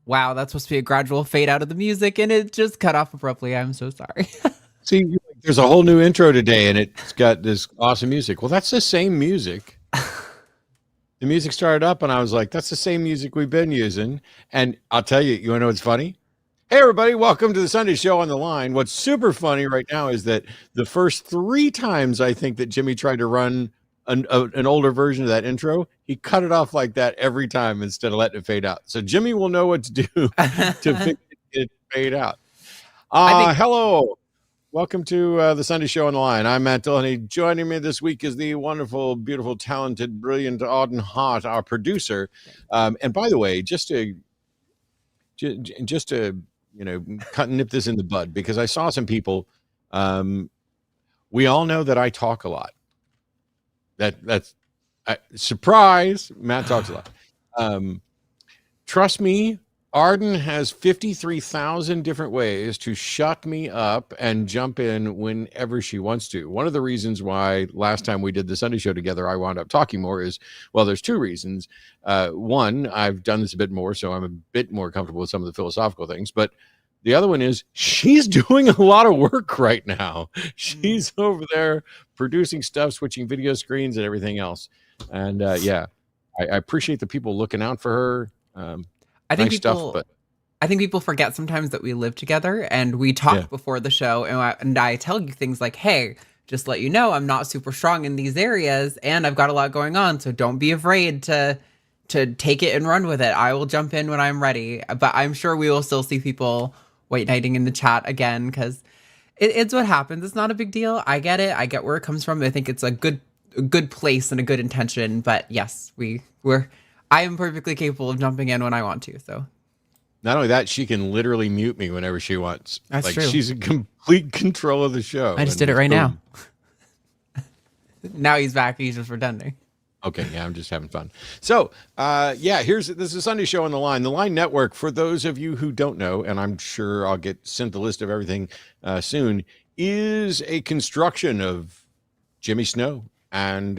wow, that's supposed to be a gradual fade out of the music, and it just cut off abruptly. I'm so sorry. See, there's a whole new intro today, and it's got this awesome music. Well, that's the same music. The music started up, and I was like, that's the same music we've been using. And I'll tell you, you want to know what's funny? Hey, everybody, welcome to the Sunday Show on the Line. What's super funny right now is that the first 3 times I think that Jimmy tried to run an older version of that intro, he cut it off like that every time instead of letting it fade out. So Jimmy will know what to do to fix it fade out. Hello. Welcome to the Sunday Show on the Line. I'm Matt Dillahunty. Joining me this week is the wonderful, beautiful, talented, brilliant Arden Hart, our producer. And by the way, just to nip this in the bud, because I saw some people. We all know that I talk a lot. That's surprise. Matt talks a lot. Trust me. Arden has 53,000 different ways to shut me up and jump in whenever she wants to. One of the reasons why last time we did the Sunday Show together, I wound up talking more is, well, there's 2 reasons. One, I've done this a bit more, so I'm a bit more comfortable with some of the philosophical things. But the other one is she's doing a lot of work right now. She's over there producing stuff, switching video screens and everything else. And I appreciate the people looking out for her. I think people forget sometimes that we live together and we talk before the show, and I tell you things like, hey, just let you know, I'm not super strong in these areas and I've got a lot going on. So don't be afraid to take it and run with it. I will jump in when I'm ready, but I'm sure we will still see people white knighting in the chat again, because it's what happens. It's not a big deal. I get it. I get where it comes from. I think it's a good place and a good intention, but yes, I am perfectly capable of jumping in when I want to. So, not only that, she can literally mute me whenever she wants. That's true. She's in complete control of the show. I just did it right now. Now he's back. He's just pretending. Okay, yeah, I'm just having fun. So, this is a Sunday Show on the Line. The Line Network, for those of you who don't know, and I'm sure I'll get sent the list of everything soon, is a construction of Jimmy Snow and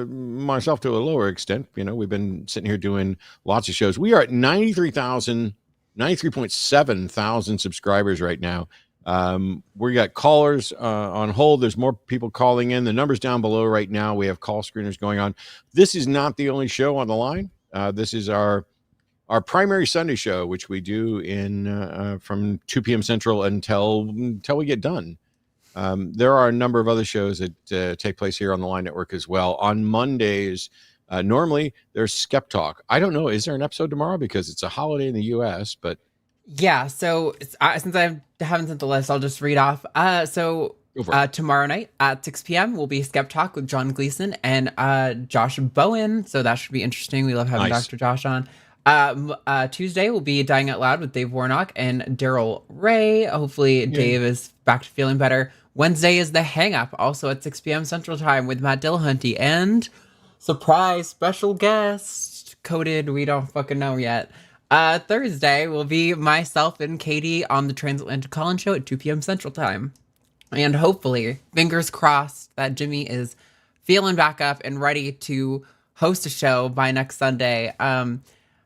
myself to a lower extent. We've been sitting here doing lots of shows. We are at 93.7 thousand subscribers right now. We got callers on hold. There's more people calling in. The number's down below right now. We have call screeners going on. This is not the only show on the line. This is our primary Sunday show, which we do in from 2 p.m. Central until we get done. There are a number of other shows that take place here on the Line Network as well. On Mondays, normally there's Skeptalk. I don't know. Is there an episode tomorrow? Because it's a holiday in the U.S., but... Yeah, so since I haven't sent the list, I'll just read off. Tomorrow night at 6 p.m. will be Skeptalk with John Gleason and Josh Bowen. So that should be interesting. We love having Dr. Josh on. Tuesday will be Dying Out Loud with Dave Warnock and Daryl Ray. Hopefully Dave is back to feeling better. Wednesday is The Hang Up, also at 6 p.m. Central Time with Matt Dillahunty and surprise special guest, coded, we don't fucking know yet. Thursday will be myself and Katy on the Transatlantic Call-In Show at 2 p.m. Central Time. And hopefully, fingers crossed, that Jimmy is feeling back up and ready to host a show by next Sunday. I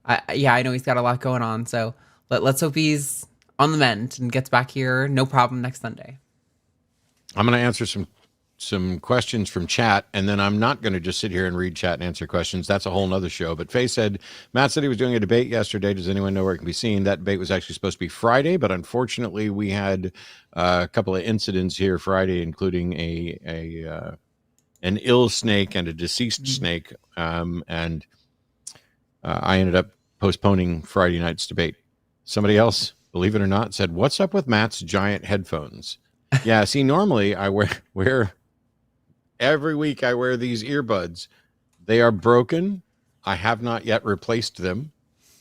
know he's got a lot going on, so let's hope he's on the mend and gets back here no problem next Sunday. I'm going to answer some questions from chat, and then I'm not going to just sit here and read chat and answer questions. That's a whole nother show. But Faye said, Matt said he was doing a debate yesterday. Does anyone know where it can be seen? That debate was actually supposed to be Friday, but unfortunately we had a couple of incidents here Friday, including an ill snake and a deceased snake. And I ended up postponing Friday night's debate. Somebody else, believe it or not, said, what's up with Matt's giant headphones? Yeah, see, normally I wear every week I wear these earbuds. They are broken. I have not yet replaced them.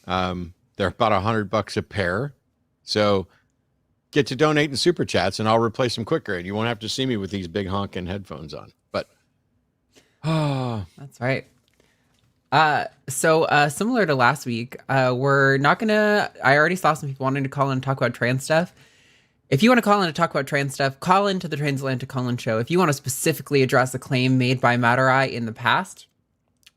They're about $100 a pair. So get to donate in super chats and I'll replace them quicker. And you won't have to see me with these big honking headphones on. But that's right. So similar to last week, we're not gonna. I already saw some people wanting to call in and talk about trans stuff. If you want to call in to talk about trans stuff, call into the Transatlantic Call-In Show. If you want to specifically address a claim made by Matt or I in the past,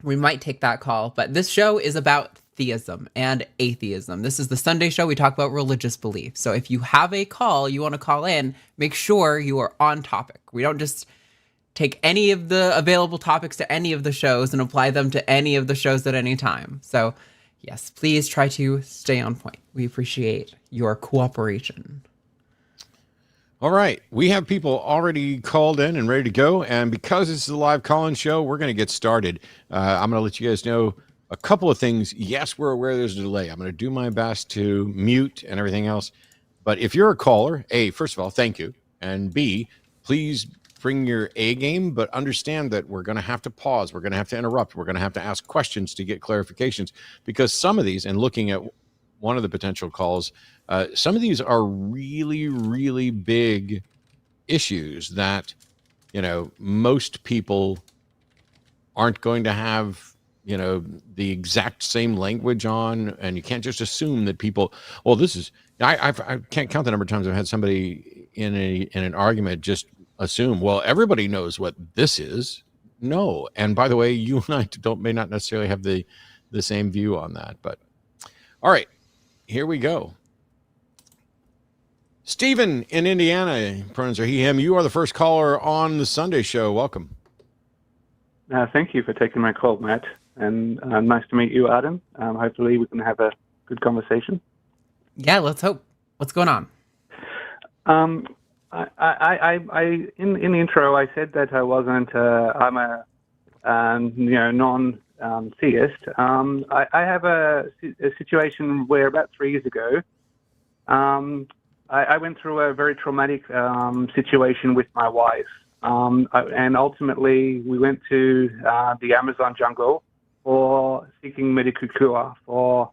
we might take that call. But this show is about theism and atheism. This is the Sunday show. We talk about religious beliefs. So if you have a call, you want to call in, make sure you are on topic. We don't just take any of the available topics to any of the shows and apply them to any of the shows at any time. So yes, please try to stay on point. We appreciate your cooperation. All right. We have people already called in and ready to go. And because this is a live call-in show, we're going to get started. I'm going to let you guys know a couple of things. Yes, we're aware there's a delay. I'm going to do my best to mute and everything else. But if you're a caller, A, first of all, thank you. And B, please bring your A game, but understand that we're going to have to pause. We're going to have to interrupt. We're going to have to ask questions to get clarifications, because some of these, and looking at one of the potential calls, some of these are really, really big issues that, most people aren't going to have, the exact same language on, and you can't just assume that people, well, this is, I can't count the number of times I've had somebody in an argument just assume, well, everybody knows what this is. No. And by the way, you and I may not necessarily have the same view on that, but all right, here we go. Stephen in Indiana, pronouns are he, him. You are the first caller on the Sunday show. Welcome. Thank you for taking my call, Matt. And nice to meet you, Arden. Hopefully we can have a good conversation. Yeah, let's hope. What's going on? I in the intro, I said that I wasn't. I'm a non-theist. I have a situation where about 3 years ago, I went through a very traumatic situation with my wife, and ultimately we went to the Amazon jungle for seeking medical cure for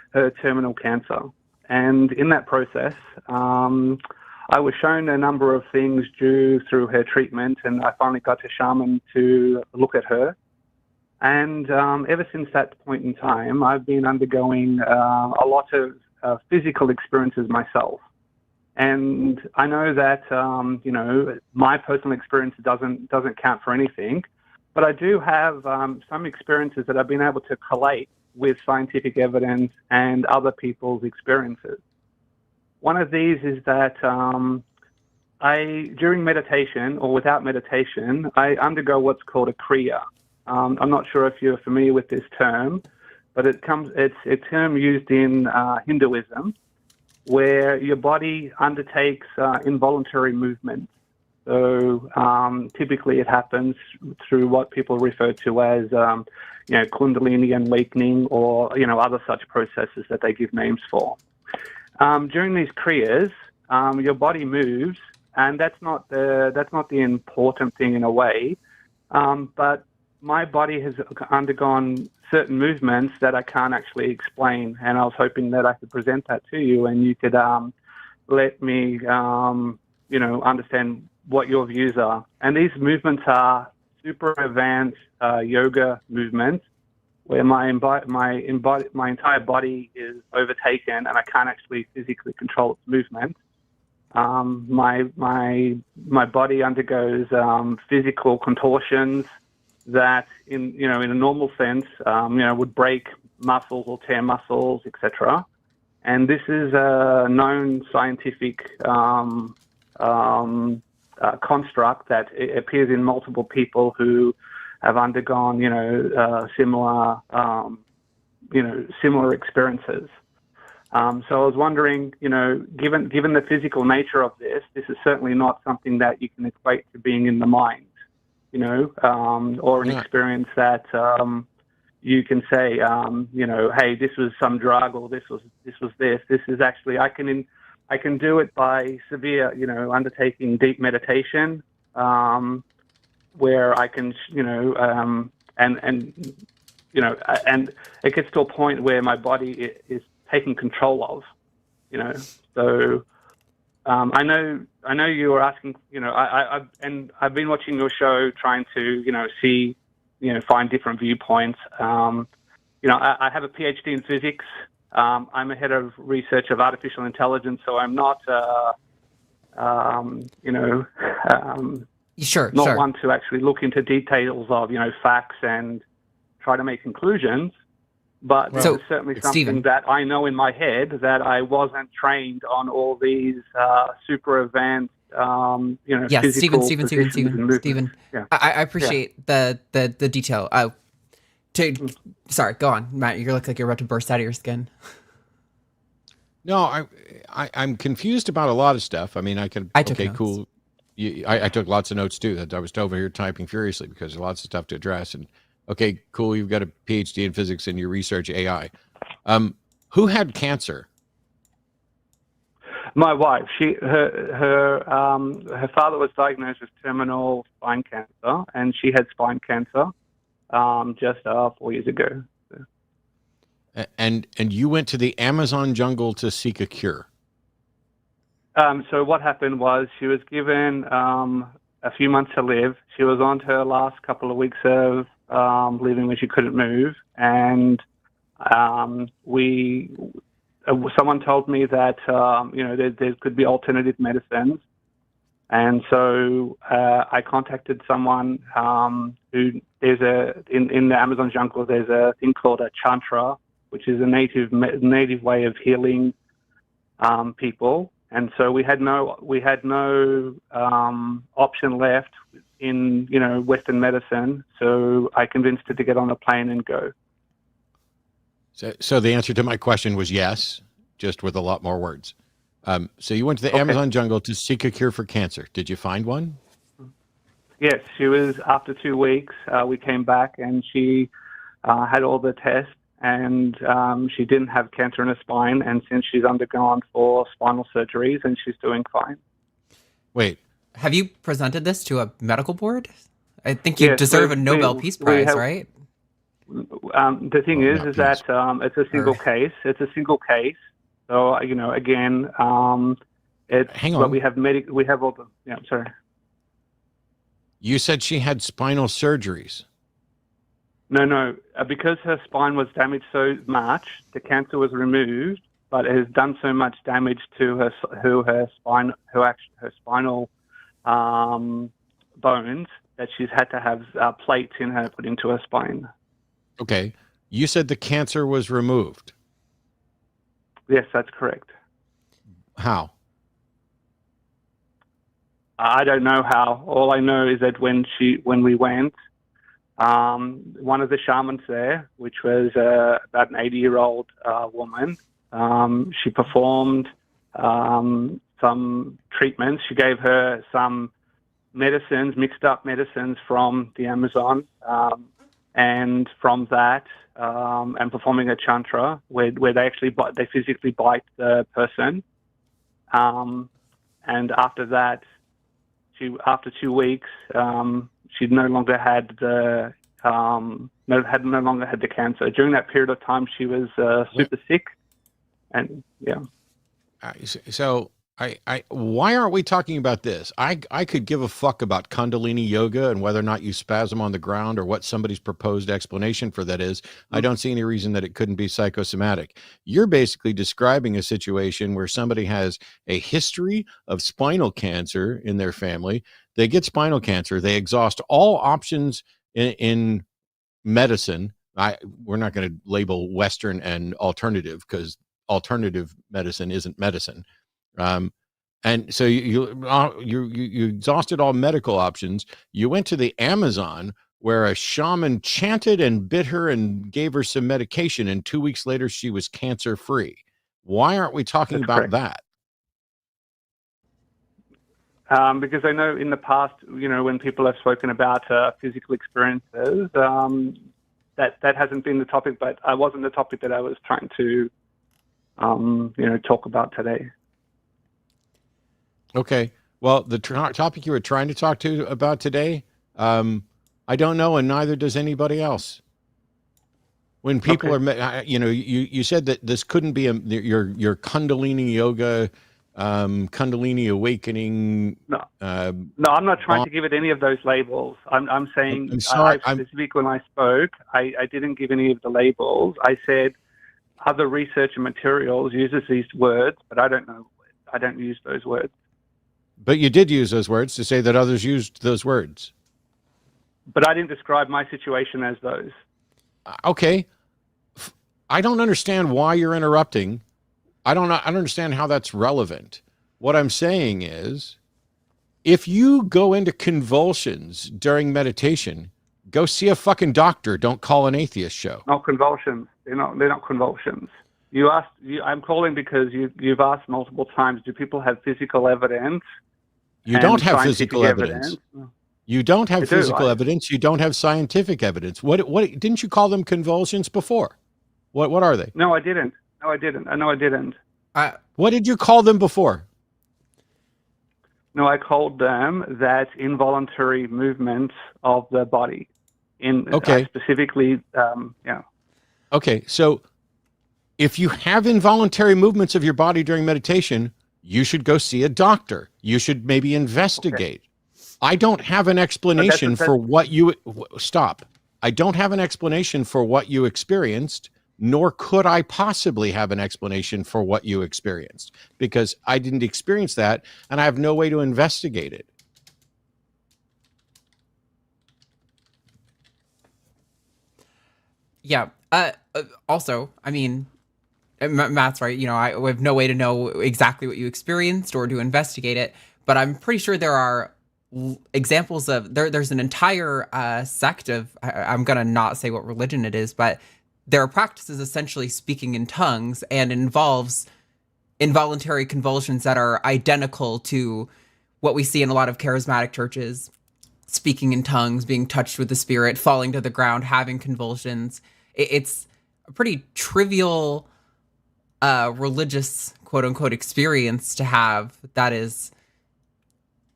her terminal cancer. And in that process, I was shown a number of things through her treatment, and I finally got a shaman to look at her. And ever since that point in time, I've been undergoing a lot of physical experiences myself. And I know that, my personal experience doesn't count for anything, but I do have some experiences that I've been able to collate with scientific evidence and other people's experiences. One of these is that during meditation or without meditation, I undergo what's called a kriya. I'm not sure if you're familiar with this term, but it's a term used in Hinduism, where your body undertakes involuntary movement. So typically it happens through what people refer to as Kundalini awakening or other such processes that they give names for. During these kriyas, your body moves, and that's not the important thing in a way. But my body has undergone certain movements that I can't actually explain, and I was hoping that I could present that to you, and you could let me, understand what your views are. And these movements are super advanced yoga movements, where my entire body is overtaken and I can't actually physically control its movement. My body undergoes physical contortions that, in a normal sense, would break muscles or tear muscles, etc. And this is a known scientific construct that appears in multiple people who have undergone, similar experiences. So I was wondering, given the physical nature of this is certainly not something that you can equate to being in the mind, or an experience that you can say, hey, this was some drug, or this was this. This is actually I can do it by severe, undertaking deep meditation, where I can, and it gets to a point where my body is taken control of, So I know you were asking, I've been watching your show, trying to, see, find different viewpoints. I have a PhD in physics. I'm a head of research of artificial intelligence, so I'm not, not one to actually look into details of, facts and try to make conclusions. But Well, this is certainly something Stephen. that I know in my head that I wasn't trained on all these super advanced, Yes, physical positions and movements. Stephen. Yeah. I appreciate the detail. Sorry, go on, Matt. You look like you're about to burst out of your skin. No, I'm confused about a lot of stuff. I mean, I took okay, notes. cool. I took lots of notes too. That I was over here typing furiously because there's lots of stuff to address. And okay, cool. You've got a PhD in physics and you research AI. Who had cancer? My wife, her father was diagnosed with terminal spine cancer, and she had spine cancer just 4 years ago. And you went to the Amazon jungle to seek a cure. So what happened was she was given a few months to live. She was on to her last couple of weeks of living when she couldn't move, and someone told me that there could be alternative medicines, and so I contacted someone who in the Amazon jungle. There's a thing called a chantra, which is a native way of healing people. And so we had no option left in Western medicine. So I convinced her to get on a plane and go. So the answer to my question was yes, just with a lot more words. So you went to the Amazon jungle to seek a cure for cancer. Did you find one? Yes, she was. After 2 weeks, we came back and she had all the tests. And she didn't have cancer in her spine, and since she's undergone 4 spinal surgeries, and she's doing fine. Wait. Have you presented this to a medical board? I think you deserve a Nobel Peace Prize, right? The thing is that it's a single case. It's a single case. So again, it's. Hang on. But we have all the. Yeah, sorry. You said she had spinal surgeries. No. Because her spine was damaged so much, the cancer was removed, but it has done so much damage to her spinal bones that she's had to have plates in her put into her spine. Okay. You said the cancer was removed. Yes, that's correct. How? I don't know how. All I know is that when we went, one of the shamans there, which was about an 80-year-old woman, she performed some treatments. She gave her some medicines, mixed up medicines from the Amazon, and from that, and performing a chantra where they physically bite the person, and after that, after 2 weeks. She no longer had the cancer. During that period of time, she was super sick, and yeah. So why aren't we talking about this? I could give a fuck about Kundalini yoga and whether or not you spasm on the ground or what somebody's proposed explanation for that is. I don't see any reason that it couldn't be psychosomatic. You're basically describing a situation where somebody has a history of spinal cancer in their family. They get spinal cancer. They exhaust all options in medicine. We're not going to label Western and alternative because alternative medicine isn't medicine. And so you exhausted all medical options. You went to the Amazon where a shaman chanted and bit her and gave her some medication. And 2 weeks later, she was cancer free. Why aren't we talking about that? Because I know in the past, when people have spoken about physical experiences, that hasn't been the topic, but it wasn't the topic that I was trying to, talk about today. Okay. Well, the topic you were trying to talk about today, I don't know, and neither does anybody else. When people are, you said that this couldn't be your Kundalini yoga, Kundalini awakening. No, I'm not trying to give it any of those labels. I'm saying, I'm sorry, when I spoke, I didn't give any of the labels. I said other research and materials uses these words, but I don't know. I don't use those words. But you did use those words to say that others used those words. But I didn't describe my situation as those. Okay. I don't understand why you're interrupting. I don't understand how that's relevant. What I'm saying is, if you go into convulsions during meditation, go see a fucking doctor. Don't call an atheist show. Not convulsions. They're not convulsions. I'm calling because you've asked multiple times, do people have physical evidence? You don't have physical evidence. You don't have physical evidence. You don't have scientific evidence. What didn't you call them convulsions before? What are they? No, I didn't. I know I didn't. What did you call them before? No, I called them that involuntary movements of the body. Specifically, yeah. Okay, so if you have involuntary movements of your body during meditation, you should go see a doctor. You should maybe investigate. Okay. I don't have an explanation for what you... Stop. I don't have an explanation for what you experienced, nor could I possibly have an explanation for what you experienced, because I didn't experience that, and I have no way to investigate it. Yeah. Also, I mean, Matt's right. I have no way to know exactly what you experienced or to investigate it, but I'm pretty sure there are examples of there's an entire sect of, I'm gonna not say what religion it is, but there are practices essentially speaking in tongues, and involves involuntary convulsions that are identical to what we see in a lot of charismatic churches: speaking in tongues, being touched with the spirit, falling to the ground, having convulsions. It's a pretty trivial religious quote unquote experience to have that is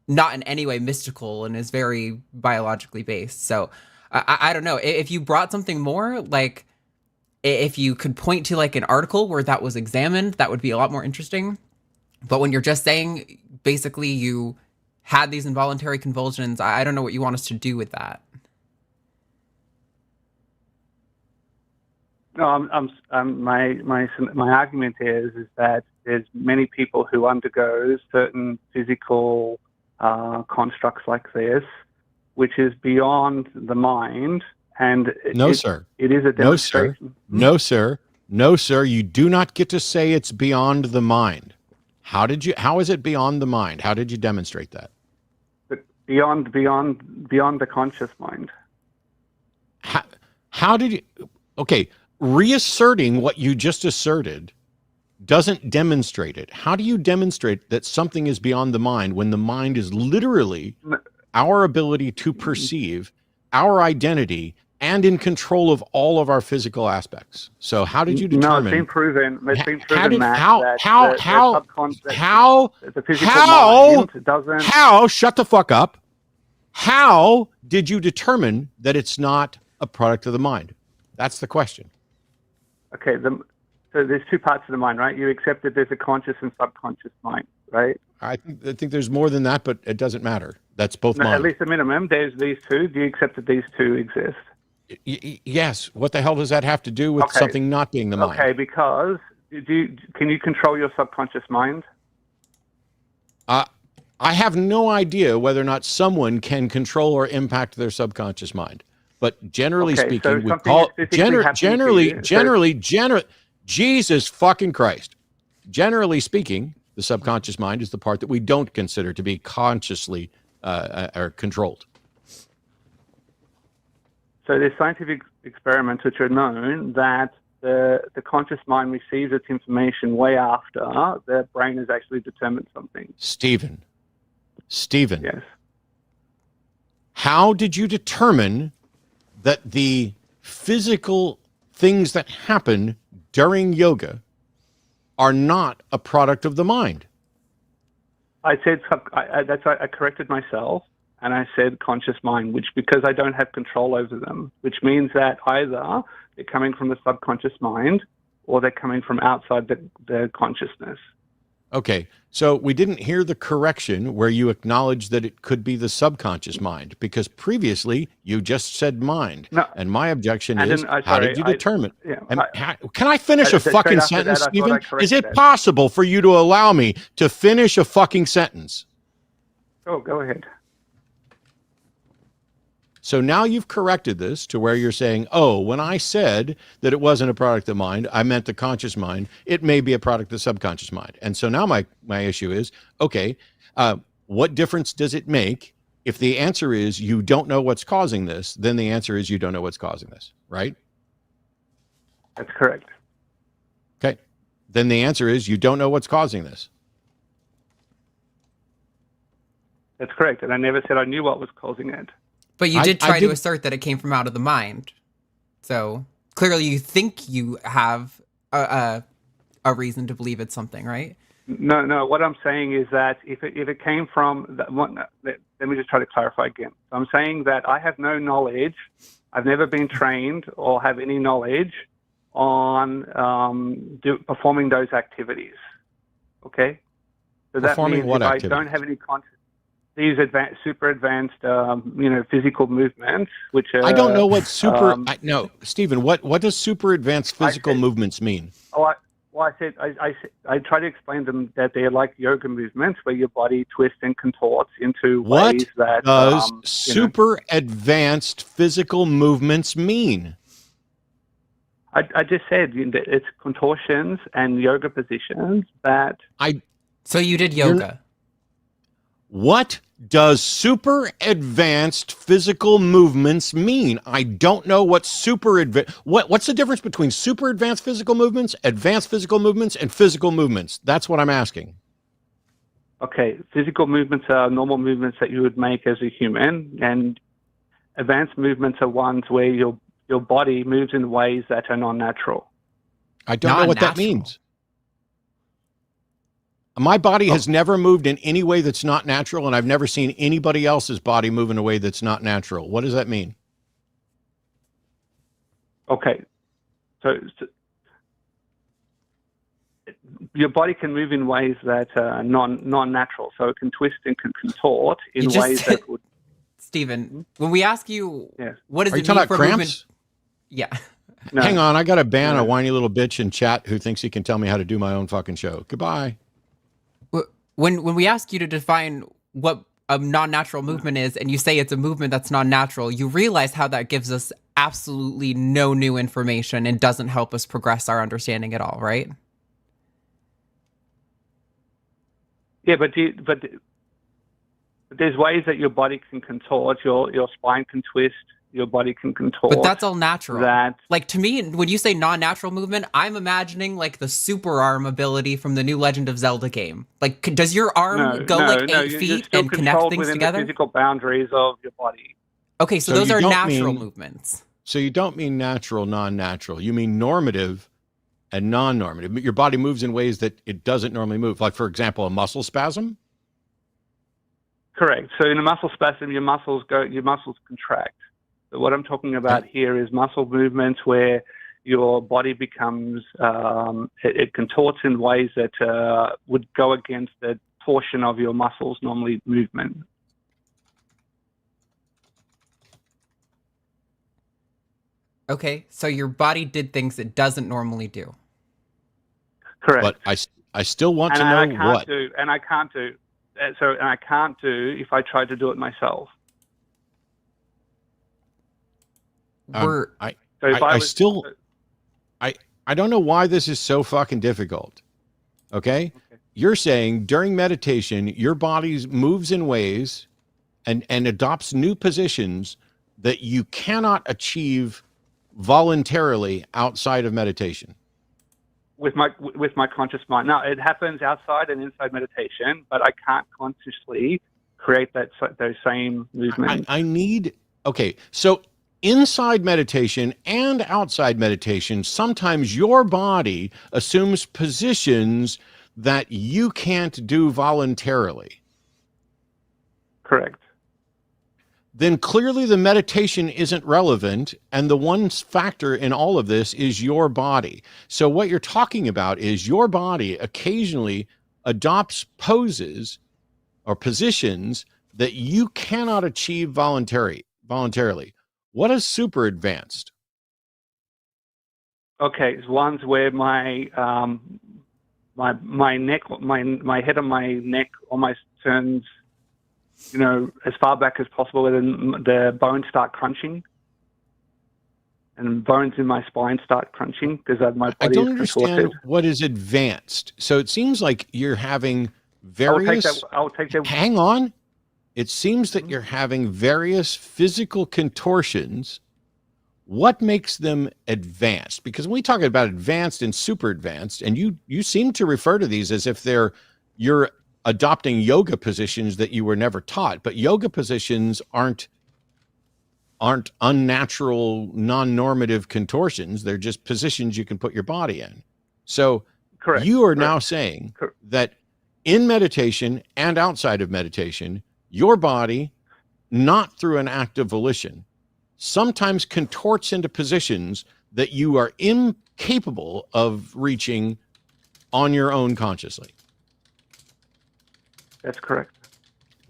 not in any way mystical and is very biologically based. So I don't know if you brought something more, like if you could point to like an article where that was examined, that would be a lot more interesting. But when you're just saying basically you had these involuntary convulsions, I don't know what you want us to do with that. No, my argument is that there's many people who undergo certain physical constructs like this, which is beyond the mind, and it is a demonstration. No, sir. You do not get to say it's beyond the mind. How is it beyond the mind? How did you demonstrate that? Beyond the conscious mind. How did you? Okay. Reasserting what you just asserted doesn't demonstrate it. How do you demonstrate that something is beyond the mind when the mind is literally our ability to perceive, our identity, and in control of all of our physical aspects? So how did you determine? No, it's been proven. It's been proven, the physical mind doesn't. How? Shut the fuck up. How did you determine that it's not a product of the mind? That's the question. Okay, so there's two parts of the mind, right? You accept that there's a conscious and subconscious mind, right? I think there's more than that, but it doesn't matter. That's both mind. At least a minimum, there's these two. Do you accept that these two exist? Yes. What the hell does that have to do with something not being the mind? Okay, because can you control your subconscious mind? I have no idea whether or not someone can control or impact their subconscious mind. But generally speaking, we call generally, Jesus fucking Christ. Generally speaking, the subconscious mind is the part that we don't consider to be consciously or controlled. So there's scientific experiments which are known that the conscious mind receives its information way after the brain has actually determined something. Stephen. Yes. How did you determine that the physical things that happen during yoga are not a product of the mind? I said I corrected myself, and I said conscious mind, which because I don't have control over them, which means that either they're coming from the subconscious mind or they're coming from outside the consciousness. Okay, so we didn't hear the correction where you acknowledged that it could be the subconscious mind, because previously you just said mind. No, and my objection is, how did you determine? Can I finish a fucking sentence, Stephen? Is it possible for you to allow me to finish a fucking sentence? Oh, go ahead. So now you've corrected this to where you're saying, oh, when I said that it wasn't a product of mind, I meant the conscious mind. It may be a product of the subconscious mind. And so now my issue is, okay, what difference does it make? If the answer is you don't know what's causing this, then the answer is you don't know what's causing this, right? That's correct. Okay. Then the answer is you don't know what's causing this. That's correct. And I never said I knew what was causing it. But you did try to assert that it came from out of the mind. So clearly you think you have a reason to believe it's something, right? No. What I'm saying is that if it came from... let me just try to clarify again. So I'm saying that I have no knowledge. I've never been trained or have any knowledge on performing those activities. Okay? So that Performing means what if activities? I don't have any content... These super advanced, physical movements, which are... I don't know what super... no, Stephen, what does super advanced physical movements mean? I try to explain them that they're like yoga movements where your body twists and contorts into What ways that... does super advanced physical movements mean? I just said it's contortions and yoga positions that... So you did yoga. What does super advanced physical movements mean? I don't know what what's the difference between super advanced physical movements, and physical movements? That's what I'm asking. Okay, physical movements are normal movements that you would make as a human, and advanced movements are ones where your body moves in ways that are non-natural. I don't know what that means. My body has never moved in any way that's not natural, and I've never seen anybody else's body move in a way that's not natural. What does that mean? Okay. So your body can move in ways that are non-natural. So it can twist and can contort in ways that would... Stephen, when we ask you, yes. What does Are you it talking mean about for cramps? movement? Yeah. No. Hang on, I got to ban a whiny little bitch in chat who thinks he can tell me how to do my own fucking show. Goodbye. When we ask you to define what a non-natural movement is, and you say it's a movement that's non-natural, you realize how that gives us absolutely no new information and doesn't help us progress our understanding at all, right? Yeah, but there's ways that your body can contort, your spine can twist, your body can contort. But that's all natural. Like, to me, when you say non-natural movement, I'm imagining like the super arm ability from the new Legend of Zelda game. Like, does your arm go 8 feet and connect things together? The physical boundaries of your body. Okay, so those are natural movements. So you don't mean natural, non-natural. You mean normative and non-normative. Your body moves in ways that it doesn't normally move. Like, for example, a muscle spasm? Correct. So in a muscle spasm, your muscles contract. So what I'm talking about here is muscle movements where your body becomes, it contorts in ways that would go against the portion of your muscles normally movement. Okay, so your body did things it doesn't normally do. Correct. But I still want to know what. And I can't do if I tried to do it myself. I don't know why this is so fucking difficult. Okay? You're saying during meditation, your body moves in ways and adopts new positions that you cannot achieve voluntarily outside of meditation. With my conscious mind. Now, it happens outside and inside meditation, but I can't consciously create those same movements. Okay, so inside meditation and outside meditation, sometimes your body assumes positions that you can't do voluntarily. Correct. Then clearly the meditation isn't relevant, and the one factor in all of this is your body. So what you're talking about is your body occasionally adopts poses or positions that you cannot achieve voluntarily. What is super advanced? Okay, it's ones where my neck, my head on my neck almost turns as far back as possible, when the bones start crunching, and bones in my spine start crunching because my body I don't is understand contorted. what is advanced. So it seems like you're having various. I'll take that. Hang on. It seems that you're having various physical contortions. What makes them advanced? Because when we talk about advanced and super advanced, and you seem to refer to these as if you're adopting yoga positions that you were never taught, but yoga positions aren't unnatural, non-normative contortions. They're just positions you can put your body in. So Correct. You are now saying that in meditation and outside of meditation, your body, not through an act of volition, sometimes contorts into positions that you are incapable of reaching on your own consciously. That's correct.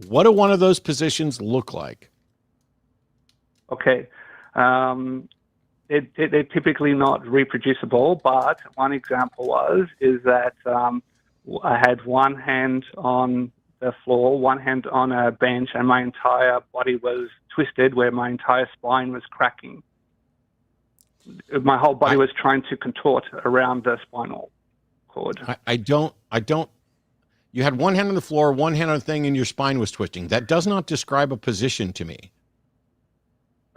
What do one of those positions look like? Okay. They're typically not reproducible, but one example is that I had one hand on the floor, one hand on a bench, and my entire body was twisted where my entire spine was cracking. My whole body was trying to contort around the spinal cord. I don't. You had one hand on the floor, one hand on the thing, and your spine was twisting. That does not describe a position to me.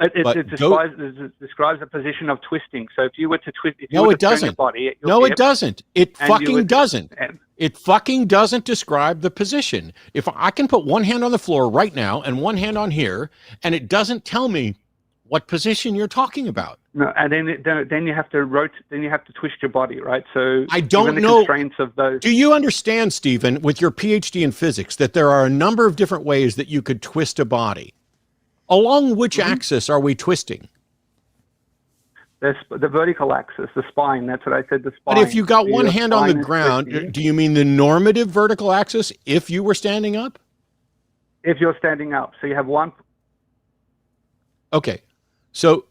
It describes a position of twisting. So if you were to twist, it doesn't. It doesn't. It fucking doesn't. It fucking doesn't describe the position. If I can put one hand on the floor right now and one hand on here, and it doesn't tell me what position you're talking about. No, and then you have to rotate. Then you have to twist your body, right? So I don't know. Constraints of those. Do you understand, Stephen, with your PhD in physics, that there are a number of different ways that you could twist a body? Along which axis are we twisting? The vertical axis, the spine. That's what I said, the spine. But if you got one hand on the ground, do you mean the normative vertical axis if you were standing up? If you're standing up. So you have one. Okay. So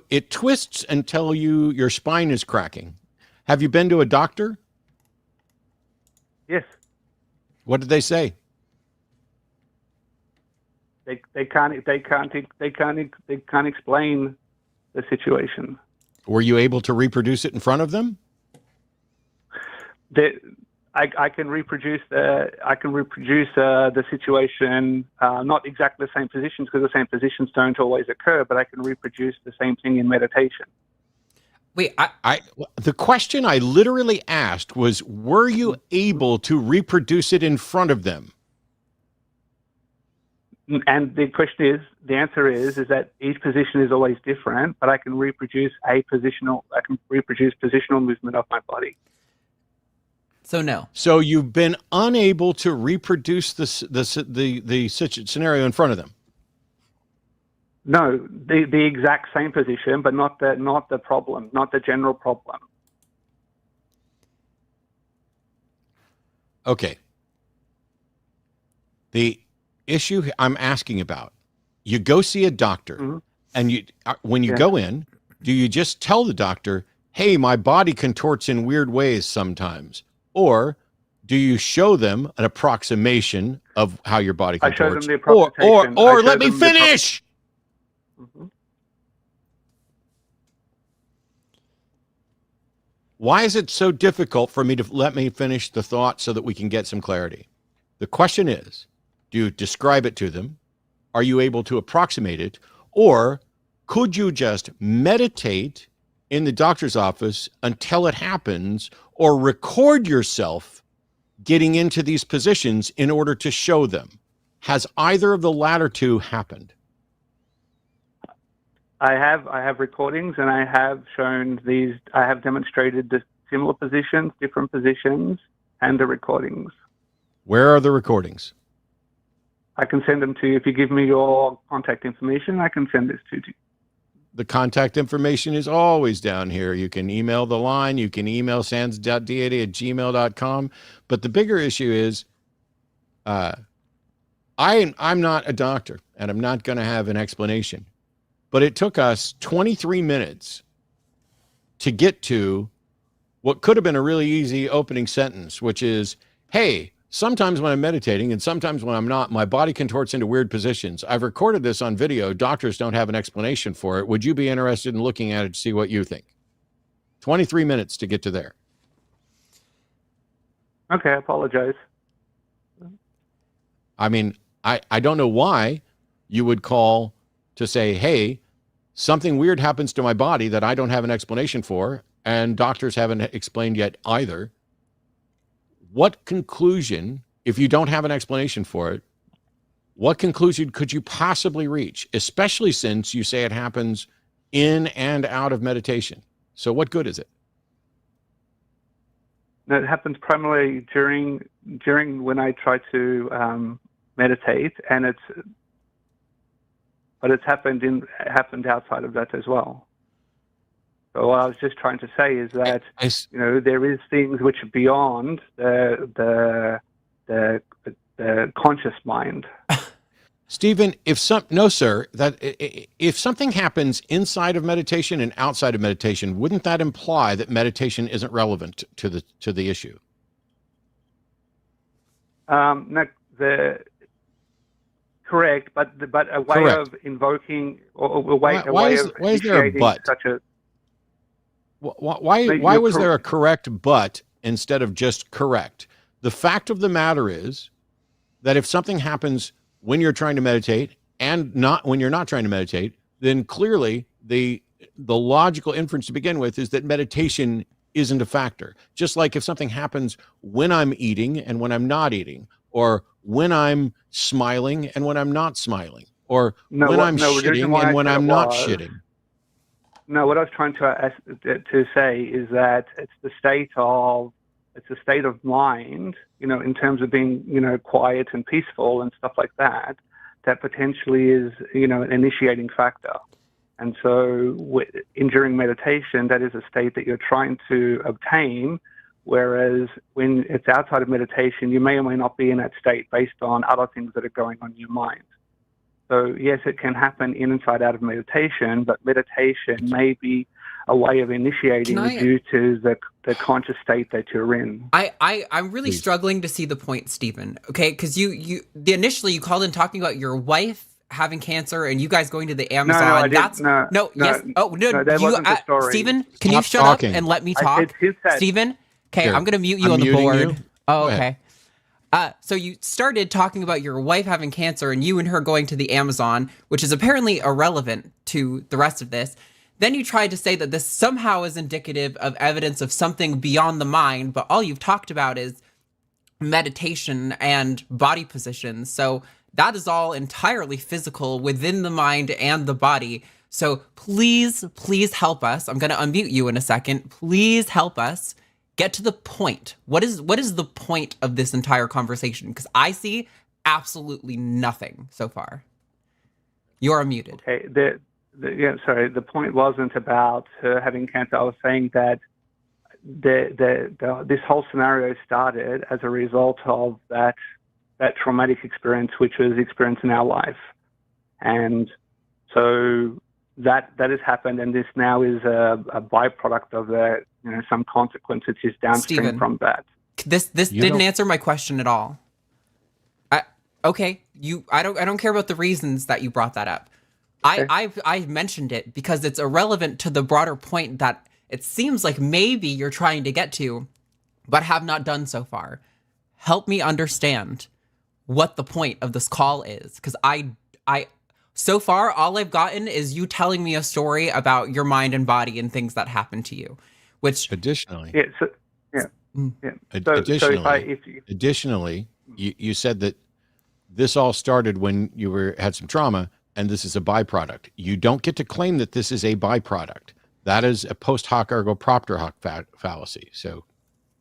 it twists until your spine is cracking. Have you been to a doctor? Yes. What did they say? They can't explain the situation. Were you able to reproduce it in front of them? I can reproduce the situation, not exactly the same positions because the same positions don't always occur, but I can reproduce the same thing in meditation. Wait, the question I literally asked was, were you able to reproduce it in front of them? And the answer is that each position is always different, but I can reproduce positional movement of my body. So no. So you've been unable to reproduce the scenario in front of them. No, the exact same position, but not the problem, not the general problem. Okay. The issue I'm asking about, you go see a doctor, and when you go in, do you just tell the doctor, hey, my body contorts in weird ways sometimes? Or do you show them an approximation of how your body contorts? I show them the approximation. Or let me finish! Why is it so difficult for me to let me finish the thought so that we can get some clarity? The question is, do you describe it to them? Are you able to approximate it? Or could you just meditate in the doctor's office until it happens, or record yourself getting into these positions in order to show them? Has either of the latter two happened? I have recordings, and I have shown these. I have demonstrated the similar positions, different positions, and the recordings. Where are the recordings? I can send them to you. If you give me your contact information, I can send this to you. The contact information is always down here. You can email the line. You can email sans.deity@gmail.com. But the bigger issue is I'm not a doctor, and I'm not going to have an explanation. But it took us 23 minutes to get to what could have been a really easy opening sentence, which is, hey, Sometimes when I'm meditating and sometimes when I'm not, my body contorts into weird positions. I've recorded this on video. Doctors don't have an explanation for it. Would you be interested in looking at it to see what you think? 23 minutes to get to there. Okay, I apologize. I mean, I don't know why you would call to say, hey, something weird happens to my body that I don't have an explanation for, and doctors haven't explained yet either. What conclusion, if you don't have an explanation for it, what conclusion could you possibly reach, especially since you say it happens in and out of meditation? So what good is it? It happens primarily during when I try to meditate, and it's happened outside of that as well. So what I was just trying to say is that there is things which are beyond the conscious mind. Stephen, if something happens inside of meditation and outside of meditation, wouldn't that imply that meditation isn't relevant to the issue? No, correct, but a way of invoking or a way of initiating such a. Why was there a correct but instead of just correct? The fact of the matter is that if something happens when you're trying to meditate and not when you're not trying to meditate, then clearly the logical inference to begin with is that meditation isn't a factor. Just like if something happens when I'm eating and when I'm not eating, or when I'm smiling and when I'm not smiling, or when I'm shitting and when I'm not shitting. No, what I was trying to say is that it's a state of mind, in terms of being, quiet and peaceful and stuff like that, that potentially is, an initiating factor. And so during meditation, that is a state that you're trying to obtain, whereas when it's outside of meditation, you may or may not be in that state based on other things that are going on in your mind. So yes, it can happen inside out of meditation, but meditation may be a way of initiating due to the conscious state that you're in. I'm really struggling to see the point, Stephen. Okay, because initially you called in talking about your wife having cancer and you guys going to the Amazon. No, I didn't. That wasn't the story. Stephen, can you shut up and let me talk? Stephen, okay, sure. I'm going to mute you on the board. You. Oh, okay. So you started talking about your wife having cancer and you and her going to the Amazon, which is apparently irrelevant to the rest of this. Then you tried to say that this somehow is indicative of evidence of something beyond the mind, but all you've talked about is meditation and body positions. So that is all entirely physical within the mind and the body. So please help us. I'm going to unmute you in a second. Please help us get to the point. What is the point of this entire conversation? Because I see absolutely nothing so far. You're unmuted. Okay. The point wasn't about her having cancer. I was saying that this whole scenario started as a result of that traumatic experience, which was experienced in our life, and so that has happened, and this now is a byproduct of that. Some consequence which is downstream Stephen, from that. This didn't answer my question at all. I don't care about the reasons that you brought that up. Okay. I mentioned it because it's irrelevant to the broader point that it seems like maybe you're trying to get to, but have not done so far. Help me understand what the point of this call is, because I so far all I've gotten is you telling me a story about your mind and body and things that happened to you. Which additionally, additionally, you said that this all started when you had some trauma, and this is a byproduct. You don't get to claim that this is a byproduct. That is a post hoc ergo propter hoc fallacy. So,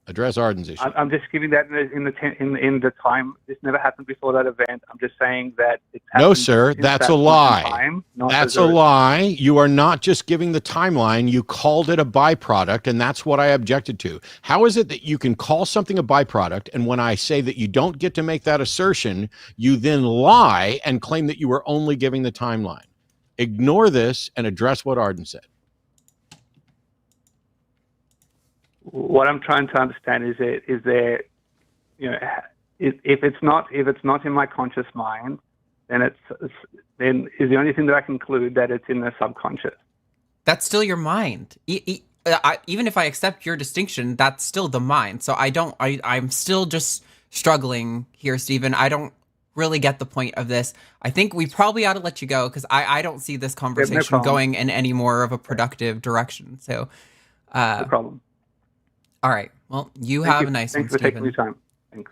address Arden's issue. I'm just giving that in the time. This never happened before that event. I'm just saying that it's happened. No, sir, that's a lie. That's a lie. You are not just giving the timeline. You called it a byproduct, and that's what I objected to. How is it that you can call something a byproduct, and when I say that you don't get to make that assertion, you then lie and claim that you were only giving the timeline? Ignore this and address what Arden said. What I'm trying to understand is there, if it's not in my conscious mind, then then is the only thing that I conclude that it's in the subconscious. That's still your mind. Even if I accept your distinction, that's still the mind. So I'm still just struggling here, Stephen. I don't really get the point of this. I think we probably ought to let you go because I don't see this conversation going in any more of a productive direction. So, no problem. All right. Well, you have a nice one, Stephen. Thanks for taking your time. Thanks.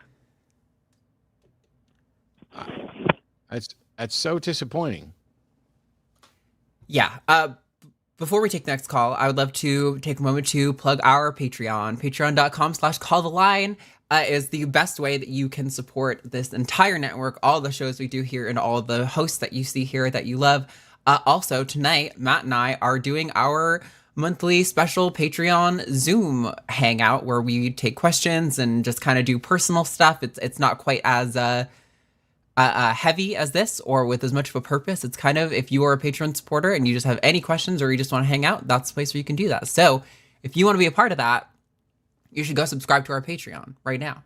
That's so disappointing. Yeah. Before we take the next call, I would love to take a moment to plug our Patreon. Patreon.com/calltheline is the best way that you can support this entire network, all the shows we do here, and all the hosts that you see here that you love. Also, tonight, Matt and I are doing our monthly special Patreon Zoom hangout where we take questions and just kind of do personal stuff. It's not quite as heavy as this or with as much of a purpose. It's kind of, if you are a Patreon supporter and you just have any questions or you just want to hang out, that's the place where you can do that. So if you want to be a part of that, you should go subscribe to our Patreon right now.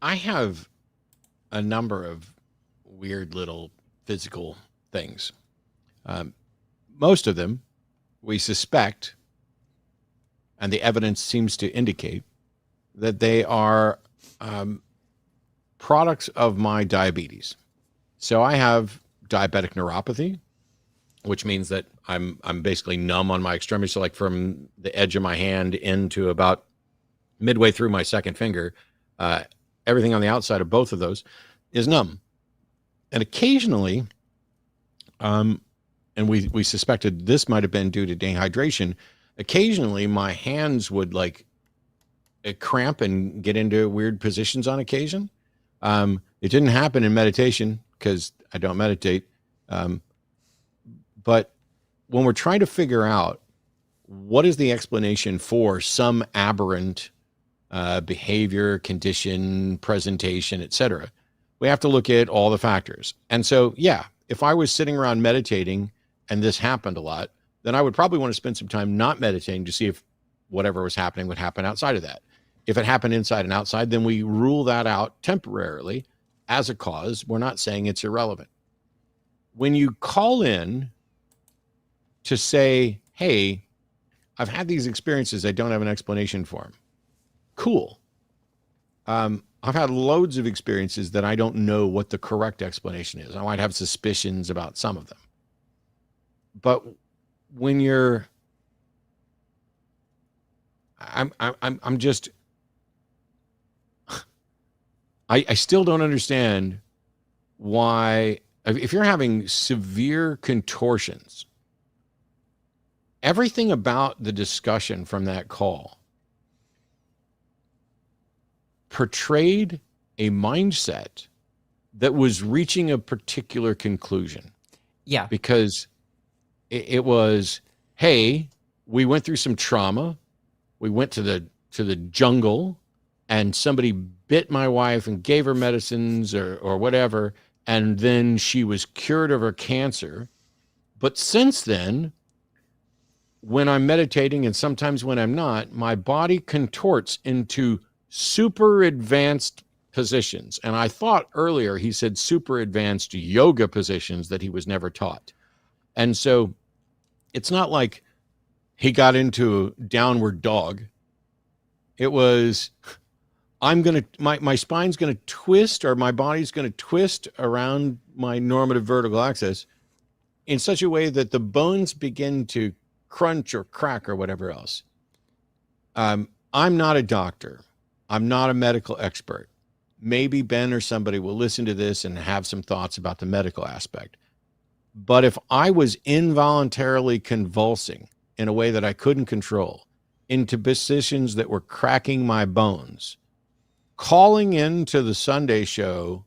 I have a number of weird little physical things. Most of them we suspect, and the evidence seems to indicate, that they are products of my diabetes. So I have diabetic neuropathy, which means that I'm basically numb on my extremity. So like from the edge of my hand into about midway through my second finger, everything on the outside of both of those is numb. And occasionally, and we suspected this might have been due to dehydration. Occasionally, my hands would like cramp and get into weird positions on occasion. It didn't happen in meditation because I don't meditate. But when we're trying to figure out what is the explanation for some aberrant behavior, condition, presentation, etc., we have to look at all the factors. And so, yeah, if I was sitting around meditating and this happened a lot, then I would probably want to spend some time not meditating to see if whatever was happening would happen outside of that. If it happened inside and outside, then we rule that out temporarily as a cause. We're not saying it's irrelevant. When you call in to say, hey, I've had these experiences, I don't have an explanation for them. Cool. I've had loads of experiences that I don't know what the correct explanation is. I might have suspicions about some of them. But when you're, I'm just, I still don't understand why, if you're having severe contortions, everything about the discussion from that call portrayed a mindset that was reaching a particular conclusion. Yeah. Because it was, hey, we went through some trauma. We went to the jungle and somebody bit my wife and gave her medicines or whatever. And then she was cured of her cancer. But since then, when I'm meditating and sometimes when I'm not, my body contorts into super advanced positions. And I thought earlier he said super advanced yoga positions that he was never taught. And so it's not like he got into downward dog. It was, my spine's going to twist, or my body's going to twist around my normative vertical axis in such a way that the bones begin to crunch or crack or whatever else. I'm not a doctor. I'm not a medical expert. Maybe Ben or somebody will listen to this and have some thoughts about the medical aspect. But if I was involuntarily convulsing in a way that I couldn't control into positions that were cracking my bones, calling into the Sunday show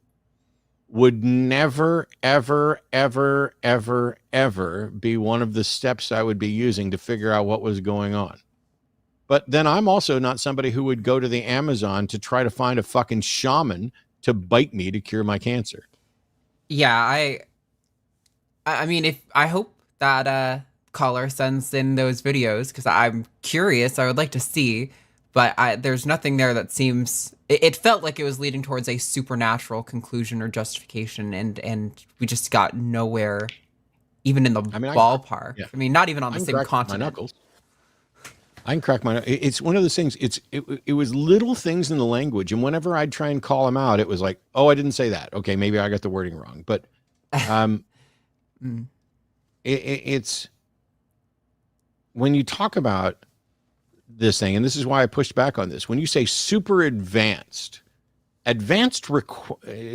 would never, ever, ever, ever, ever be one of the steps I would be using to figure out what was going on. But then I'm also not somebody who would go to the Amazon to try to find a fucking shaman to bite me to cure my cancer. Yeah, I mean, I hope that caller sends in those videos because I'm curious. I would like to see. but there's nothing there that seems. It felt like it was leading towards a supernatural conclusion or justification, and we just got nowhere, even in the ballpark. I mean, not even on the same continent. My knuckles. I can crack my. It's one of those things. It was little things in the language, and whenever I'd try and call them out, it was like, oh, I didn't say that. Okay, maybe I got the wording wrong, but it's when you talk about this thing, and this is why I pushed back on this. When you say super advanced,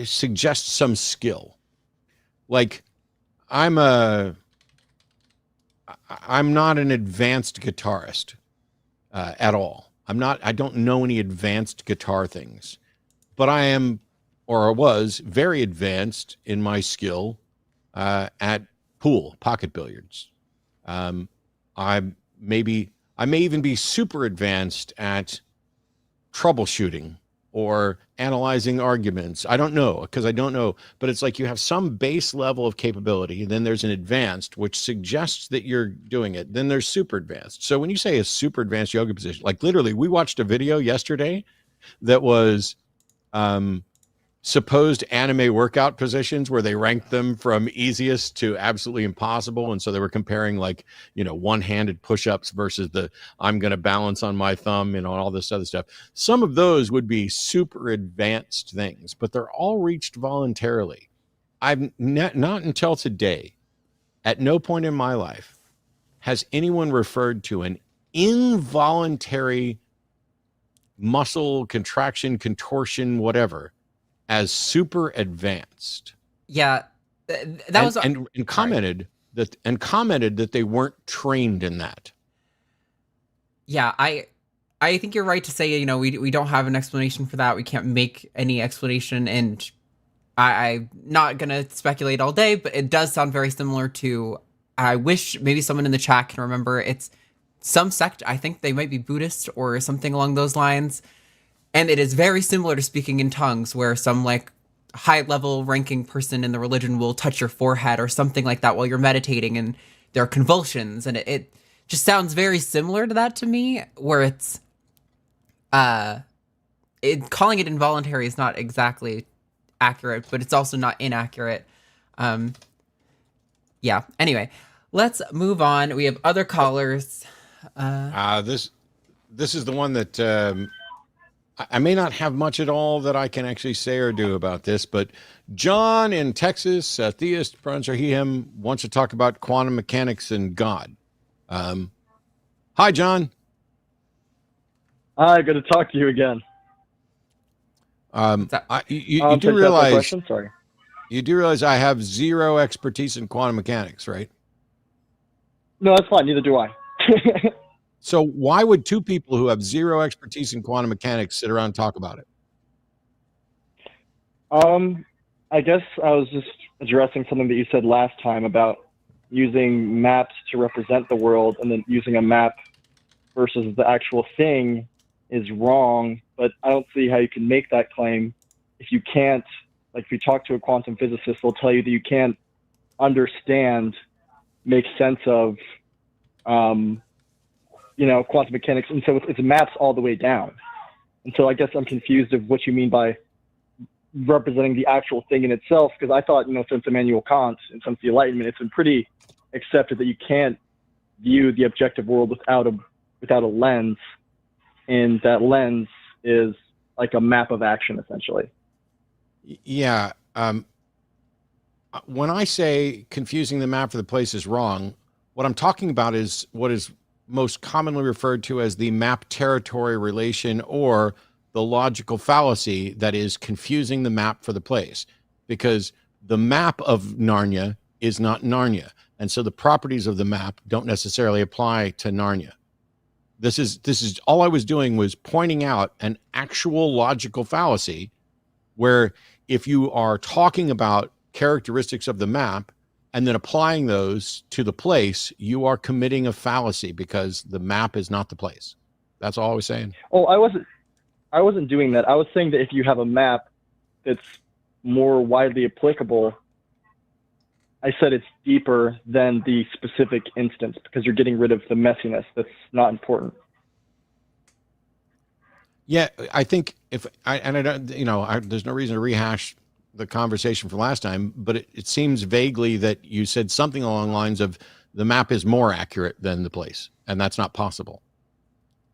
suggests some skill. Like I'm not an advanced guitarist at all. I don't know any advanced guitar things, but I am, or I was, very advanced in my skill at pocket billiards. I may even be super advanced at troubleshooting or analyzing arguments. I don't know, because I don't know, but it's like you have some base level of capability, then there's an advanced, which suggests that you're doing it. Then there's super advanced. So when you say a super advanced yoga position, like literally, we watched a video yesterday that was supposed anime workout positions where they ranked them from easiest to absolutely impossible. And so they were comparing one-handed push-ups versus I'm going to balance on my thumb and all this other stuff. Some of those would be super advanced things, but they're all reached voluntarily. I've not until today, at no point in my life, has anyone referred to an involuntary muscle contraction, contortion, whatever, as super advanced. Yeah, that was and commented that they weren't trained in that. Yeah, I think you're right to say, we don't have an explanation for that. We can't make any explanation, and I'm not gonna speculate all day, but it does sound very similar to. I wish maybe someone in the chat can remember. It's some sect. I think they might be Buddhist or something along those lines. And it is very similar to speaking in tongues, where some high-level ranking person in the religion will touch your forehead or something like that while you're meditating, and there are convulsions, and it just sounds very similar to that to me. Where it's, calling it involuntary is not exactly accurate, but it's also not inaccurate. Yeah. Anyway, let's move on. We have other callers. This is the one that. I may not have much at all that I can actually say or do about this, but John in Texas, theist, pronouns are he, him, wants to talk about quantum mechanics and God. Hi, John. Hi, good to talk to you again. You do realize, sorry. You do realize I have zero expertise in quantum mechanics, right? No, that's fine. Neither do I. So why would two people who have zero expertise in quantum mechanics sit around and talk about it? I guess I was just addressing something that you said last time about using maps to represent the world, and then using a map versus the actual thing is wrong. But I don't see how you can make that claim if you can't, if you talk to a quantum physicist, they'll tell you that you can't understand, make sense of, quantum mechanics, and so it's maps all the way down. And so I guess I'm confused of what you mean by representing the actual thing in itself, because I thought, since Immanuel Kant and since the Enlightenment, it's been pretty accepted that you can't view the objective world without a lens, and that lens is like a map of action, essentially. Yeah. When I say confusing the map for the place is wrong, what I'm talking about is what is most commonly referred to as the map territory relation, or the logical fallacy, that is confusing the map for the place, because the map of Narnia is not Narnia. And so the properties of the map don't necessarily apply to Narnia. This is all I was doing, was pointing out an actual logical fallacy, where if you are talking about characteristics of the map and then applying those to the place, you are committing a fallacy, because the map is not the place. That's all I was saying. Oh, I wasn't doing that. I was saying that if you have a map that's more widely applicable, I said it's deeper than the specific instance, because you're getting rid of the messiness that's not important. Yeah, I think I don't, there's no reason to rehash the conversation from last time, but it seems vaguely that you said something along the lines of the map is more accurate than the place, and that's not possible.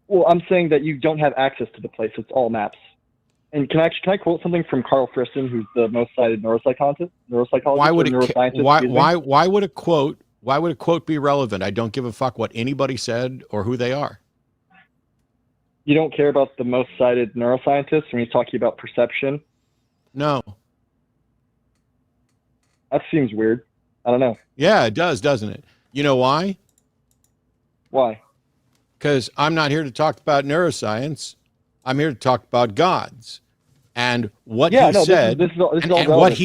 Well, I'm saying that you don't have access to the place. It's all maps. And can I quote something from Carl Friston, who's the most cited neuropsychologist? Why would neuroscientist? Why would a quote be relevant? I don't give a fuck what anybody said or who they are. You don't care about the most cited neuroscientist when he's talking about perception? No. That seems weird. I don't know. Yeah, it does, doesn't it? You know why? Why? Because I'm not here to talk about neuroscience. I'm here to talk about gods. And what he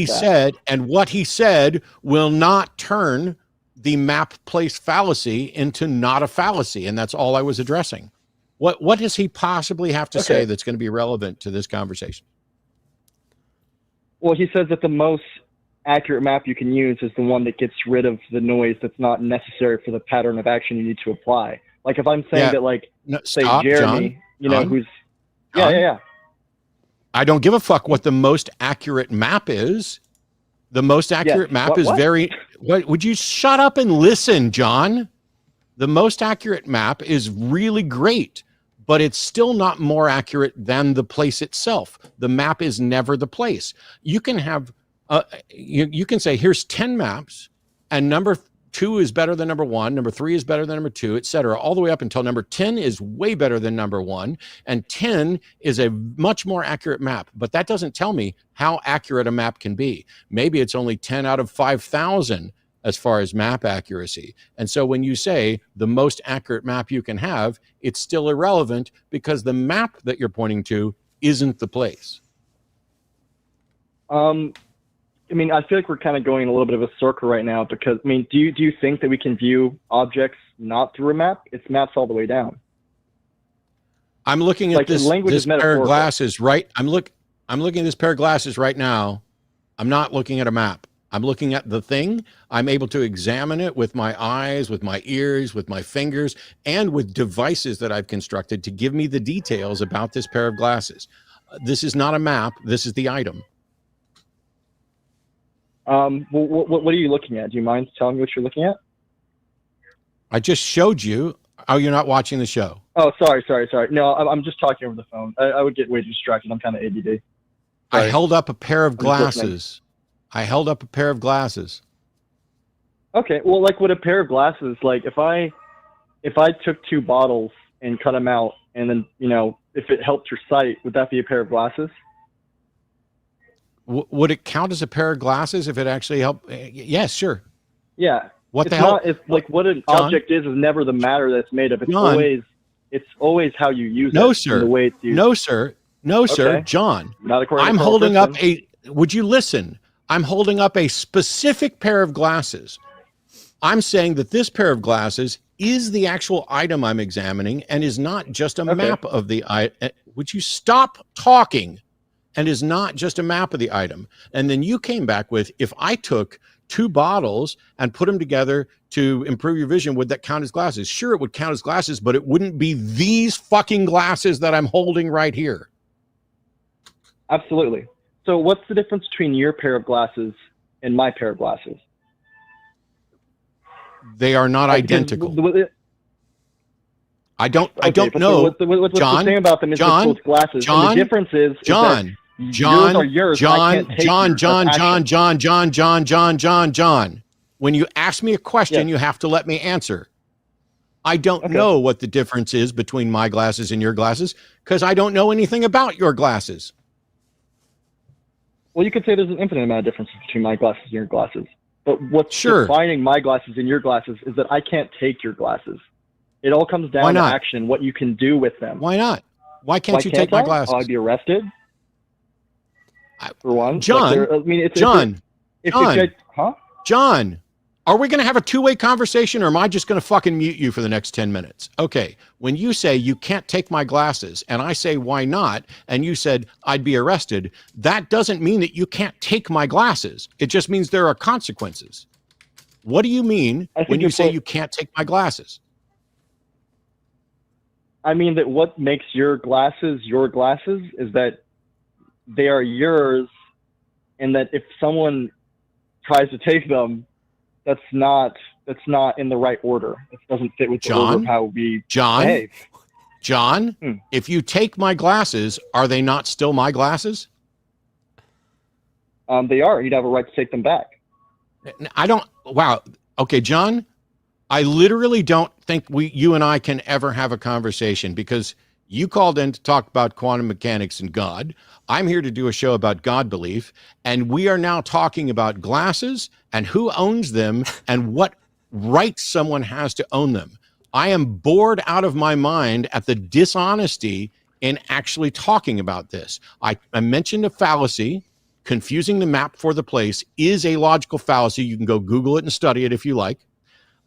said, and what he said will not turn the map place fallacy into not a fallacy. And that's all I was addressing. What does he possibly have to say that's going to be relevant to this conversation? Well, he says that the most accurate map you can use is the one that gets rid of the noise that's not necessary for the pattern of action you need to apply. Like if I'm saying that, say Jeremy, John, who's John, yeah. I don't give a fuck what the most accurate map is. The most accurate map is very. What would you shut up and listen, John? The most accurate map is really great, but it's still not more accurate than the place itself. The map is never the place. You can have, you can say, here's 10 maps, and number 2 is better than number 1, number 3 is better than number 2, etc., all the way up until number 10 is way better than number 1, and 10 is a much more accurate map. But that doesn't tell me how accurate a map can be. Maybe it's only 10 out of 5,000 as far as map accuracy. And so when you say the most accurate map you can have, it's still irrelevant because the map that you're pointing to isn't the place. I mean, I feel like we're kind of going in a little bit of a circle right now because, I mean, do you think that we can view objects not through a map? It's maps all the way down. I'm looking at this pair of glasses, right? I'm looking at this pair of glasses right now. I'm not looking at a map. I'm looking at the thing. I'm able to examine it with my eyes, with my ears, with my fingers, and with devices that I've constructed to give me the details about this pair of glasses. This is not a map. This is the item. What are you looking at? Do you mind telling me what you're looking at? I just showed you. Oh, you're not watching the show. Oh, sorry. No, I'm just talking over the phone. I would get way distracted. I'm kind of ADD. Sorry. I held up a pair of glasses. Okay, well, like with a pair of glasses, like if I took 2 bottles and cut them out, and then if it helped your sight, would that be a pair of glasses? Would it count as a pair of glasses if it actually helped? Yes, sure. Yeah. What the hell? It's like what an object is never the matter that's made of. It's always how you use it. Sir. The way it's used. No, sir. John. Not according to I'm holding up would you listen? I'm holding up a specific pair of glasses. I'm saying that this pair of glasses is the actual item I'm examining and is not just a map of the item. Would you stop talking? And is not just a map of the item. And then you came back with, if I took 2 bottles and put them together to improve your vision, would that count as glasses? Sure, it would count as glasses, but it wouldn't be these fucking glasses that I'm holding right here. Absolutely. So what's the difference between your pair of glasses and my pair of glasses? They are not identical. I don't know. What's the thing about them is both glasses. John, and the difference is John, when you ask me a question, you have to let me answer. I don't know what the difference is between my glasses and your glasses because I don't know anything about your glasses. Well, you could say there's an infinite amount of differences between my glasses and your glasses. But what's defining my glasses and your glasses is that I can't take your glasses. It all comes down to action, what you can do with them. Why not? Why can't you take my glasses? I'd be arrested. For one. John, John, are we going to have a 2-way conversation or am I just going to fucking mute you for the next 10 minutes? Okay. When you say you can't take my glasses and I say, why not? And you said, I'd be arrested. That doesn't mean that you can't take my glasses. It just means there are consequences. What do you mean when you say you can't take my glasses? I mean that what makes your glasses is that they are yours, and that if someone tries to take them, that's not in the right order. It doesn't fit with the order of how we behave. John, if you take my glasses, are they not still my glasses? They are. You'd have a right to take them back. I don't. Wow. Okay, John, I literally don't think you and I can ever have a conversation, because you called in to talk about quantum mechanics and God. I'm here to do a show about God belief, and we are now talking about glasses and who owns them and what right someone has to own them. I am bored out of my mind at the dishonesty in actually talking about this. I mentioned a fallacy. Confusing the map for the place is a logical fallacy. You can go Google it and study it if you like.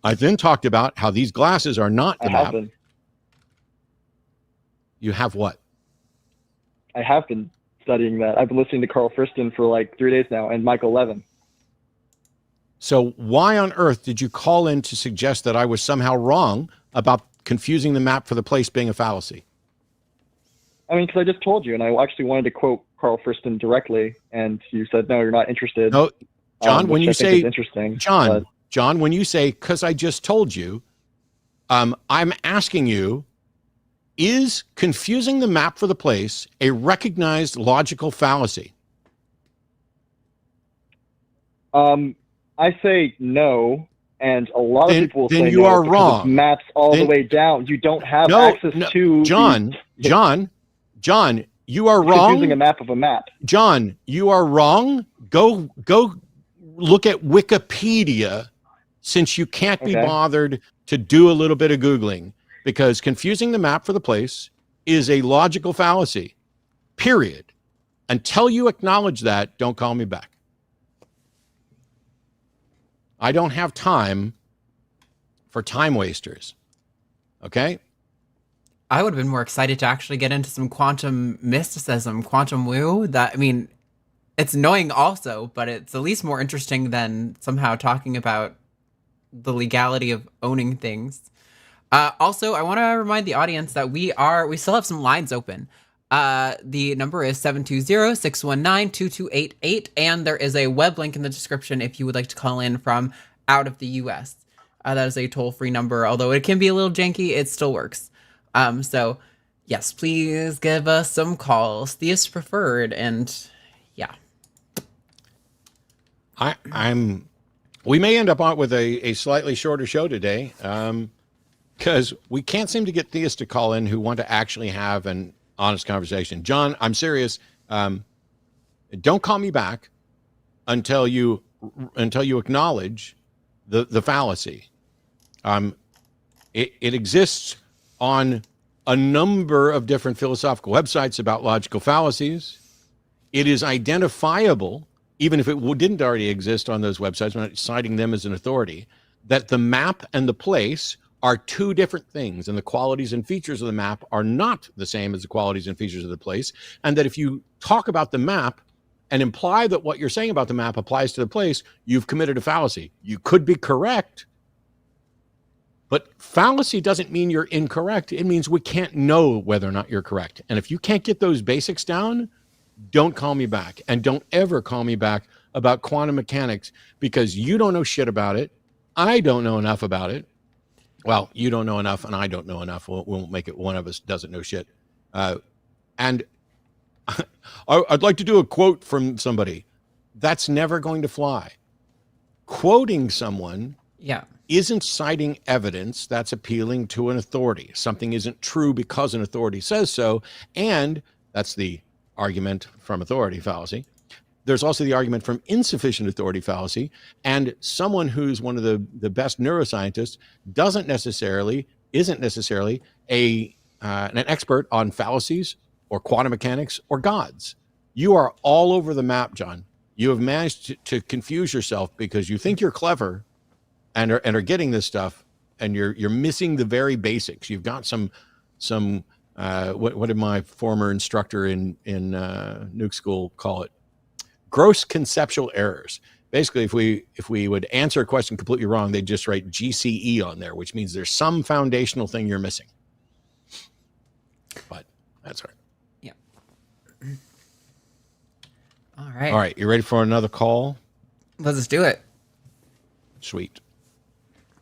I then talked about how these glasses are not the map. You have what? I have been studying that. I've been listening to Carl Friston for like 3 days now, and Michael Levin. So why on earth did you call in to suggest that I was somehow wrong about confusing the map for the place being a fallacy? I mean, because I just told you, and I actually wanted to quote Carl Friston directly, and you said, no, you're not interested. No, John, when you say, interesting, John, when you say, because I just told you, I'm asking you, is confusing the map for the place a recognized logical fallacy? I say no, and a lot of people will say you no, are wrong. It maps all the way down. You don't have access to John, you are wrong. Using a map of a map. John, you are wrong. Go look at Wikipedia, since you can't be bothered to do a little bit of Googling, because confusing the map for the place is a logical fallacy, period. Until you acknowledge that, don't call me back. I don't have time for time wasters. Okay? I would have been more excited to actually get into some quantum mysticism, quantum woo. That, I mean, it's annoying also, but it's at least more interesting than somehow talking about the legality of owning things. Also, I want to remind the audience that we still have some lines open. The number is 720-619-2288, and there is a web link in the description if you would like to call in from out of the US. That is a toll-free number, although it can be a little janky, it still works. So yes, please give us some calls. Theist preferred, and yeah. We may end up on with a slightly shorter show today, because we can't seem to get theists to call in who want to actually have an honest conversation. John, I'm serious. Don't call me back until you acknowledge the fallacy. It exists on a number of different philosophical websites about logical fallacies. It is identifiable, even if it didn't already exist on those websites, I'm not citing them as an authority, that the map and the place are two different things, and the qualities and features of the map are not the same as the qualities and features of the place, and that if you talk about the map and imply that what you're saying about the map applies to the place, you've committed a fallacy. You could be correct, but fallacy doesn't mean you're incorrect. It means we can't know whether or not you're correct. And if you can't get those basics down, don't call me back, and don't ever call me back about quantum mechanics, because you don't know shit about it. I don't know enough about it. Well, you don't know enough and I don't know enough. We won't make it one of us doesn't know shit. And I'd like to do a quote from somebody. That's never going to fly. Quoting someone isn't citing evidence. That's appealing to an authority. Something isn't true because an authority says so. And that's the argument from authority fallacy. There's also the argument from insufficient authority fallacy, and someone who's one of the best neuroscientists isn't necessarily an expert on fallacies or quantum mechanics or gods. You are all over the map, John. You have managed to confuse yourself because you think you're clever and are getting this stuff, and you're missing the very basics. You've got some what did my former instructor in nuke school call it? Gross conceptual errors. Basically, if we would answer a question completely wrong, they'd just write GCE on there, which means there's some foundational thing you're missing. But that's all right. Yeah. All right. All right. You ready for another call? Let's just do it. Sweet.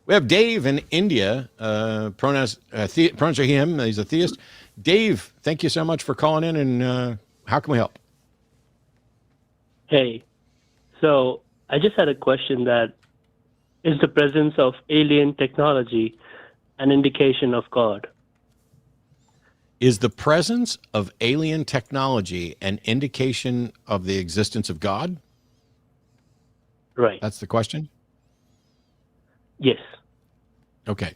We have Dave in India. Pronouns are him. He's a theist. Dave, thank you so much for calling in. And how can we help? Hey, so I just had a question that is the presence of alien technology an indication of God? Is the presence of alien technology an indication of the existence of God? Right. That's the question? Yes. Okay.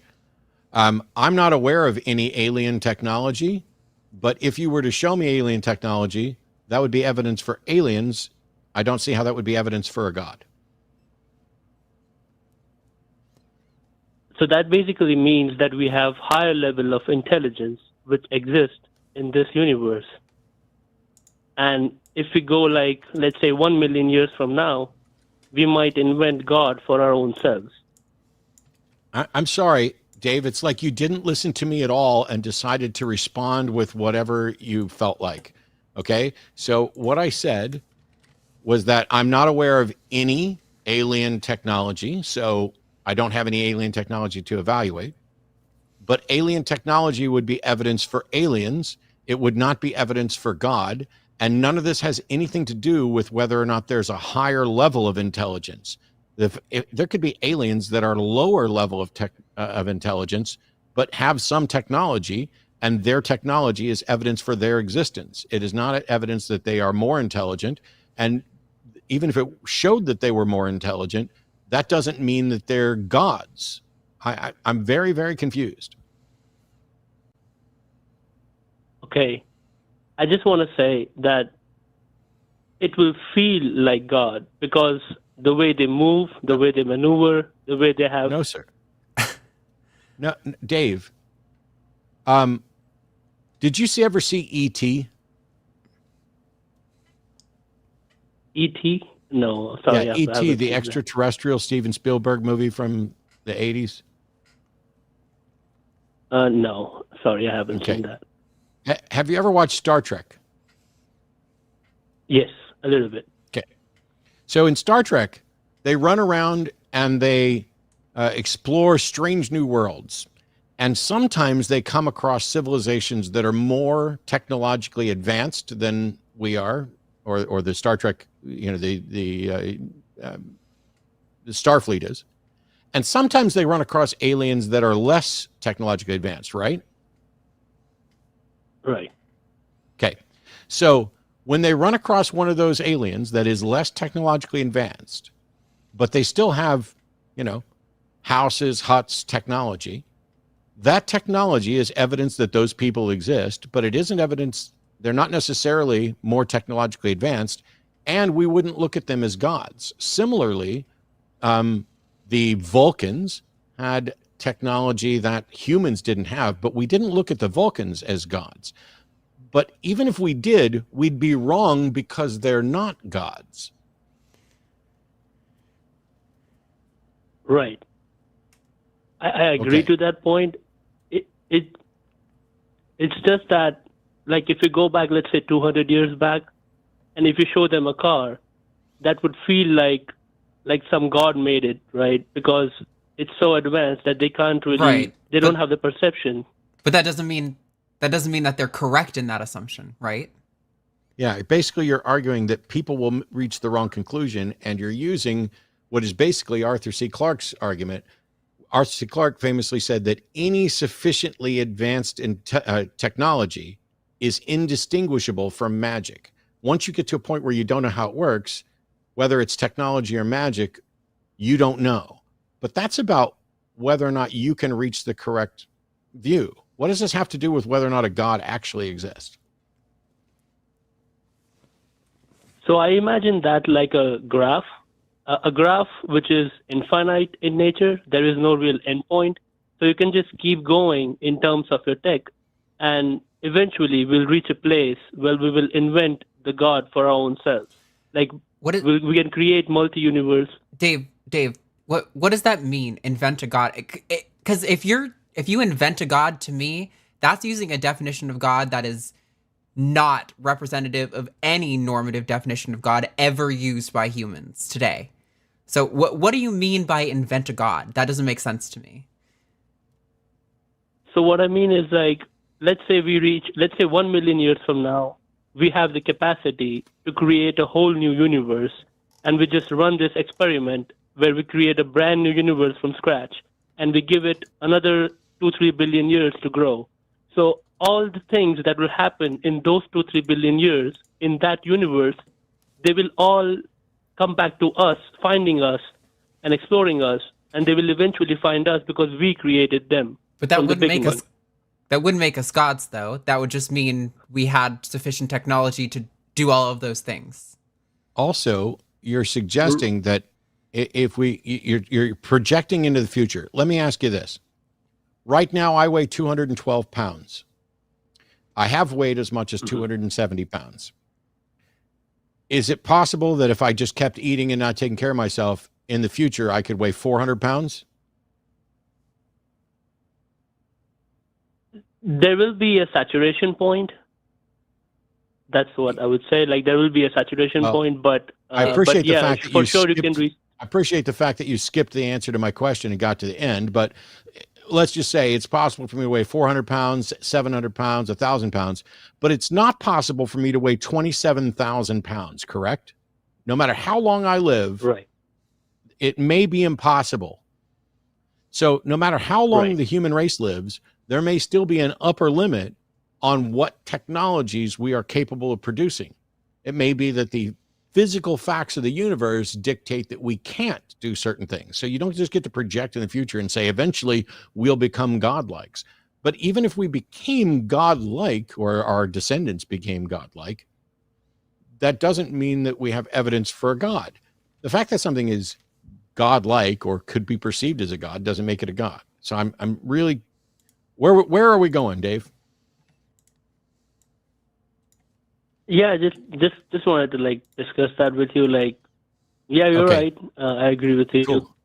I'm not aware of any alien technology, but if you were to show me alien technology, that would be evidence for aliens. I don't see how that would be evidence for a God. So that basically means that we have higher level of intelligence which exists in this universe. And if we go like, let's say 1 million years from now, we might invent God for our own selves. I'm sorry, Dave. It's like you didn't listen to me at all and decided to respond with whatever you felt like. Okay. So what I said was that I'm not aware of any alien technology. So I don't have any alien technology to evaluate. But alien technology would be evidence for aliens. It would not be evidence for God. And none of this has anything to do with whether or not there's a higher level of intelligence. If there could be aliens that are lower level of intelligence, but have some technology, and their technology is evidence for their existence. It is not evidence that they are more intelligent. And even if it showed that they were more intelligent, that doesn't mean that they're gods. I'm very, very confused. Okay. I just want to say that it will feel like God because the way they move, the way they maneuver, the way they have... No, sir. No, Dave. Did you ever see E.T.? E.T.? No, sorry. Yeah, E.T., the extraterrestrial Steven Spielberg movie from the 80s? No, sorry, I haven't seen that. Have you ever watched Star Trek? Yes, a little bit. Okay. So in Star Trek, they run around and they explore strange new worlds. And sometimes they come across civilizations that are more technologically advanced than we are, or the Star Trek, the Starfleet is. And sometimes they run across aliens that are less technologically advanced, right? Right. Okay. So when they run across one of those aliens that is less technologically advanced, but they still have, houses, huts, technology, that technology is evidence that those people exist, but it isn't evidence. They're not necessarily more technologically advanced, and we wouldn't look at them as gods. Similarly, the Vulcans had technology that humans didn't have, but we didn't look at the Vulcans as gods. But even if we did, we'd be wrong because they're not gods. Right. I agree to that point. It's just that, like, if you go back, let's say 200 years back, and if you show them a car, that would feel like some god made it, right? Because it's so advanced that they can't really, they don't have the perception. But that doesn't mean that they're correct in that assumption, right? Yeah, basically you're arguing that people will reach the wrong conclusion, and you're using what is basically Arthur C. Clarke's argument. Arthur C. Clarke famously said that any sufficiently advanced technology is indistinguishable from magic. Once you get to a point where you don't know how it works, whether it's technology or magic, you don't know. But that's about whether or not you can reach the correct view. What does this have to do with whether or not a God actually exists? So I imagine that like a graph which is infinite in nature. There is no real endpoint. So you can just keep going in terms of your tech, and eventually we'll reach a place where we will invent the God for our own selves. Like we can create multi-universe. Dave, what does that mean? Invent a God? Because if you invent a God, to me, that's using a definition of God that is not representative of any normative definition of God ever used by humans today. So what do you mean by invent a God? That doesn't make sense to me. So what I mean is, like, let's say 1 million years from now, we have the capacity to create a whole new universe, and we just run this experiment where we create a brand new universe from scratch, and we give it another 2-3 billion years to grow. So all the things that will happen in those 2-3 billion years in that universe, they will all come back to us, finding us and exploring us, and they will eventually find us because we created them. But that wouldn't make us gods, though. That would just mean we had sufficient technology to do all of those things. Also, you're suggesting that you're projecting into the future. Let me ask you this. Right now, I weigh 212 pounds. I have weighed as much as 270 pounds. Is it possible that if I just kept eating and not taking care of myself, in the future, I could weigh 400 pounds? There will be a saturation point. That's what I would say. Like, there will be a saturation point, but I appreciate the fact that for sure you can I appreciate the fact that you skipped the answer to my question and got to the end, but let's just say it's possible for me to weigh 400 pounds, 700 pounds, 1,000 pounds, but it's not possible for me to weigh 27,000 pounds, correct? No matter how long I live, right. It may be impossible. So no matter how long the human race lives, there may still be an upper limit on what technologies we are capable of producing. It may be that the physical facts of the universe dictate that we can't do certain things. So you don't just get to project in the future and say, eventually we'll become godlikes. But even if we became godlike, or our descendants became godlike, that doesn't mean that we have evidence for a god. The fact that something is godlike or could be perceived as a god doesn't make it a god. So I'm really, where are we going, Dave? Yeah, just wanted to like discuss that with you. Like, yeah, you're right. I agree with you. Cool.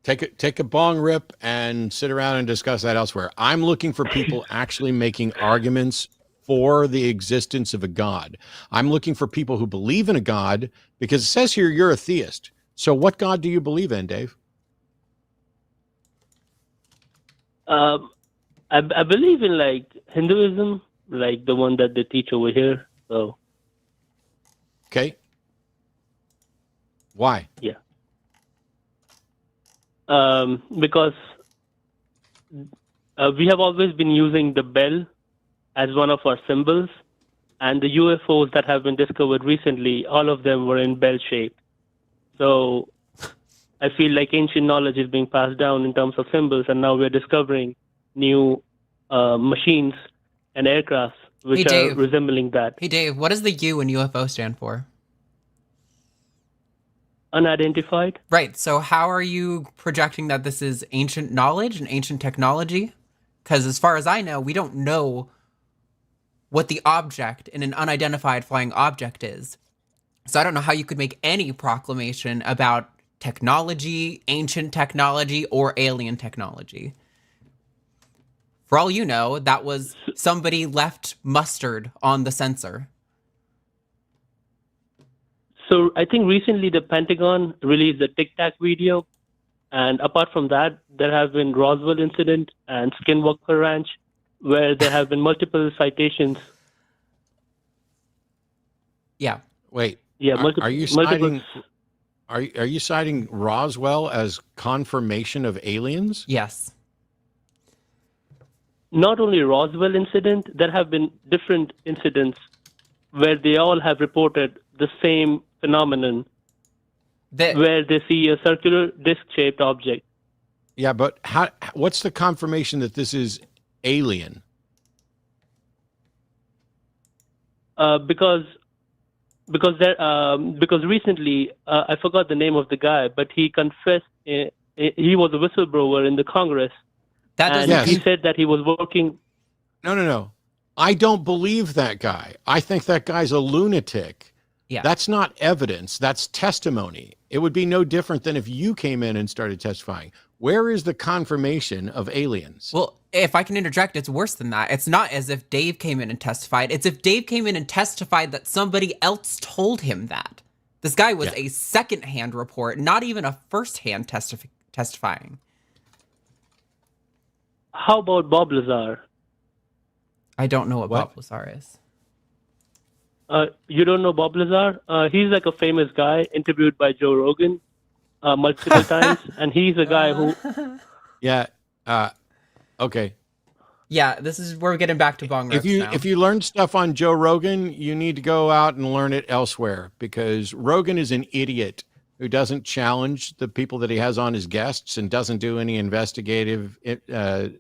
Take a bong rip and sit around and discuss that elsewhere. I'm looking for people actually making arguments for the existence of a god. I'm looking for people who believe in a god, because it says here you're a theist. So what god do you believe in, Dave? I believe in like Hinduism, like the one that they teach over here. So. Okay. Why? Yeah. Because we have always been using the bell as one of our symbols, and the UFOs that have been discovered recently, all of them were in bell shape. So I feel like ancient knowledge is being passed down in terms of symbols, and now we're discovering new machines and aircrafts which are resembling that. Hey, Dave, what does the U in UFO stand for? Unidentified. Right. So how are you projecting that this is ancient knowledge and ancient technology? Because as far as I know, we don't know what the object in an unidentified flying object is. So I don't know how you could make any proclamation about technology, ancient technology, or alien technology. For all you know, that was somebody left mustard on the sensor. So I think recently the Pentagon released a Tic Tac video, and apart from that, there have been Roswell incident and Skinwalker Ranch, where there have been multiple citations. Yeah. Wait. Yeah. Are you citing Roswell as confirmation of aliens? Yes. Not only Roswell incident, there have been different incidents where they all have reported the same phenomenon, where they see a circular disc-shaped object. Yeah, but what's the confirmation that this is alien? Because recently, I forgot the name of the guy, but he confessed he was a whistleblower in the Congress. He said that he was working. No. I don't believe that guy. I think that guy's a lunatic. Yeah. That's not evidence. That's testimony. It would be no different than if you came in and started testifying. Where is the confirmation of aliens? Well, if I can interject, it's worse than that. It's not as if Dave came in and testified. It's if Dave came in and testified that somebody else told him that. This guy was a second-hand report, not even a first-hand testifying. How about Bob Lazar? I don't know what Bob Lazar is. You don't know Bob Lazar? He's like a famous guy interviewed by Joe Rogan multiple times, and he's a guy who... Yeah. Okay. Yeah, this is we're getting back to bong rips now. If you learn stuff on Joe Rogan, you need to go out and learn it elsewhere, because Rogan is an idiot who doesn't challenge the people that he has on as guests and doesn't do any investigative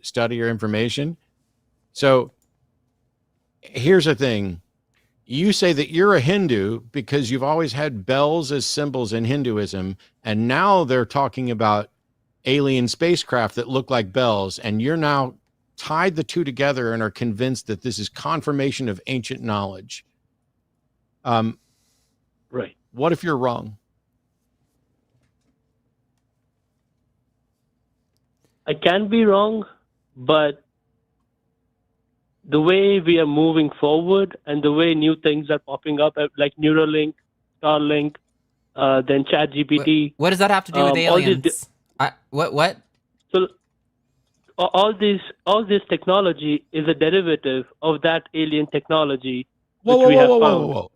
study or information. So here's the thing. You say that you're a Hindu because you've always had bells as symbols in Hinduism, and now they're talking about alien spacecraft that look like bells, and you're now tied the two together and are convinced that this is confirmation of ancient knowledge. Right. What if you're wrong? I can be wrong, but the way we are moving forward and the way new things are popping up, like Neuralink, Starlink, then ChatGPT. What does that have to do with aliens? What? So all this technology is a derivative of that alien technology. Whoa.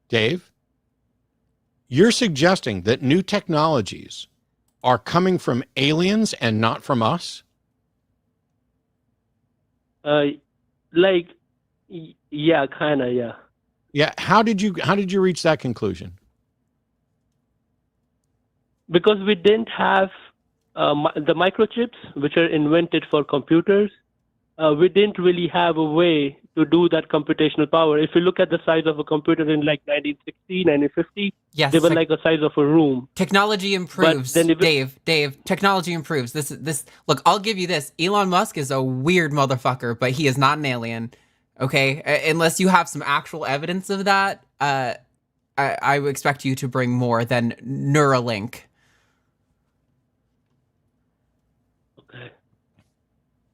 Dave, you're suggesting that new technologies are coming from aliens and not from us? Yeah, kind of, yeah. Yeah. How did you reach that conclusion? Because we didn't have the microchips, which are invented for computers. We didn't really have a way to do that computational power. If you look at the size of a computer in like 1960, 1950, yes, they were like the size of a room. Technology improves, Dave. Technology improves. This. Look, I'll give you this. Elon Musk is a weird motherfucker, but he is not an alien. Okay, unless you have some actual evidence of that, I would expect you to bring more than Neuralink.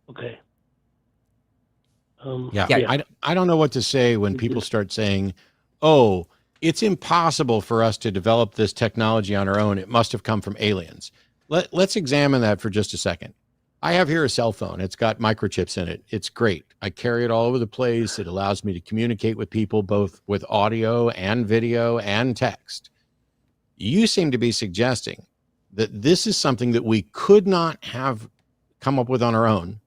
Okay. I don't know what to say when people start saying, oh, it's impossible for us to develop this technology on our own. It must have come from aliens. Let's examine that for just a second. I have here a cell phone. It's got microchips in it. It's great. I carry it all over the place. It allows me to communicate with people, both with audio and video and text. You seem to be suggesting that this is something that we could not have come up with on our own.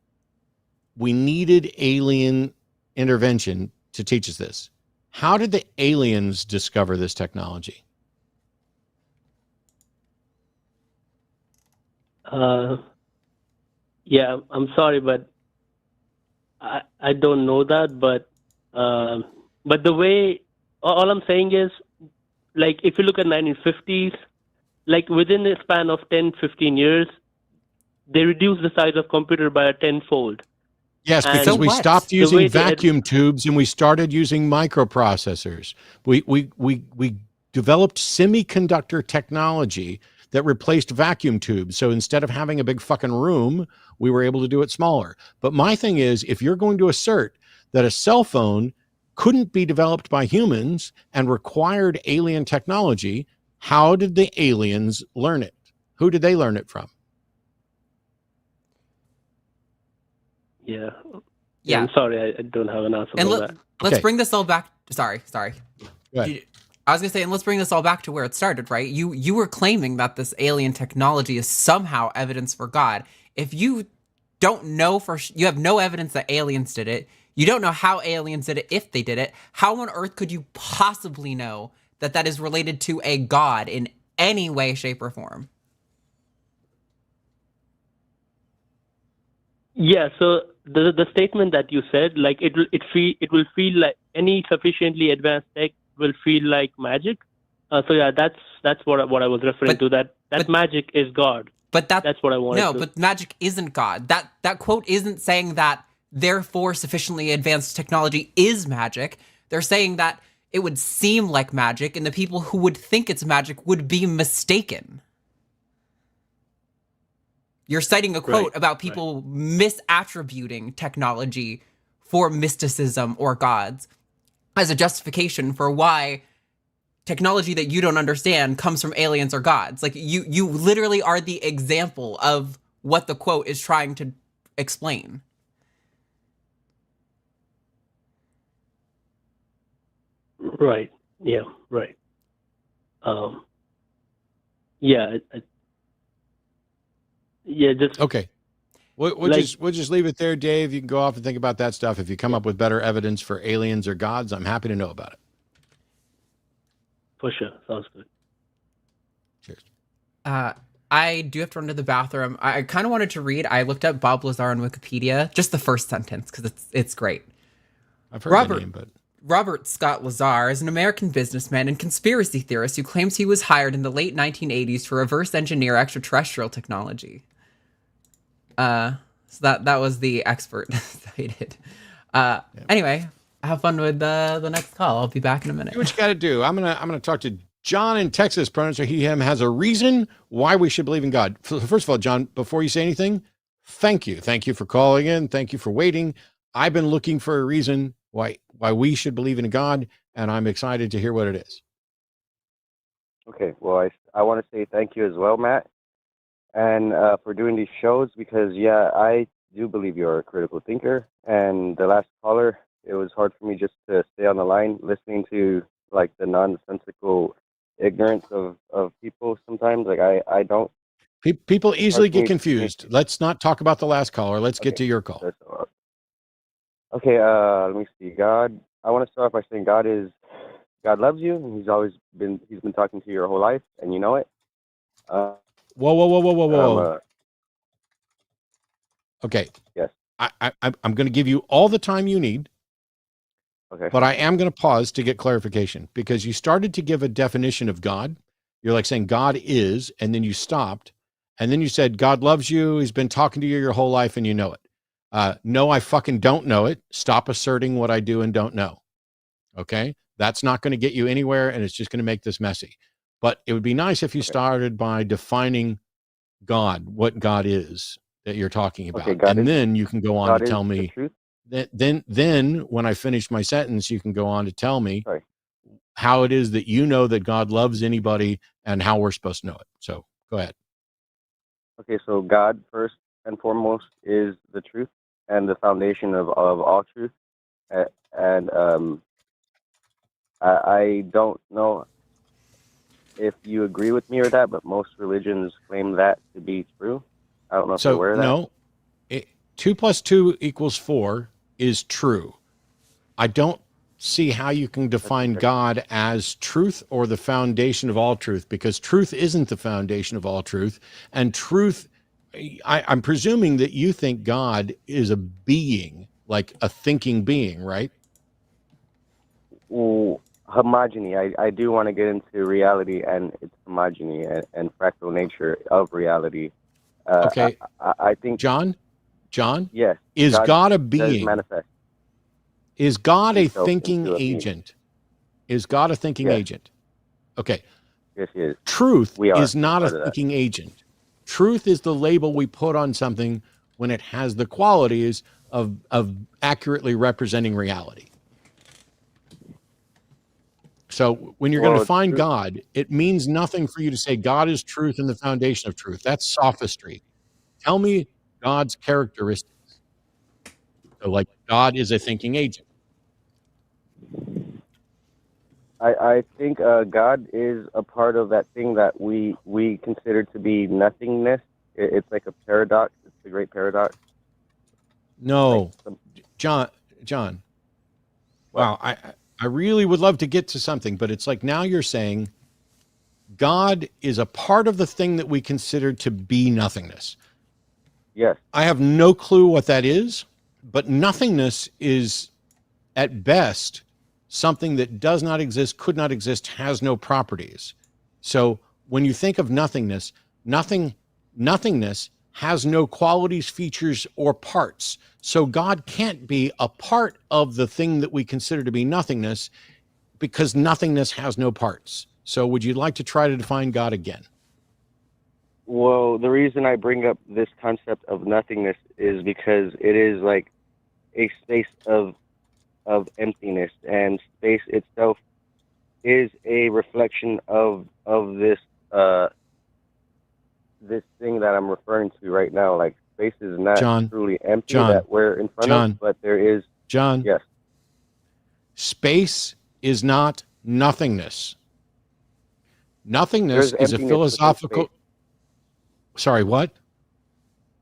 We needed alien intervention to teach us this. How did the aliens discover this technology? Yeah, I'm sorry, but I don't know that. But the way, all I'm saying is, like, if you look at 1950s, like within a span of 10, 15 years, they reduced the size of computer by a tenfold. Yes, because we stopped using vacuum tubes and we started using microprocessors. We developed semiconductor technology that replaced vacuum tubes. So instead of having a big fucking room, we were able to do it smaller. But my thing is, if you're going to assert that a cell phone couldn't be developed by humans and required alien technology, how did the aliens learn it? Who did they learn it from? Yeah. I'm sorry, I don't have an answer for that. Let's bring this all back. Sorry. I was gonna say, and let's bring this all back to where it started, right? You were claiming that this alien technology is somehow evidence for God. If you don't know you have no evidence that aliens did it. You don't know how aliens did it if they did it. How on earth could you possibly know that is related to a God in any way, shape, or form? Yeah. So the statement that you said, like it will feel like any sufficiently advanced tech will feel like magic. So yeah, that's what I was referring to. That magic is God. But that's what I wanted. No, but magic isn't God. That quote isn't saying that therefore sufficiently advanced technology is magic. They're saying that it would seem like magic, and the people who would think it's magic would be mistaken. You're citing a quote about people misattributing technology for mysticism or gods as a justification for why technology that you don't understand comes from aliens or gods. Like you literally are the example of what the quote is trying to explain. Right. Yeah. Right. Yeah. Just okay. We'll just leave it there, Dave. You can go off and think about that stuff. If you come up with better evidence for aliens or gods, I'm happy to know about it. For sure. Sounds good. Cheers. I do have to run to the bathroom. I kind of wanted to read. I looked up Bob Lazar on Wikipedia, just the first sentence, because it's great. I've heard the name, but... Robert Scott Lazar is an American businessman and conspiracy theorist who claims he was hired in the late 1980s to reverse engineer extraterrestrial technology. So that was the expert cited. Anyway, have fun with the next call. I'll be back in a minute. Do what you got to do. I'm gonna talk to John in Texas. Pronouns are he, him. Has a reason why we should believe in God. First of all, John, before you say anything, thank you. Thank you for calling in. Thank you for waiting. I've been looking for a reason why we should believe in a God, and I'm excited to hear what it is. Okay, well, I want to say thank you as well, Matt, and for doing these shows, because, yeah, I do believe you're a critical thinker, and the last caller, it was hard for me just to stay on the line listening to, like, the nonsensical ignorance of people sometimes. Like, I don't... People easily get confused. Let's not talk about the last caller. Let's get to your call. Okay, let me see. God, I want to start by saying God loves you, and he's been talking to you your whole life, and you know it. Whoa. Okay. Yes. I'm going to give you all the time you need. Okay. But I am going to pause to get clarification, because you started to give a definition of God. You're like saying God is, and then you stopped, and then you said God loves you. He's been talking to you your whole life, and you know it. No, I fucking don't know it. Stop asserting what I do and don't know. Okay? That's not going to get you anywhere, and it's just going to make this messy. But it would be nice if you started by defining God, what God is that you're talking about. Okay, and then you can go on to tell me. Then when I finish my sentence, you can go on to tell me how it is that you know that God loves anybody and how we're supposed to know it. So go ahead. Okay, so God, first and foremost, is the truth and the foundation of all truth. And I don't know if you agree with me or that, but most religions claim that to be true. I don't know if you're aware of that. No, 2 + 2 = 4 is true. I don't see how you can define God as truth or the foundation of all truth, because truth isn't the foundation of all truth. And truth, I'm presuming that you think God is a being, like a thinking being, right? Well, homogeny. I do want to get into reality and its homogeny and fractal nature of reality. Okay. I think... John? Yes. Is God a being? Manifest. Is God a thinking agent? Is God a thinking agent? Okay. Yes, he is. Truth is not a thinking agent. Truth is the label we put on something when it has the qualities of accurately representing reality. So when you're going to find God, it means nothing for you to say God is truth and the foundation of truth. That's sophistry. Tell me God's characteristics. So, like, God is a thinking agent. I think God is a part of that thing that we consider to be nothingness. It's like a paradox. It's the great paradox. No, John. Wow, I really would love to get to something, but it's like now you're saying God is a part of the thing that we consider to be nothingness. Yes. I have no clue what that is, but nothingness is at best something that does not exist, could not exist, has no properties. So when you think of nothingness, nothingness has no qualities, features, or parts. So God can't be a part of the thing that we consider to be nothingness, because nothingness has no parts. So would you like to try to define God again? Well, the reason I bring up this concept of nothingness is because it is like a space of emptiness, and space itself is a reflection of this this thing that I'm referring to right now. Like space is not truly empty that we're in front of, but there is. Yes. Space is not nothingness. Nothingness is a philosophical. Sorry, what?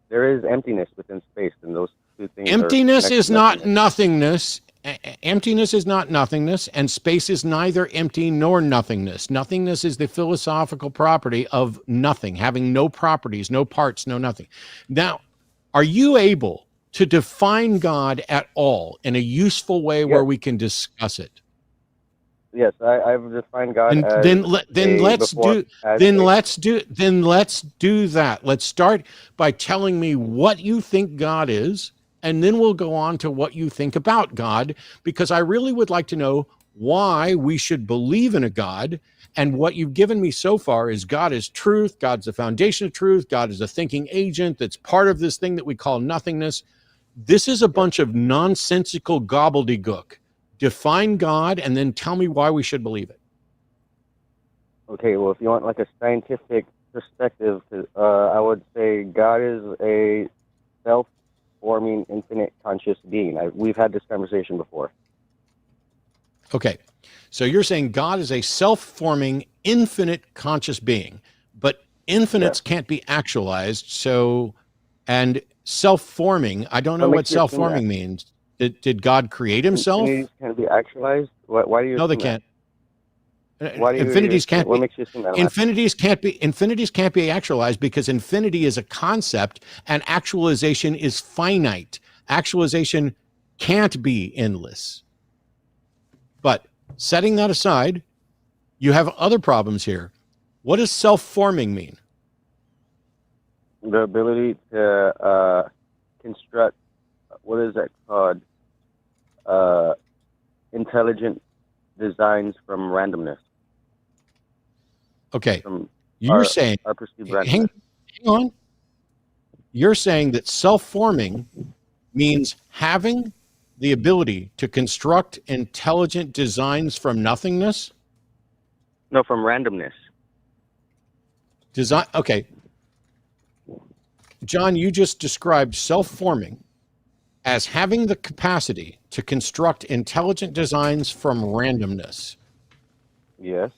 There is emptiness within space, and those two things. Emptiness is not nothingness. Emptiness is not nothingness, and space is neither empty nor nothingness. Nothingness is the philosophical property of nothing, having no properties, no parts, no nothing. Now, are you able to define God at all in a useful way where we can discuss it? Yes, I've defined God as then let's do that. Let's start by telling me what you think God is, and then we'll go on to what you think about God, because I really would like to know why we should believe in a God. And what you've given me so far is God is truth, God's the foundation of truth, God is a thinking agent that's part of this thing that we call nothingness. This is a bunch of nonsensical gobbledygook. Define God and then tell me why we should believe it. Okay, well, if you want like a scientific perspective, I would say God is a self-forming, infinite conscious being. We've had this conversation before. Okay, so you're saying God is a self-forming, infinite conscious being, but infinites can't be actualized. So, and self-forming, I don't know what self-forming means. Did God create himself? Infinities can't be actualized? Why do you? No, they can't. Why do you? Infinities can't. What makes you assume that? Infinities can't be actualized because infinity is a concept and actualization is finite. Actualization can't be endless. But setting that aside, you have other problems here. What does self-forming mean? The ability to construct. What is that called? Intelligent designs from randomness. Okay, you're saying, our perceived randomness. Hang on. You're saying that self-forming means having the ability to construct intelligent designs from nothingness? No, from randomness. Design. Okay. John, you just described self-forming as having the capacity to construct intelligent designs from randomness. Yes.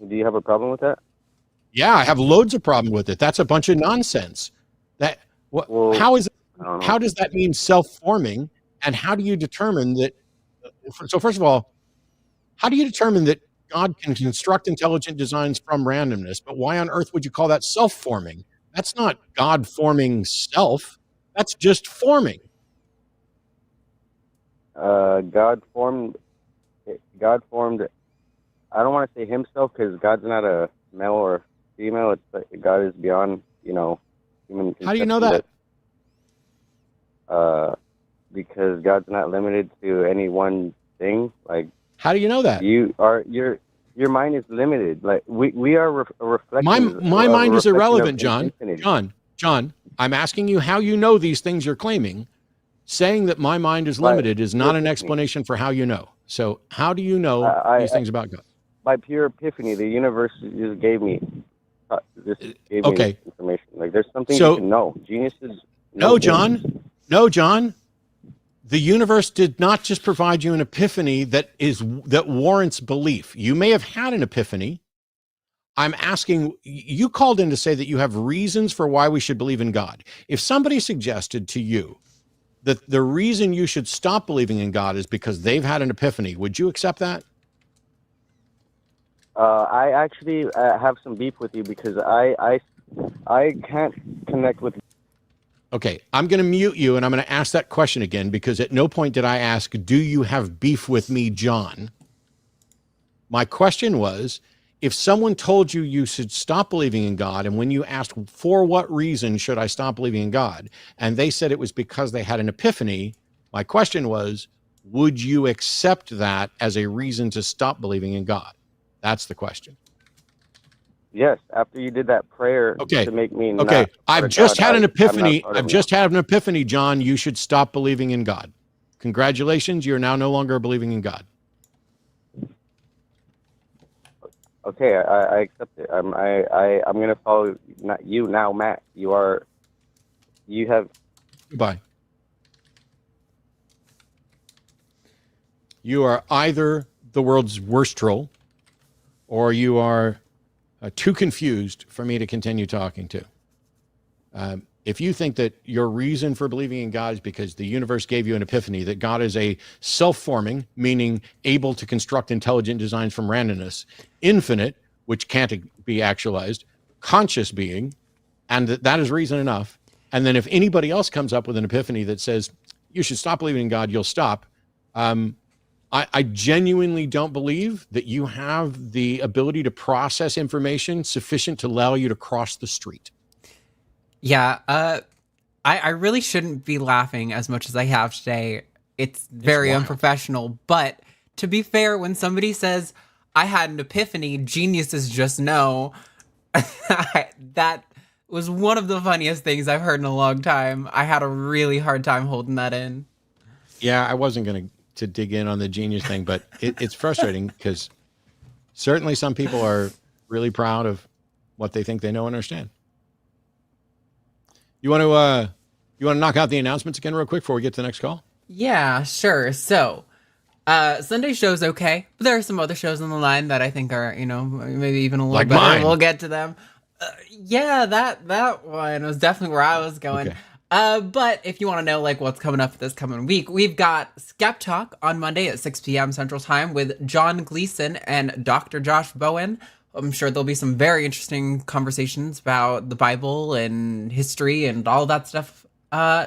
Do you have a problem with that? Yeah, I have loads of problem with it. That's a bunch of nonsense. That what? Well, how is? How does that mean self-forming? And how do you determine that? So first of all, how do you determine that God can construct intelligent designs from randomness? But why on earth would you call that self-forming? That's not God forming self. That's just forming. God formed. I don't want to say himself because God's not a male or female. It's like God is beyond, human. How do you know that? Because God's not limited to any one thing. Like, how do you know that? Your mind is limited. Like we are a reflection. My mind is irrelevant, John. John, I'm asking you how you know these things you're claiming. Saying that my mind is limited is not an explanation for how you know. So how do you know these things about God? By pure epiphany, the universe just gave me information. Like there's something you can know. Geniuses. No, John. The universe did not just provide you an epiphany that warrants belief. You may have had an epiphany. I'm asking, you called in to say that you have reasons for why we should believe in God. If somebody suggested to you that the reason you should stop believing in God is because they've had an epiphany, would you accept that? I actually have some beef with you because I can't connect with. Okay, I'm going to mute you and I'm going to ask that question again because at no point did I ask, do you have beef with me, John? My question was, if someone told you you should stop believing in God, and when you asked for what reason should I stop believing in God, and they said it was because they had an epiphany, my question was, would you accept that as a reason to stop believing in God? That's the question. Yes, after you did that prayer Okay. to make me Okay. not I've part of just God, had an I'm not epiphany. part of I've him just had an epiphany, John. You should stop believing in God. Congratulations. You're now no longer believing in God. now. Okay, I accept it. I'm gonna follow not you now, Matt. You have Goodbye. You are either the world's worst troll or you are too confused for me to continue talking to. If you think that your reason for believing in God is because the universe gave you an epiphany, that God is a self-forming, meaning able to construct intelligent designs from randomness, infinite, which can't be actualized, conscious being, and that is reason enough. And then if anybody else comes up with an epiphany that says you should stop believing in God, you'll stop. I genuinely don't believe that you have the ability to process information sufficient to allow you to cross the street. Yeah, I really shouldn't be laughing as much as I have today. It's very unprofessional, but to be fair, when somebody says, I had an epiphany, geniuses just know, that was one of the funniest things I've heard in a long time. I had a really hard time holding that in. Yeah, I wasn't going to dig in on the genius thing, but it's frustrating because certainly some people are really proud of what they think they know and understand. You want to knock out the announcements again real quick before we get to the next call? Yeah, sure. So, Sunday show's okay, but there are some other shows on the line that I think are, maybe even a little like better. Mine. We'll get to them. Yeah, that one was definitely where I was going. Okay. But if you want to know what's coming up this coming week, we've got Skeptalk on Monday at 6 p.m. Central Time with John Gleason and Dr. Josh Bowen. I'm sure there'll be some very interesting conversations about the Bible and history and all that stuff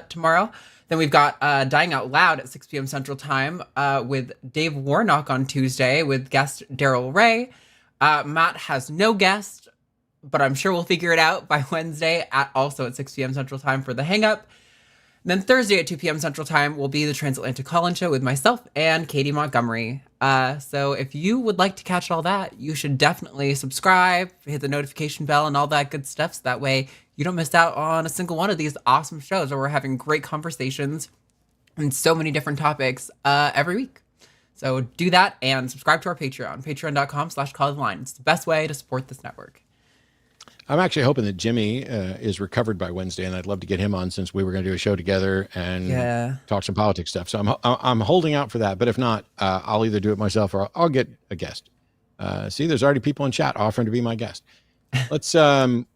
tomorrow. Then we've got Dying Out Loud at 6 p.m. Central Time with Dave Warnock on Tuesday with guest Daryl Ray. Matt has no guest, but I'm sure we'll figure it out by Wednesday also at 6 p.m. Central Time for the Hang Up. Then Thursday at 2 p.m. Central Time will be the Transatlantic Call-In Show with myself and Katy Montgomerie. So if you would like to catch all that, you should definitely subscribe, hit the notification bell, and all that good stuff. So that way you don't miss out on a single one of these awesome shows where we're having great conversations and so many different topics every week. So do that and subscribe to our Patreon, patreon.com/calltheline. It's the best way to support this network. I'm actually hoping that Jimmy is recovered by Wednesday, and I'd love to get him on since we were going to do a show together and talk some politics stuff. So I'm holding out for that. But if not, I'll either do it myself or I'll get a guest. See, there's already people in chat offering to be my guest. Let's.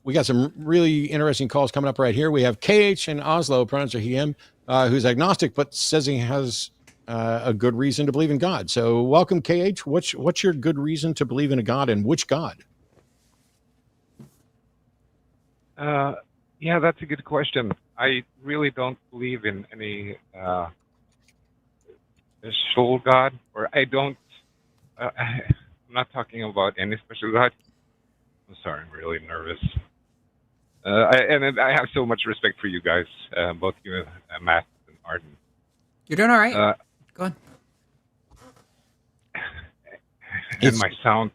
We got some really interesting calls coming up right here. We have KH in Oslo, pronouns are he, him, who's agnostic but says he has a good reason to believe in God. So welcome, KH. What's your good reason to believe in a God, and which God? Yeah, that's a good question. I really don't believe in any soul God, or I don't. I'm not talking about any special God. I'm sorry, I'm really nervous. And I have so much respect for you guys, both you, Matt and Arden. You're doing all right. Go on. And my sound.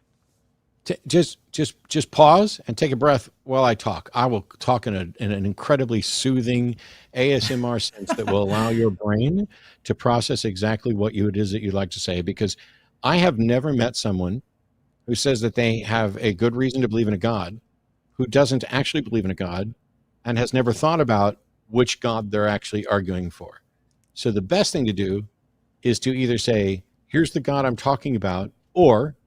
Just pause and take a breath while I talk. I will talk in an incredibly soothing ASMR sense that will allow your brain to process exactly what it is that you'd like to say, because I have never met someone who says that they have a good reason to believe in a God who doesn't actually believe in a God and has never thought about which God they're actually arguing for. So the best thing to do is to either say, here's the God I'm talking about, or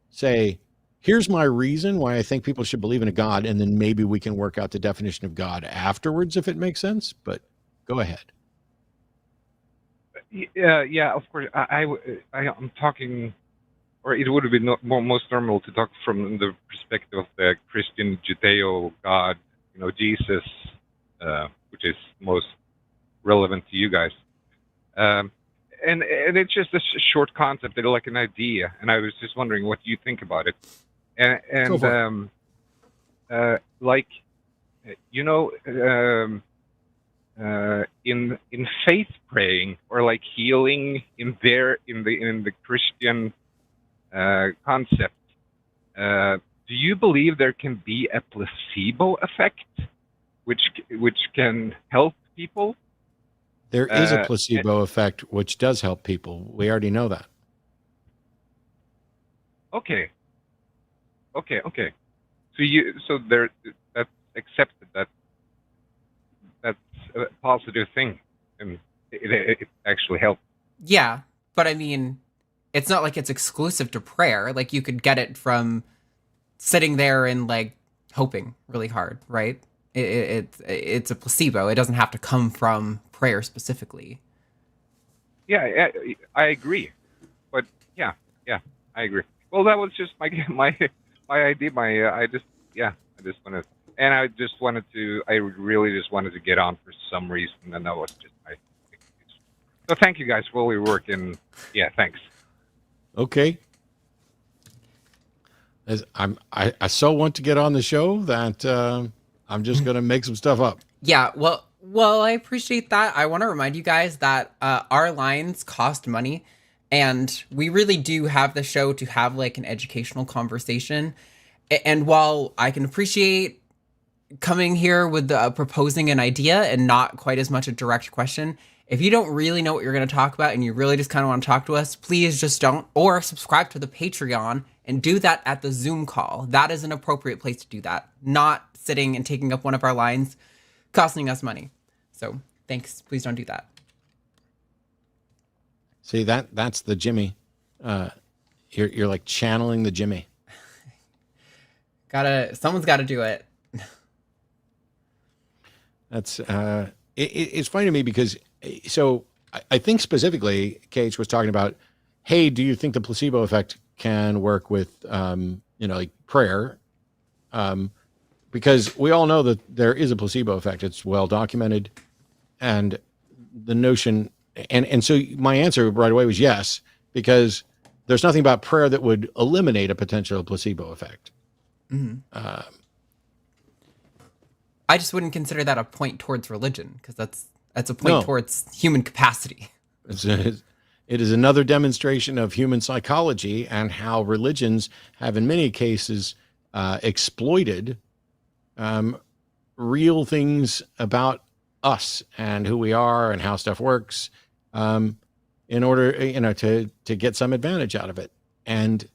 say, here's my reason why I think people should believe in a God, and then maybe we can work out the definition of God afterwards, if it makes sense. But go ahead. Yeah, of course. I'm talking, or it would have been most normal to talk from the perspective of the Christian Judeo God, Jesus, which is most relevant to you guys. And it's just a short concept, like an idea, and I was just wondering what you think about it. And in faith praying, or like healing in the Christian concept, do you believe there can be a placebo effect, which can help people? There is a placebo effect, which does help people. We already know that. Okay. So that's accepted. That's a positive thing, and it actually helps. Yeah, but I mean, it's not like it's exclusive to prayer. Like you could get it from sitting there and like hoping really hard, right? It's a placebo. It doesn't have to come from prayer specifically. Yeah, I agree. But yeah, I agree. Well, that was just my idea. I really just wanted to get on for some reason, and that was just my excuse. So thank you guys for all your work, and yeah, thanks. Okay. I so want to get on the show that I'm just going to make some stuff up. Yeah, well, I appreciate that. I want to remind you guys that our lines cost money, and we really do have the show to have like an educational conversation. And while I can appreciate coming here with proposing an idea and not quite as much a direct question, if you don't really know what you're going to talk about and you really just kind of want to talk to us, please just don't, or subscribe to the Patreon and do that at the Zoom call. That is an appropriate place to do that, not sitting and taking up one of our lines, costing us money. So thanks. Please don't do that. See, that's the Jimmy. You're like channeling the Jimmy. Someone's got to do it. That's it's funny to me because I think specifically Cage was talking about, hey, do you think the placebo effect can work with like prayer? Because we all know that there is a placebo effect. It's well documented, and the notion and so my answer right away was yes, because there's nothing about prayer that would eliminate a potential placebo effect. Mm-hmm. I just wouldn't consider that a point towards religion, because that's a point towards human capacity. It is another demonstration of human psychology and how religions have in many cases exploited real things about us and who we are and how stuff works in order to get some advantage out of it. And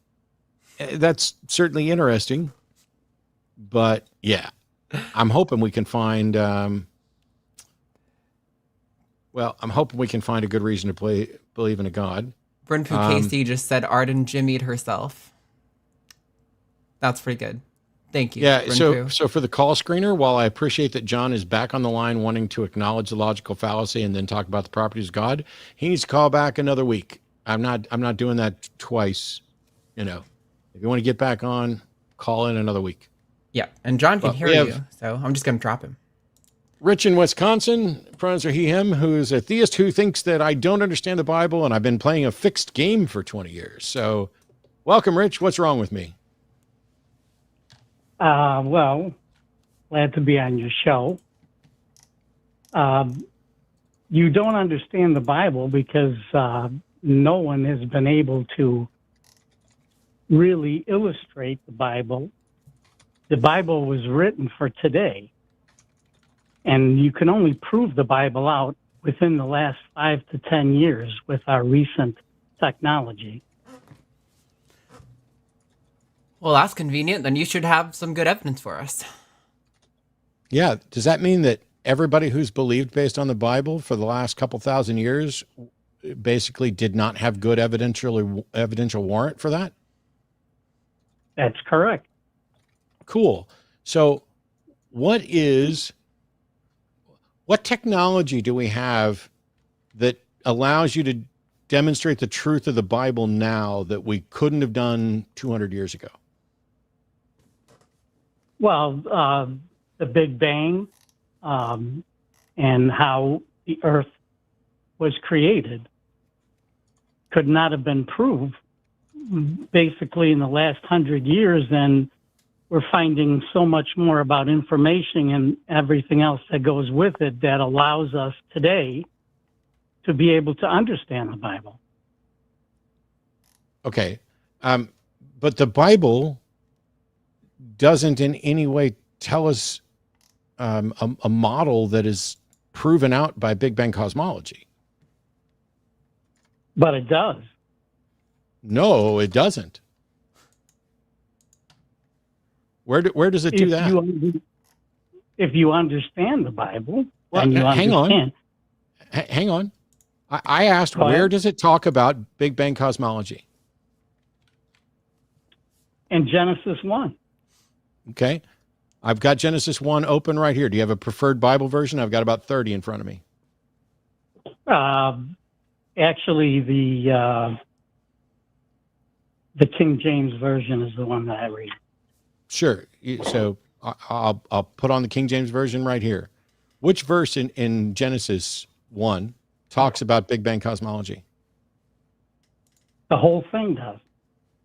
that's certainly interesting. But yeah, I'm hoping we can find I'm hoping we can find a good reason to believe in a God. Brynfu Casey just said Arden jimmied herself. That's pretty good. Thank you. Yeah. Brynfu. So for the call screener, while I appreciate that John is back on the line wanting to acknowledge the logical fallacy and then talk about the properties of God, he needs to call back another week. I'm not doing that twice. If you want to get back on, call in another week. Yeah, and John can hear you, so I'm just going to drop him. Rich in Wisconsin, pronouns are he, him, who's a theist who thinks that I don't understand the Bible and I've been playing a fixed game for 20 years. So welcome, Rich. What's wrong with me? Well, glad to be on your show. You don't understand the Bible because no one has been able to really illustrate the Bible. The Bible was written for today, and you can only prove the Bible out within the last 5 to 10 years with our recent technology. Well, that's convenient. Then you should have some good evidence for us. Yeah. Does that mean that everybody who's believed based on the Bible for the last couple thousand years basically did not have good evidential warrant for that? That's correct. Cool. So what technology do we have that allows you to demonstrate the truth of the Bible now that we couldn't have done 200 years ago? Well, the Big Bang and how the Earth was created could not have been proved basically in the last 100 years, and we're finding so much more about information and everything else that goes with it that allows us today to be able to understand the Bible. Okay. But the Bible doesn't in any way tell us a model that is proven out by Big Bang cosmology. But it does. No, it doesn't. Where does it do that? If you understand the Bible, well, then you hang understand. Hang on. I asked, where does it talk about Big Bang cosmology? In Genesis 1. Okay. I've got Genesis 1 open right here. Do you have a preferred Bible version? I've got about 30 in front of me. Actually, the King James Version is the one that I read. Sure. So I'll put on the King James Version right here. Which verse in Genesis 1 talks about Big Bang cosmology? The whole thing does.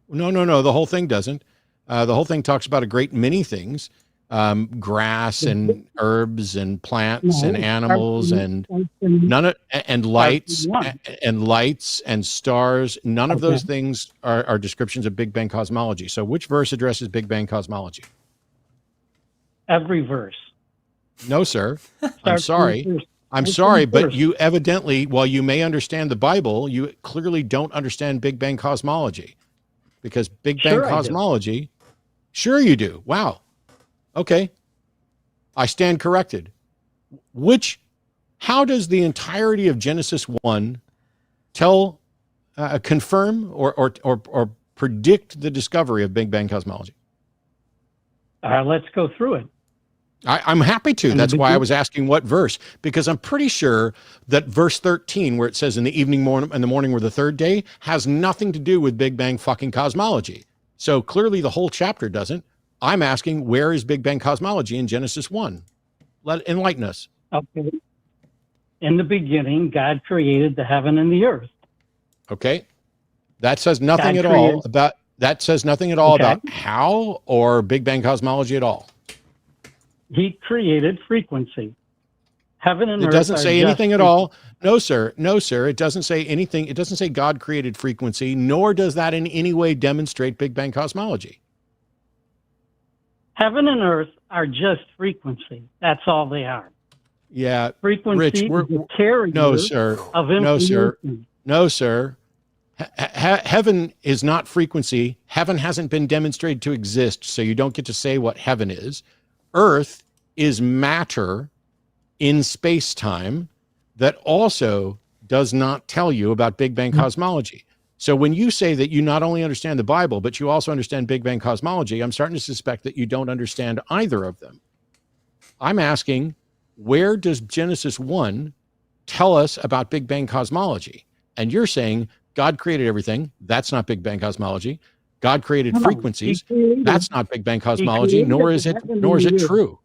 No. The whole thing doesn't. The whole thing talks about a great many things. Grass and herbs and plants and animals and lights and stars. None of those things are descriptions of Big Bang cosmology. So which verse addresses Big Bang cosmology? Every verse. No, sir. I'm sorry. But you evidently, while you may understand the Bible, you clearly don't understand Big Bang cosmology, because Big Bang cosmology. Sure you do. Wow. Okay. I stand corrected. How does the entirety of Genesis 1 confirm or predict the discovery of Big Bang cosmology? Let's go through it. I'm happy to. That's why I was asking what verse, because I'm pretty sure that verse 13, where it says in the morning were the third day, has nothing to do with Big Bang fucking cosmology. So clearly the whole chapter doesn't. I'm asking, where is Big Bang cosmology in Genesis 1? Enlighten us. Okay. In the beginning, God created the heaven and the earth. Okay. That says nothing at all about how or Big Bang cosmology at all. He created frequency. Heaven and earth. It doesn't say anything at all. No, sir. It doesn't say anything. It doesn't say God created frequency, nor does that in any way demonstrate Big Bang cosmology. Heaven and earth are just frequency. That's all they are. Yeah. Frequency Rich, is the carrier of information. No, sir. Heaven is not frequency. Heaven hasn't been demonstrated to exist, so you don't get to say what heaven is. Earth is matter in space-time that also does not tell you about Big Bang cosmology. So when you say that you not only understand the Bible, but you also understand Big Bang cosmology, I'm starting to suspect that you don't understand either of them. I'm asking, where does Genesis 1 tell us about Big Bang cosmology? And you're saying God created everything. That's not Big Bang cosmology. God created frequencies. That's not Big Bang cosmology, nor is it true.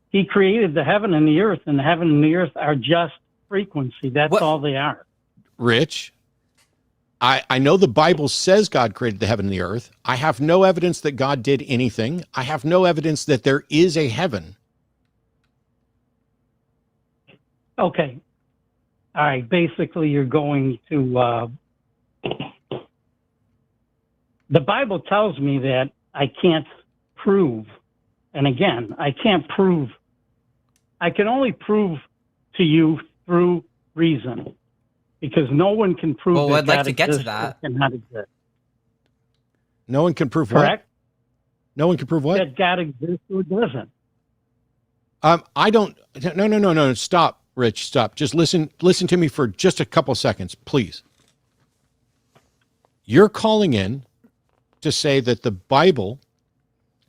He created the heaven and the earth, and the heaven and the earth are just frequency. That's all they are. Rich, I know the Bible says God created the heaven and the earth. I have no evidence that God did anything. I have no evidence that there is a heaven. Okay. All right. Basically, you're going to... the Bible tells me that I can't prove. And again, I can't prove. I can only prove to you through reason. Because no one can prove that I'd like God to get to exists that. or cannot exist. No one can prove Correct? What? No one can prove what? That God exists or doesn't. I don't. No. Stop, Rich. Stop. Just listen to me for just a couple seconds, please. You're calling in to say that the Bible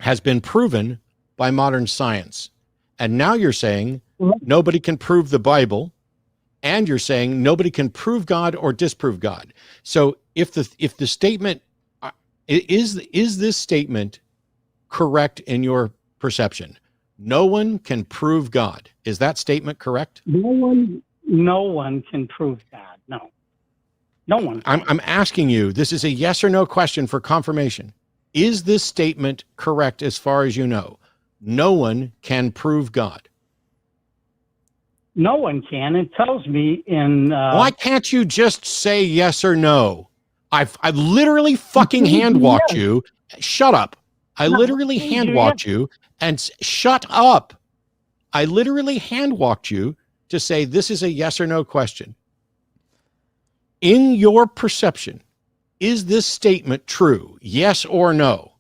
has been proven by modern science. And now you're saying nobody can prove the Bible. And you're saying nobody can prove God or disprove God. So if the statement is this statement correct in your perception? No one can prove God. Is that statement correct? No one can prove God. No one. I'm asking you. This is a yes or no question for confirmation. Is this statement correct as far as you know? No one can prove God. No one can. It tells me in... Why can't you just say yes or no? I've literally fucking hand walked you. Shut up. I literally hand walked you and shut up. I literally hand walked you to say this is a yes or no question. In your perception, is this statement true? Yes or no?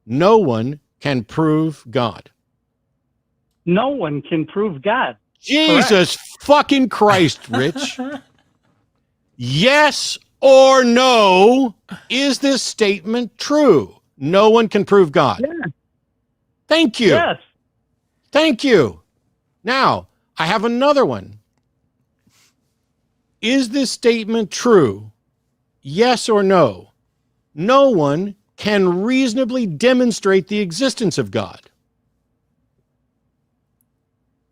No one can prove God. No one can prove God. Jesus fucking Christ, Rich. Yes or no, is this statement true? No one can prove God. Yeah. Thank you. Yes. Thank you. Now, I have another one. Is this statement true? Yes or no? No one can reasonably demonstrate the existence of God.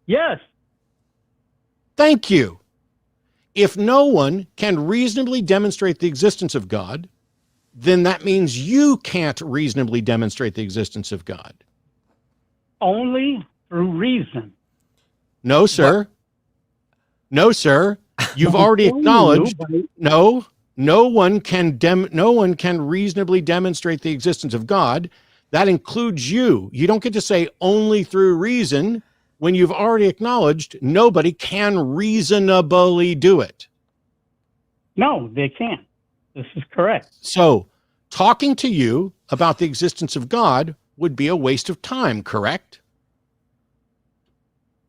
Yes. Thank you. If no one can reasonably demonstrate the existence of God, then that means you can't reasonably demonstrate the existence of God. Only through reason. No, sir. No, sir. You've already acknowledged no one can reasonably demonstrate the existence of God. That includes you. You don't get to say only through reason when you've already acknowledged nobody can reasonably do it. No, they can't. This is correct. So, talking to you about the existence of God would be a waste of time, correct?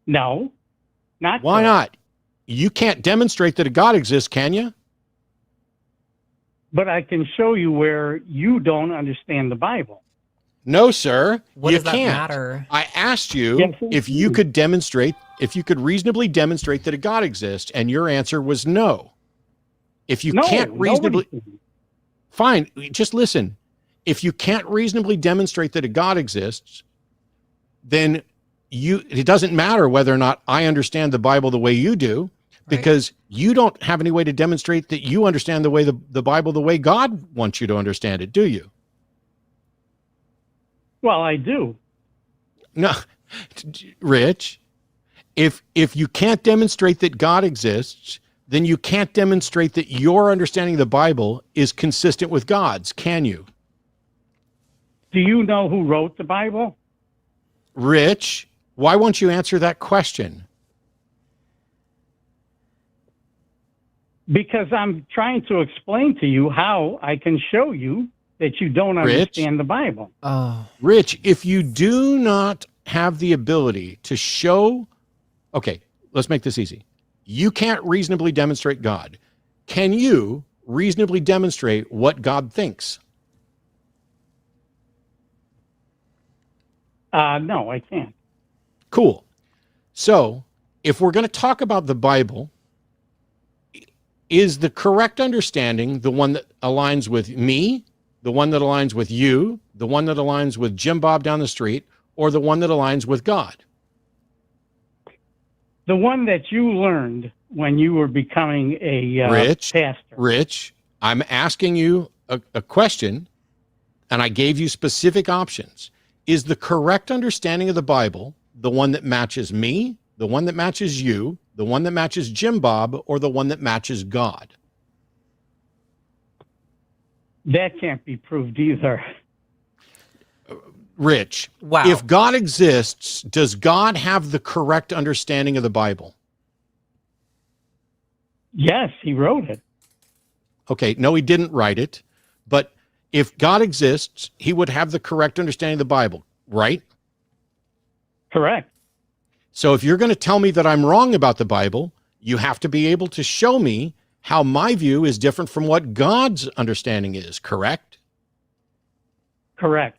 No, not Why correct. not? You can't demonstrate that a God exists, can you? But I can show you where you don't understand the Bible. No, sir. What you does that can't. matter? I asked you Yes, if you could demonstrate, if you could reasonably demonstrate that a God exists, and your answer was no. If you No, can't reasonably, nobody can. fine, just listen. If you can't reasonably demonstrate that a God exists, then it doesn't matter whether or not I understand the Bible the way you do, because you don't have any way to demonstrate that you understand the way the Bible the way God wants you to understand it, do you? Well, I do. No, Rich, if you can't demonstrate that God exists, then you can't demonstrate that your understanding of the Bible is consistent with God's, can you? Do you know who wrote the Bible? Rich, why won't you answer that question? Because I'm trying to explain to you how I can show you that you don't understand the Bible. Oh, Rich, if you do not have the ability to show, okay, let's make this easy. You can't reasonably demonstrate God. Can you reasonably demonstrate what God thinks? No, I can't. Cool. So if we're going to talk about the Bible, is the correct understanding the one that aligns with me, the one that aligns with you, the one that aligns with Jim Bob down the street, or the one that aligns with God? The one that you learned when you were becoming a pastor. Rich, I'm asking you a question, and I gave you specific options. Is the correct understanding of the Bible the one that matches me, the one that matches you, the one that matches Jim Bob, or the one that matches God? That can't be proved either. Rich, wow. If God exists, does God have the correct understanding of the Bible? Yes, he wrote it. Okay, no, he didn't write it. But if God exists, he would have the correct understanding of the Bible, right? Correct. So if you're going to tell me that I'm wrong about the Bible, you have to be able to show me how my view is different from what God's understanding is, correct? Correct.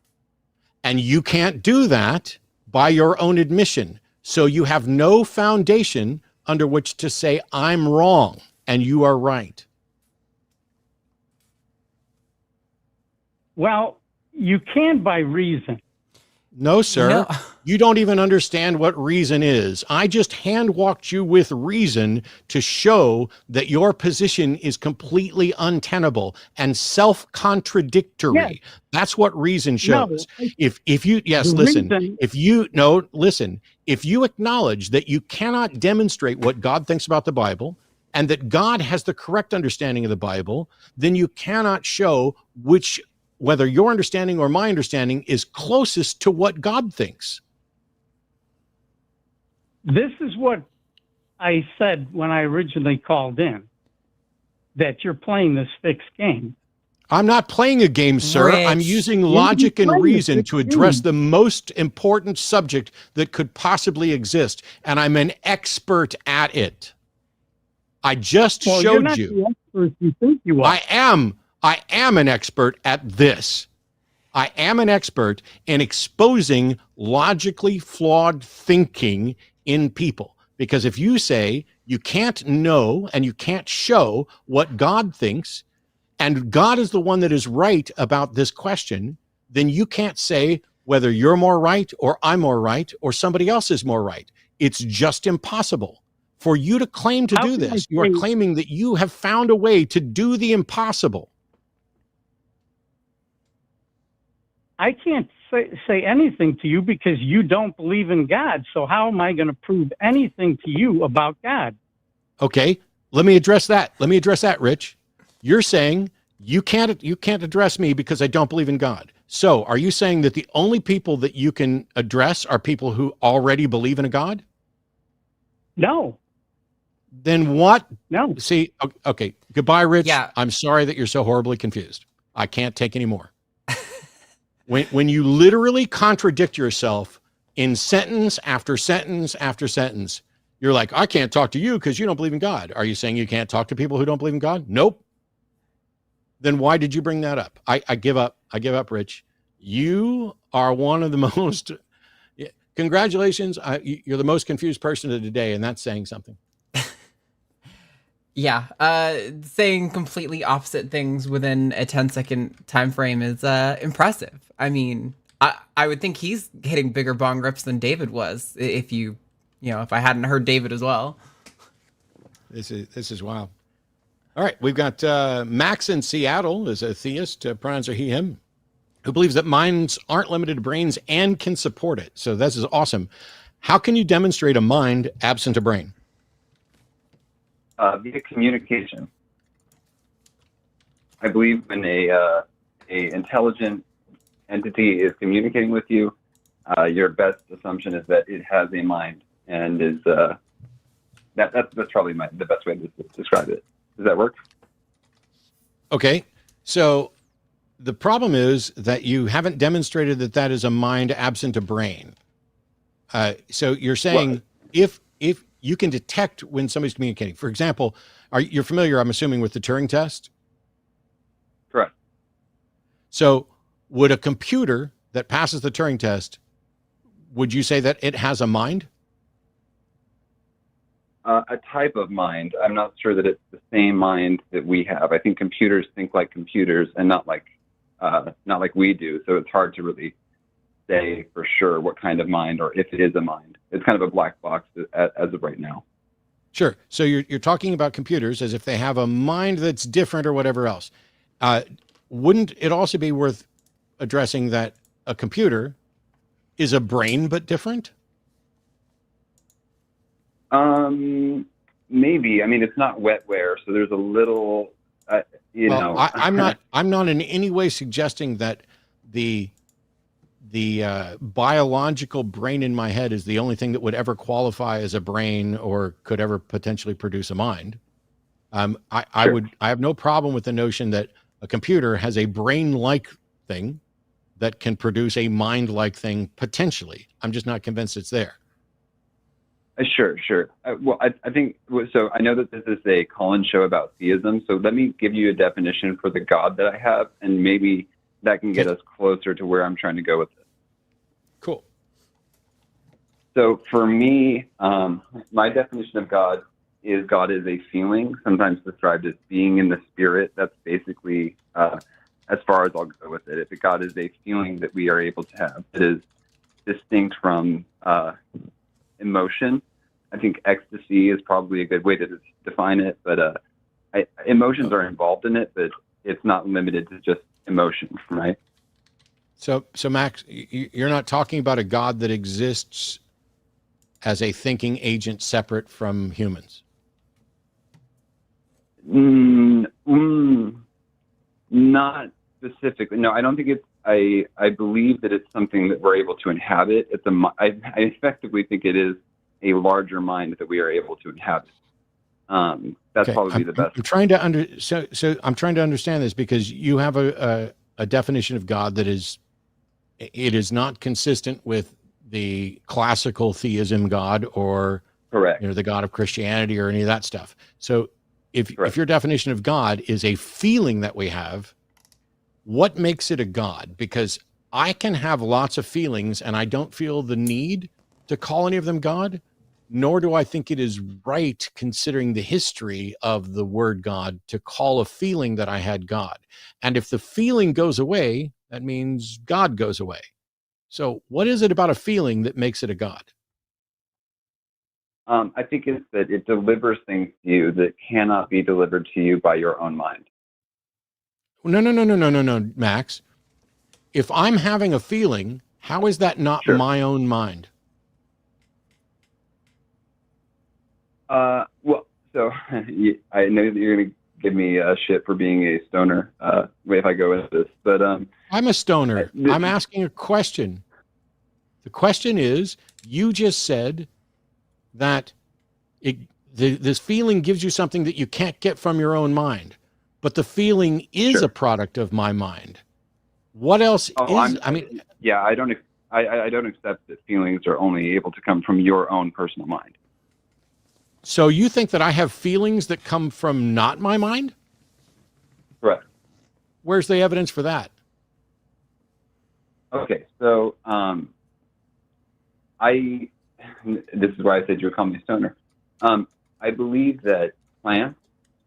And you can't do that by your own admission. So you have no foundation under which to say I'm wrong and you are right. Well, you can by reason. No, sir. No. You don't even understand what reason is. I just hand walked you with reason to show that your position is completely untenable and self-contradictory. Yes. That's what reason shows. No, If you listen, if you acknowledge that you cannot demonstrate what God thinks about the Bible and that God has the correct understanding of the Bible, then you cannot show which whether your understanding or my understanding is closest to what God thinks. This is what I said when I originally called in, that you're playing this fixed game. I'm not playing a game, sir. Rich. I'm using logic and reason to address the most important subject that could possibly exist, and I'm an expert at it. I just showed you're not you. The expert you think you are. I am an expert at this. I am an expert in exposing logically flawed thinking in people. Because if you say you can't know and you can't show what God thinks, and God is the one that is right about this question, then you can't say whether you're more right or I'm more right or somebody else is more right. It's just impossible. For you to claim to do this, you are claiming that you have found a way to do the impossible. I can't say anything to you because you don't believe in God. So how am I going to prove anything to you about God? Okay, let me address that. Rich. You're saying you can't address me because I don't believe in God. So are you saying that the only people that you can address are people who already believe in a God? No. Then what? No. See, okay. Goodbye, Rich. Yeah. I'm sorry that you're so horribly confused. I can't take any more. When you literally contradict yourself in sentence after sentence after sentence, you're like, I can't talk to you because you don't believe in God. Are you saying you can't talk to people who don't believe in God? Nope. Then why did you bring that up? I give up. I give up, Rich. You are one of the most, congratulations. You're the most confused person of today, and that's saying something. Yeah, saying completely opposite things within a 10-second time frame is impressive. I mean, I would think he's hitting bigger bong rips than David was if if I hadn't heard David as well. This is wild. All right, we've got Max in Seattle is a theist, pronouns are he, him, who believes that minds aren't limited to brains and can support it. So this is awesome. How can you demonstrate a mind absent a brain? Via communication. I believe when a intelligent entity is communicating with you, your best assumption is that it has a mind, and is that's probably the best way to describe it. Does that work? Okay, so the problem is that you haven't demonstrated that is a mind absent a brain. So you're saying if you can detect when somebody's communicating. For example, you're familiar, I'm assuming, with the Turing test? Correct. So would a computer that passes the Turing test, would you say that it has a mind? A type of mind. I'm not sure that it's the same mind that we have. I think computers think like computers and not like we do. So it's hard to really say for sure what kind of mind or if it is a mind. It's kind of a black box as of right now. Sure. So you're talking about computers as if they have a mind that's different or whatever else. Wouldn't it also be worth addressing that a computer is a brain but different? Maybe. I mean, it's not wetware, so there's a little, I'm not in any way suggesting that the biological brain in my head is the only thing that would ever qualify as a brain or could ever potentially produce a mind. Sure. I have no problem with the notion that a computer has a brain-like thing that can produce a mind-like thing potentially. I'm just not convinced it's there. Sure. I think so. I know that this is a call-in show about theism, so let me give you a definition for the God that I have, and maybe that can get us closer to where I'm trying to go with this. Cool. So for me, my definition of God is a feeling, sometimes described as being in the spirit. That's basically as far as I'll go with it. If God is a feeling that we are able to have, it is distinct from emotion. I think ecstasy is probably a good way to define it, but emotions are involved in it, but it's not limited to just emotion, right? So Max, you're not talking about a God that exists as a thinking agent separate from humans? Not specifically. No, I don't think it's. I believe that it's something that we're able to inhabit. I effectively think it is a larger mind that we are able to inhabit. That's probably the best. I'm trying to so I'm trying to understand this, because you have a definition of God that is not consistent with the classical theism God, or correct, the God of Christianity, or any of that stuff. So if your definition of God is a feeling that we have, what makes it a God? Because I can have lots of feelings and I don't feel the need to call any of them God, nor do I think it is right, considering the history of the word God, to call a feeling that I had God. And if the feeling goes away, that means God goes away. So what is it about a feeling that makes it a God? I think it's that it delivers things to you that cannot be delivered to you by your own mind. No, Max. If I'm having a feeling, how is that not my own mind? Well, so I know that you're going to give me shit for being a stoner if I go into this, but I'm a stoner. I'm asking a question. The question is, you just said that this feeling gives you something that you can't get from your own mind, but the feeling is a product of my mind. What else is? I don't accept that feelings are only able to come from your own personal mind. So you think that I have feelings that come from not my mind? Correct. Where's the evidence for that? Okay, so this is why I said you're calling me a stoner. I believe that plants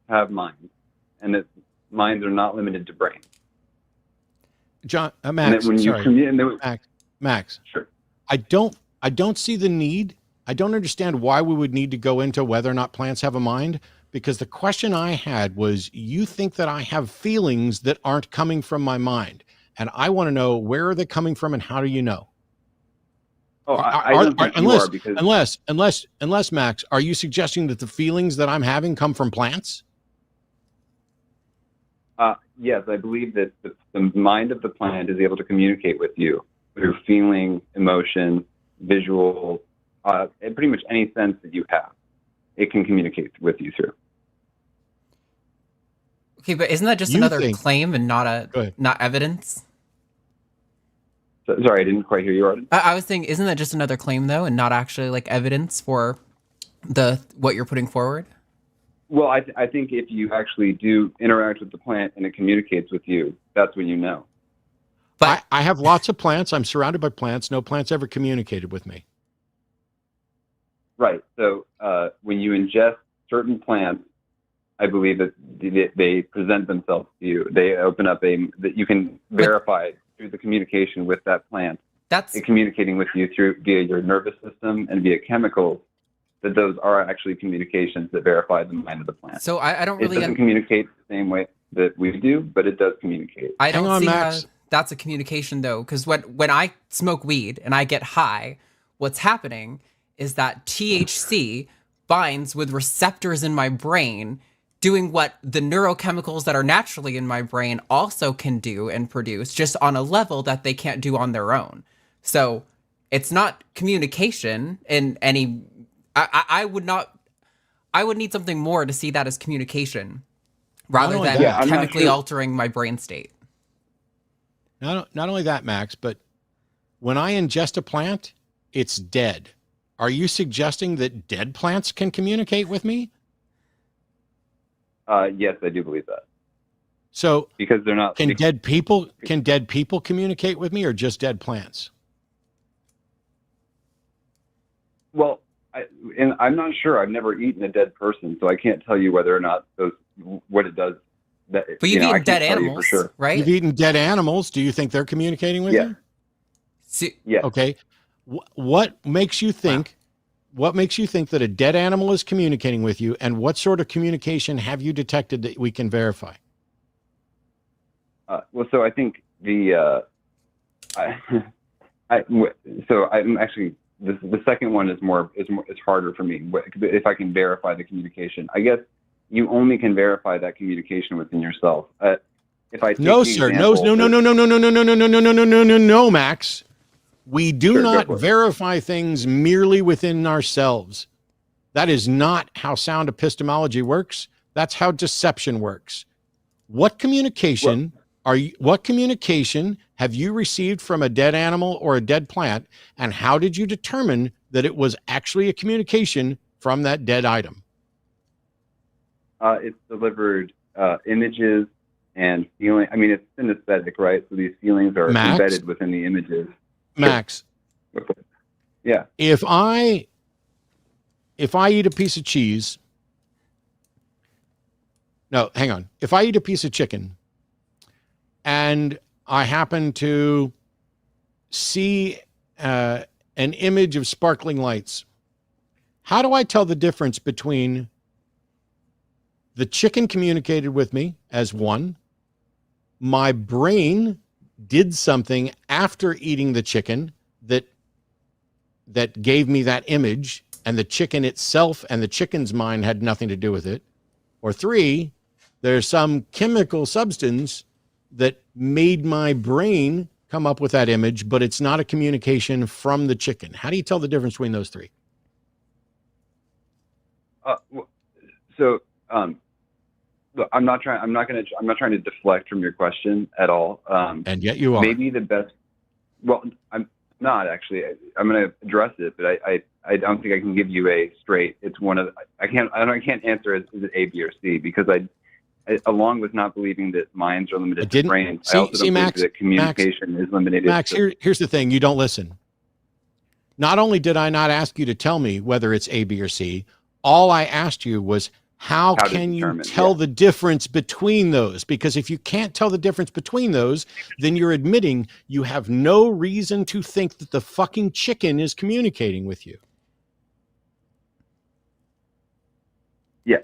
have minds, and that minds are not limited to brains. John, Max, Max. Sure. I don't see the need. I don't understand why we would need to go into whether or not plants have a mind, because the question I had was, you think that I have feelings that aren't coming from my mind, and I want to know, where are they coming from and how do you know? Oh, I don't think you are, because unless Max, are you suggesting that the feelings that I'm having come from plants? Yes, I believe that the mind of the plant is able to communicate with you through feeling, emotion, visual, and pretty much any sense that you have. It can communicate with you through. Okay, but isn't that just another claim and not evidence? Sorry, I didn't quite hear you, Arden. I was saying, isn't that just another claim, though, and not actually like evidence for what you're putting forward? Well, I think if you actually do interact with the plant and it communicates with you, that's when you know. But I have lots of plants. I'm surrounded by plants. No plants ever communicated with me. Right. So when you ingest certain plants, I believe that they present themselves to you. They open up that you can verify through the communication with that plant. That's communicating with you via your nervous system and via chemicals. That those are actually communications that verify the mind of the plant. So I don't really... It doesn't communicate the same way that we do, but it does communicate. I don't see how that's a communication, though, because when I smoke weed and I get high, what's happening is that THC binds with receptors in my brain, doing what the neurochemicals that are naturally in my brain also can do and produce, just on a level that they can't do on their own. So it's not communication in any... I would need something more to see that as communication rather than chemically altering my brain state. Not only that, Max, but when I ingest a plant, it's dead. Are you suggesting that dead plants can communicate with me? Yes, I do believe that. So because they're not... Can dead people communicate with me, or just dead plants? Well, I'm not sure. I've never eaten a dead person, so I can't tell you whether or not what it does. But you've eaten dead animals, right? You've eaten dead animals. Do you think they're communicating with you? Yeah. Okay. What makes you think? What makes you think that a dead animal is communicating with you, and what sort of communication have you detected that we can verify? Well, so I think I'm actually. The second one is harder for me. If I can verify the communication, I guess you only can verify that communication within yourself. if I take No, the sir. example, No, Max. We do Sure, go not for it. verify things merely within ourselves. That is not how sound epistemology works. That's how deception works. What communication what communication have you received from a dead animal or a dead plant, and how did you determine that it was actually a communication from that dead item? It's delivered images and feeling. I mean, it's synesthetic, right? So these feelings are Max? embedded within the images. Max, Yeah. if I eat a piece of cheese, no, hang on. If I eat a piece of chicken and I happen to see an image of sparkling lights, how do I tell the difference between the chicken communicated with me as one, my brain did something after eating the chicken that gave me that image, and the chicken itself and the chicken's mind had nothing to do with it, or three, there's some chemical substance that made my brain come up with that image, but it's not a communication from the chicken. How do you tell the difference between those three? Look, I'm not trying to deflect from your question at all. And yet you are. Maybe the best. Well, I'm not actually. I'm going to address it, but I don't think I can give you a straight. It's one of. I can't answer is it A, B, or C, because I along with not believing that minds are limited to brains, I also don't believe that communication is limited. Max, here's the thing: you don't listen. Not only did I not ask you to tell me whether it's A, B, or C, all I asked you was, how can you tell the difference between those? Because if you can't tell the difference between those, then you're admitting you have no reason to think that the fucking chicken is communicating with you. Yeah.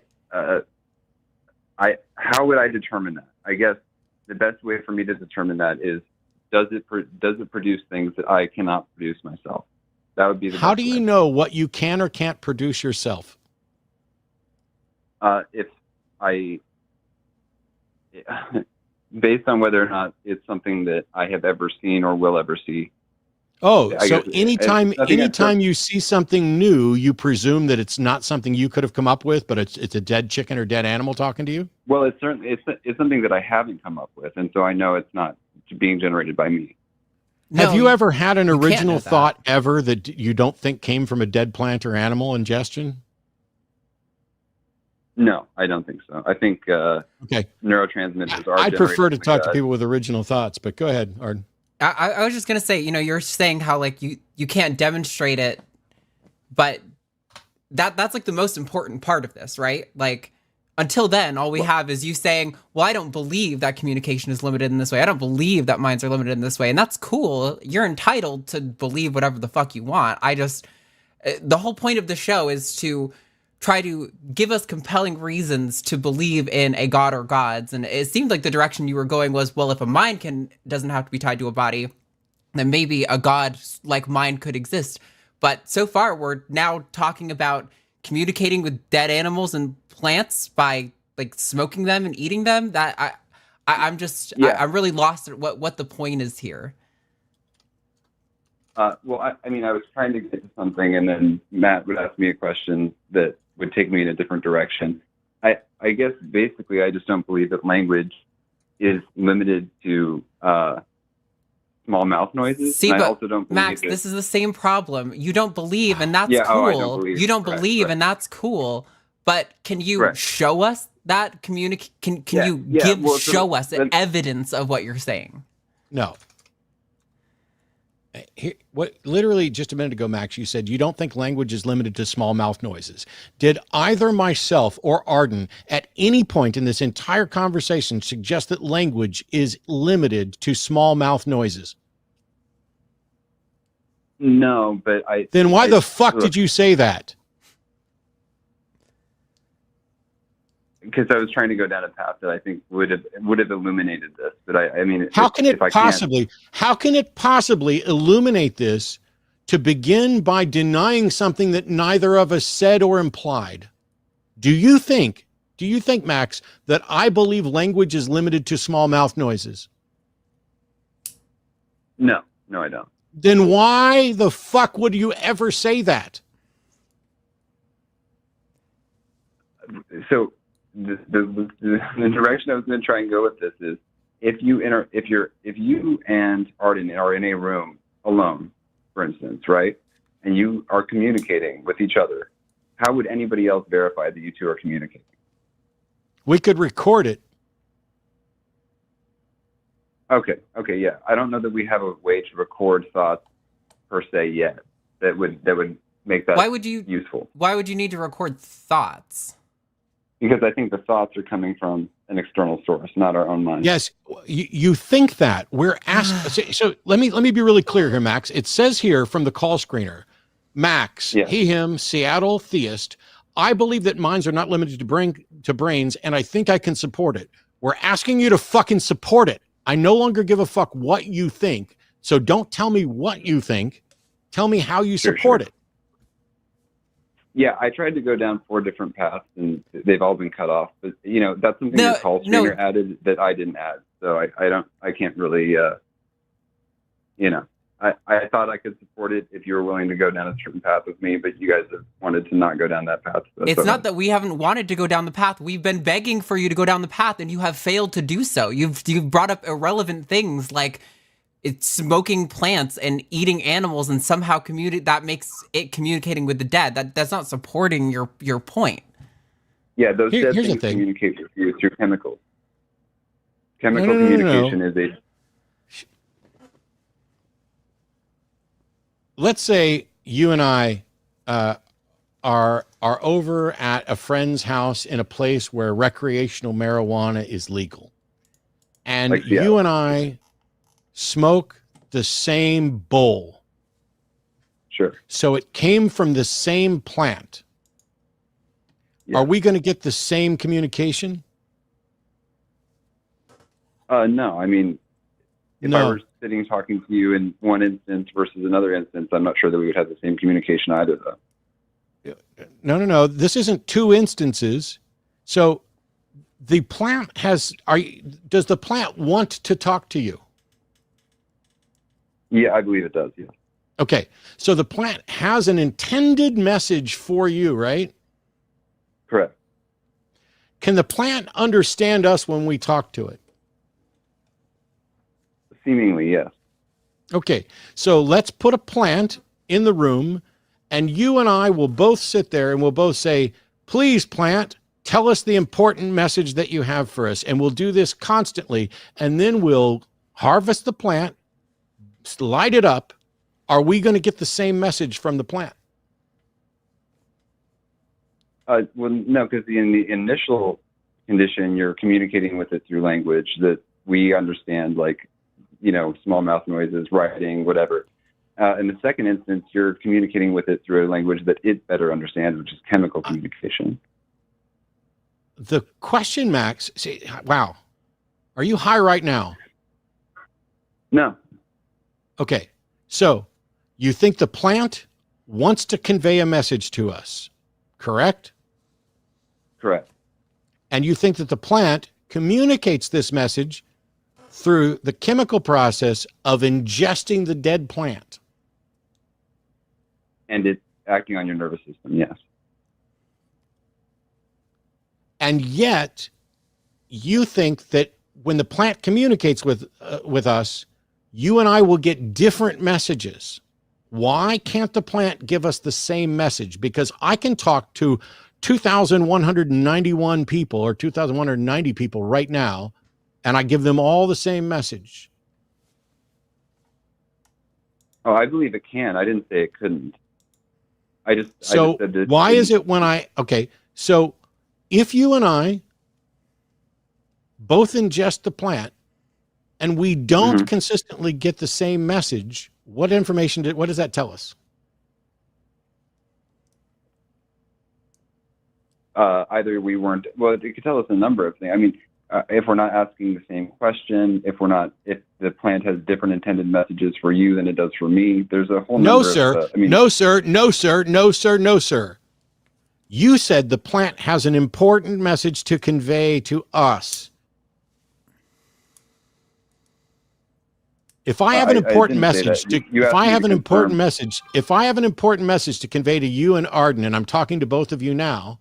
How would I determine that? I guess the best way for me to determine that is, does it produce things that I cannot produce myself? That would be the How best do you way. know what you can or can't produce yourself? If I, based on whether or not it's something that I have ever seen or will ever see. Oh, I so guess anytime you see something new, you presume that it's not something you could have come up with, but it's a dead chicken or dead animal talking to you? Well, it's certainly it's something that I haven't come up with, and so I know it's not being generated by me. Have you ever had an original thought ever that you don't think came from a dead plant or animal ingestion? No, I don't think so. I think okay, neurotransmitters are. I prefer to generated talk to people with original thoughts, but go ahead, Arden. I was just gonna say, you're saying how like you can't demonstrate it, but that's like the most important part of this, right? Like until then, all we have is you saying, well, I don't believe that communication is limited in this way. I don't believe that minds are limited in this way. And that's cool. You're entitled to believe whatever the fuck you want. The whole point of the show is to try to give us compelling reasons to believe in a god or gods. And it seemed like the direction you were going was, well, if a mind doesn't have to be tied to a body, then maybe a god like mind could exist. But so far, we're now talking about communicating with dead animals and plants by like smoking them and eating them. That I'm really lost at what the point is here. Well, I was trying to get to something, and then Matt would ask me a question that would take me in a different direction. I guess basically I just don't believe that language is limited to small mouth noises. See, but I also don't believe Max, this is the same problem. You don't believe, and that's cool. I don't believe. You don't believe, and that's cool. But can you show us that Can you show us evidence of what you're saying? No. Literally just a minute ago, Max, you said you don't think language is limited to small mouth noises. Did either myself or Arden at any point in this entire conversation suggest that language is limited to small mouth noises? No, but Then why the fuck did you say that? Because I was trying to go down a path that I think would have illuminated this. But how can it possibly illuminate this to begin by denying something that neither of us said or implied? Do you think do you think, Max, that I believe language is limited to small mouth noises? No, I don't. Then why the fuck would you ever say that? So the direction I was going to try and go with this is, if you and Arden are in a room alone, for instance, right, and you are communicating with each other, how would anybody else verify that you two are communicating? We could record it. Okay, yeah. I don't know that we have a way to record thoughts per se yet that would make that useful. Why would you need to record thoughts? Because I think the thoughts are coming from an external source, not our own mind. Yes, you think that. We're asked. So let me be really clear here, Max. It says here from the call screener, Max, he, him, Seattle theist. I believe that minds are not limited to brains, and I think I can support it. We're asking you to fucking support it. I no longer give a fuck what you think. So don't tell me what you think. Tell me how you support it. Yeah, I tried to go down 4 different paths, and they've all been cut off. But that's something your call screener added that I didn't add. So I can't really. I thought I could support it if you were willing to go down a certain path with me, but you guys have wanted to not go down that path. So it's not that we haven't wanted to go down the path. We've been begging for you to go down the path, and you have failed to do so. You've brought up irrelevant things like it's smoking plants and eating animals, and somehow that makes it communicating with the dead. That's not supporting your point. Yeah, those dead things communicate with you through chemicals. Chemical communication is a. Let's say you and I are over at a friend's house in a place where recreational marijuana is legal, and you and I smoke the same bowl. Sure. So it came from the same plant. Yeah. Are we going to get the same communication? No. I mean, if I were sitting talking to you in one instance versus another instance, I'm not sure that we would have the same communication either, though. No. This isn't 2 instances. So the plant does the plant want to talk to you? Yeah, I believe it does, yeah. Okay, so the plant has an intended message for you, right? Correct. Can the plant understand us when we talk to it? Seemingly, yes. Okay, so let's put a plant in the room, and you and I will both sit there and we'll both say, please, plant, tell us the important message that you have for us. And we'll do this constantly, and then we'll harvest the plant, light it up. Are we going to get the same message from the plant? Well, no, because in the initial condition, you're communicating with it through language that we understand, like, small mouth noises, writing, whatever. In the second instance, you're communicating with it through a language that it better understands, which is chemical communication. The question, Max, wow. Are you high right now? No. Okay, so you think the plant wants to convey a message to us, correct? Correct. And you think that the plant communicates this message through the chemical process of ingesting the dead plant. And it's acting on your nervous system, yes. And yet, you think that when the plant communicates with us, you and I will get different messages. Why can't the plant give us the same message? Because I can talk to 2,191 people or 2,190 people right now, and I give them all the same message. Oh, I believe it can. I didn't say it couldn't. I just said that. Why is it so if you and I both ingest the plant and we don't consistently get the same message, what does that tell us? Either we weren't, well, it could tell us a number of things. I mean, if we're not asking the same question, if the plant has different intended messages for you than it does for me, there's a whole number of... No, sir. You said the plant has an important message to convey to us. If I have an important message to, if I have an important message to convey to you and Arden, and I'm talking to both of you now,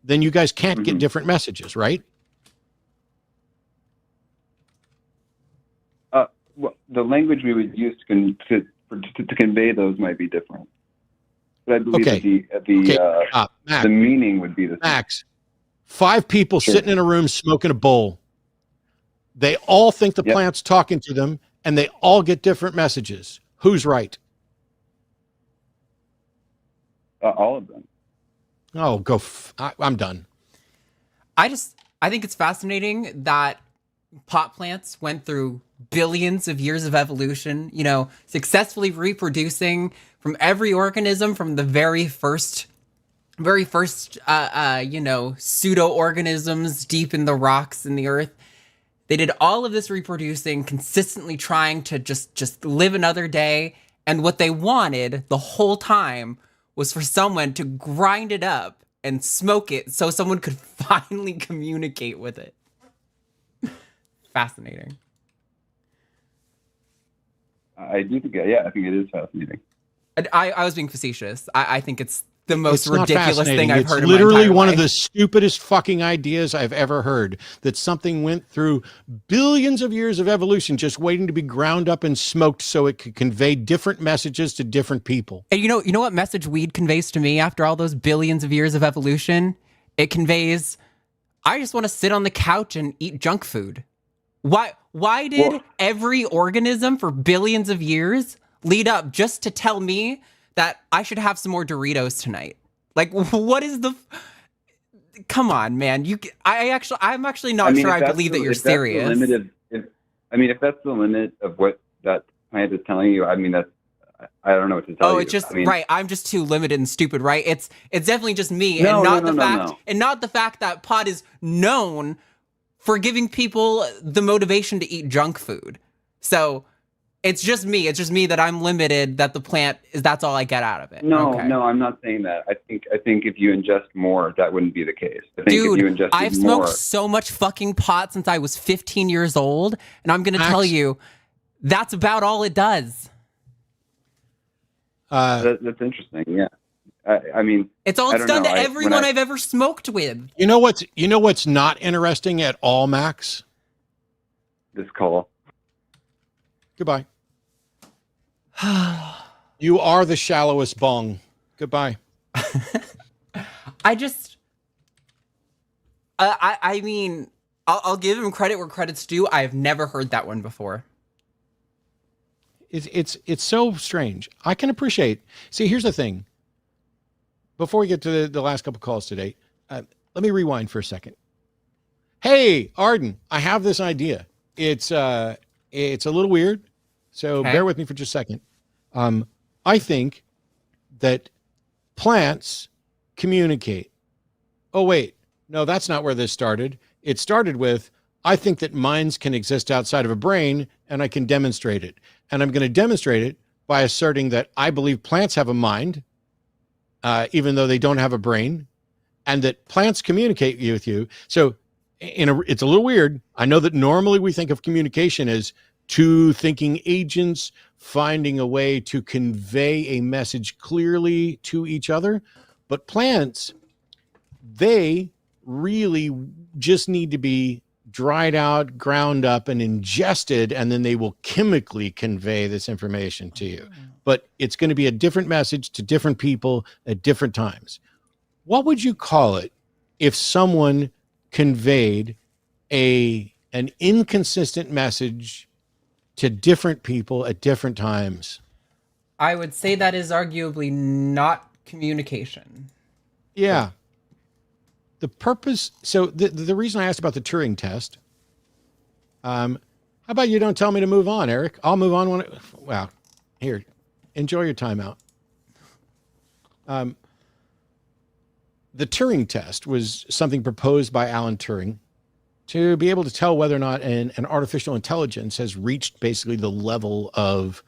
then you guys can't get different messages, right? Well, the language we would use to convey those might be different. But I believe that the meaning would be the same. Max, 5 people sitting in a room smoking a bowl. They all think the plant's talking to them, and they all get different messages. Who's right? All of them. Oh, I'm done. I think it's fascinating that pot plants went through billions of years of evolution, you know, successfully reproducing from every organism from the very first you know, pseudo-organisms deep in the rocks in the earth. They did all of this reproducing, consistently trying to just live another day. And what they wanted the whole time was for someone to grind it up and smoke it so someone could finally communicate with it. Fascinating. I do think, I think it is fascinating. I was being facetious. I think it's the most ridiculous thing I've heard. It's literally one of the stupidest fucking ideas I've ever heard, that something went through billions of years of evolution just waiting to be ground up and smoked so it could convey different messages to different people. And you know what message weed conveys to me after all those billions of years of evolution? It conveys, I just want to sit on the couch and eat junk food. Why did every organism for billions of years lead up just to tell me that I should have some more Doritos tonight? Like, what is the... Come on, man. I'm actually not sure I believe that you're serious. If that's the limit of what that plant is telling you, I mean, I don't know what to tell you. Oh, it's just, right. I'm just too limited and stupid, right? It's definitely just me, and not the fact that pot is known for giving people the motivation to eat junk food. So it's just me. It's just me that I'm limited, that the plant that's all I get out of it. No, I'm not saying that. I think if you ingest more, that wouldn't be the case. I think if you ingested I've smoked so much fucking pot since I was 15 years old, and I'm going to tell you, that's about all it does. That's interesting, yeah. I mean, it's all it's done to everyone I've ever smoked with. You know what's not interesting at all, Max? This call. Goodbye. You are the shallowest bong. Goodbye. I mean, I'll give him credit where credit's due. I've never heard that one before. It's so strange. I can appreciate. See, here's the thing. Before we get to the last couple calls today, let me rewind for a second. Hey, Arden, I have this idea. It's a little weird, so bear with me for just a second. I think that plants communicate. Oh, wait. No, that's not where this started. It started with, I think that minds can exist outside of a brain, and I can demonstrate it. And I'm going to demonstrate it by asserting that I believe plants have a mind, even though they don't have a brain, and that plants communicate with you. So it's a little weird. I know that normally we think of communication as two thinking agents finding a way to convey a message clearly to each other. But plants, they really just need to be dried out, ground up, and ingested, and then they will chemically convey this information to you. But it's going to be a different message to different people at different times. What would you call it if someone conveyed an inconsistent message to different people at different times? I would say that is arguably not communication. Yeah. The purpose, so the reason I asked about the Turing test, how about you don't tell me to move on, Eric? I'll move on well, here, enjoy your time out. The Turing test was something proposed by Alan Turing to be able to tell whether or not an artificial intelligence has reached basically the level of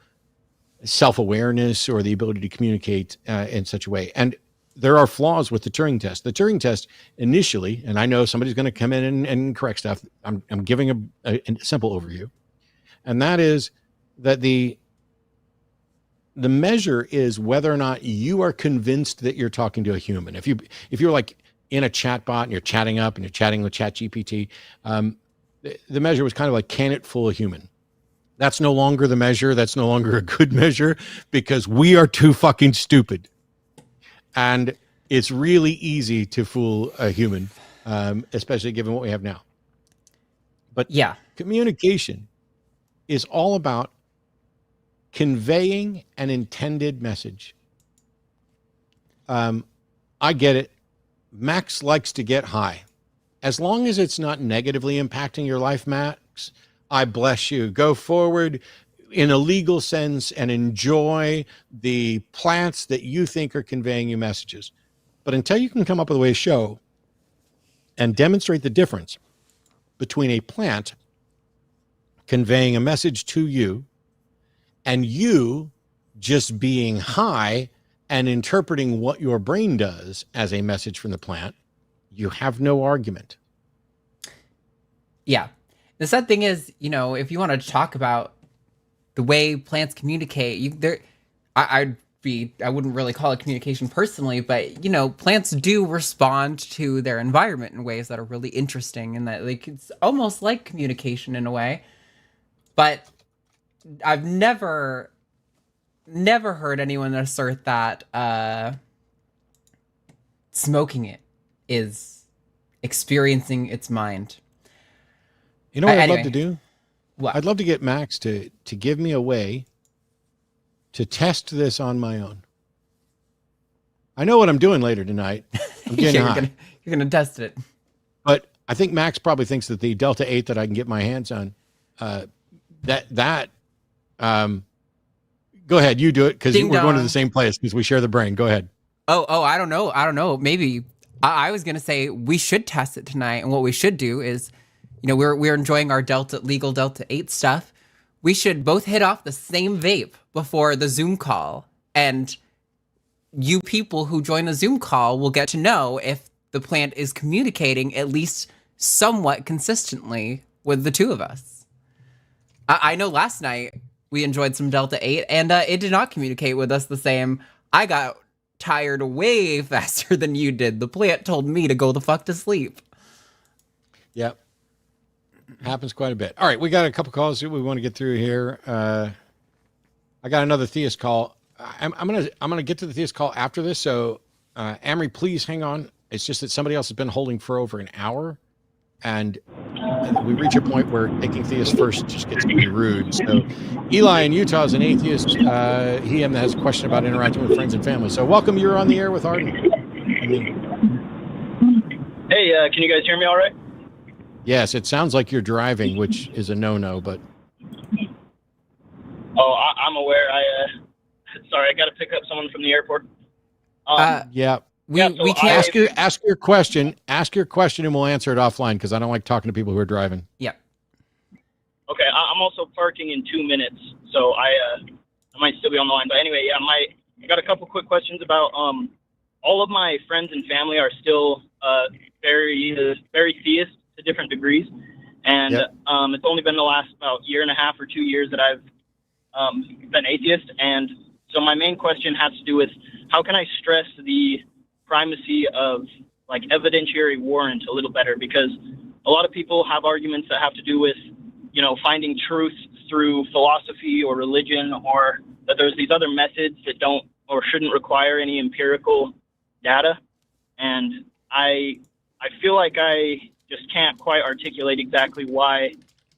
self-awareness or the ability to communicate in such a way. And there are flaws with the Turing test. The Turing test initially, and I know somebody's going to come in and correct stuff. I'm giving a simple overview, and that is that the measure is whether or not you are convinced that you're talking to a human. If you're like in a chat bot and you're chatting up and you're chatting with ChatGPT, the measure was kind of like, can it fool a human? That's no longer the measure. That's no longer a good measure because we are too fucking stupid. And it's really easy to fool a human, especially given what we have now. But yeah, communication is all about conveying an intended message. I get it. Max likes to get high. As long as it's not negatively impacting your life, Max, I bless you. Go forward in a legal sense and enjoy the plants that you think are conveying you messages. But until you can come up with a way to show and demonstrate the difference between a plant conveying a message to you and you just being high and interpreting what your brain does as a message from the plant, you have no argument. Yeah. The sad thing is, if you want to talk about the way plants communicate, I wouldn't really call it communication personally, but plants do respond to their environment in ways that are really interesting, and that it's almost like communication in a way. But I've never heard anyone assert that smoking it is experiencing its mind. You know what I'd anyway, love to do? What? I'd love to get Max to give me a way to test this on my own. I know what I'm doing later tonight. I'm getting high. You're gonna test it. But I think Max probably thinks that the Delta 8 that I can get my hands on, go ahead, you do it, because we're going to the same place because we share the brain. Go ahead. Oh, I don't know. Maybe I was gonna say we should test it tonight, and what we should do is, we're enjoying our legal Delta 8 stuff. We should both hit off the same vape before the Zoom call, and you people who join the Zoom call will get to know if the plant is communicating at least somewhat consistently with the two of us. I know last night we enjoyed some Delta 8, and it did not communicate with us the same. I got tired way faster than you did. The plant told me to go the fuck to sleep. Yep. Happens quite a bit. All right, we got a couple calls that we want to get through here. I got another theist call. I'm gonna get to the theist call after this. So, Amory, please hang on. It's just that somebody else has been holding for over an hour, and we reach a point where taking theists first just gets pretty rude. So, Eli in Utah is an atheist. He has a question about interacting with friends and family. So, welcome. You're on the air with Arden. Hey, can you guys hear me all right? Yes, it sounds like you're driving, which is a no-no, but... Oh, I'm aware. Sorry, I got to pick up someone from the airport. Yeah. We can't... Ask your question, and we'll answer it offline, because I don't like talking to people who are driving. Yeah. Okay, I'm also parking in 2 minutes, so I might still be on the line. But anyway, yeah, I got a couple quick questions about... all of my friends and family are still very theist to different degrees, and it's only been the last about year and a half or 2 years that I've been atheist. And so my main question has to do with how can I stress the primacy of evidentiary warrant a little better, because a lot of people have arguments that have to do with finding truth through philosophy or religion, or that there's these other methods that don't or shouldn't require any empirical data. And I feel like I just can't quite articulate exactly why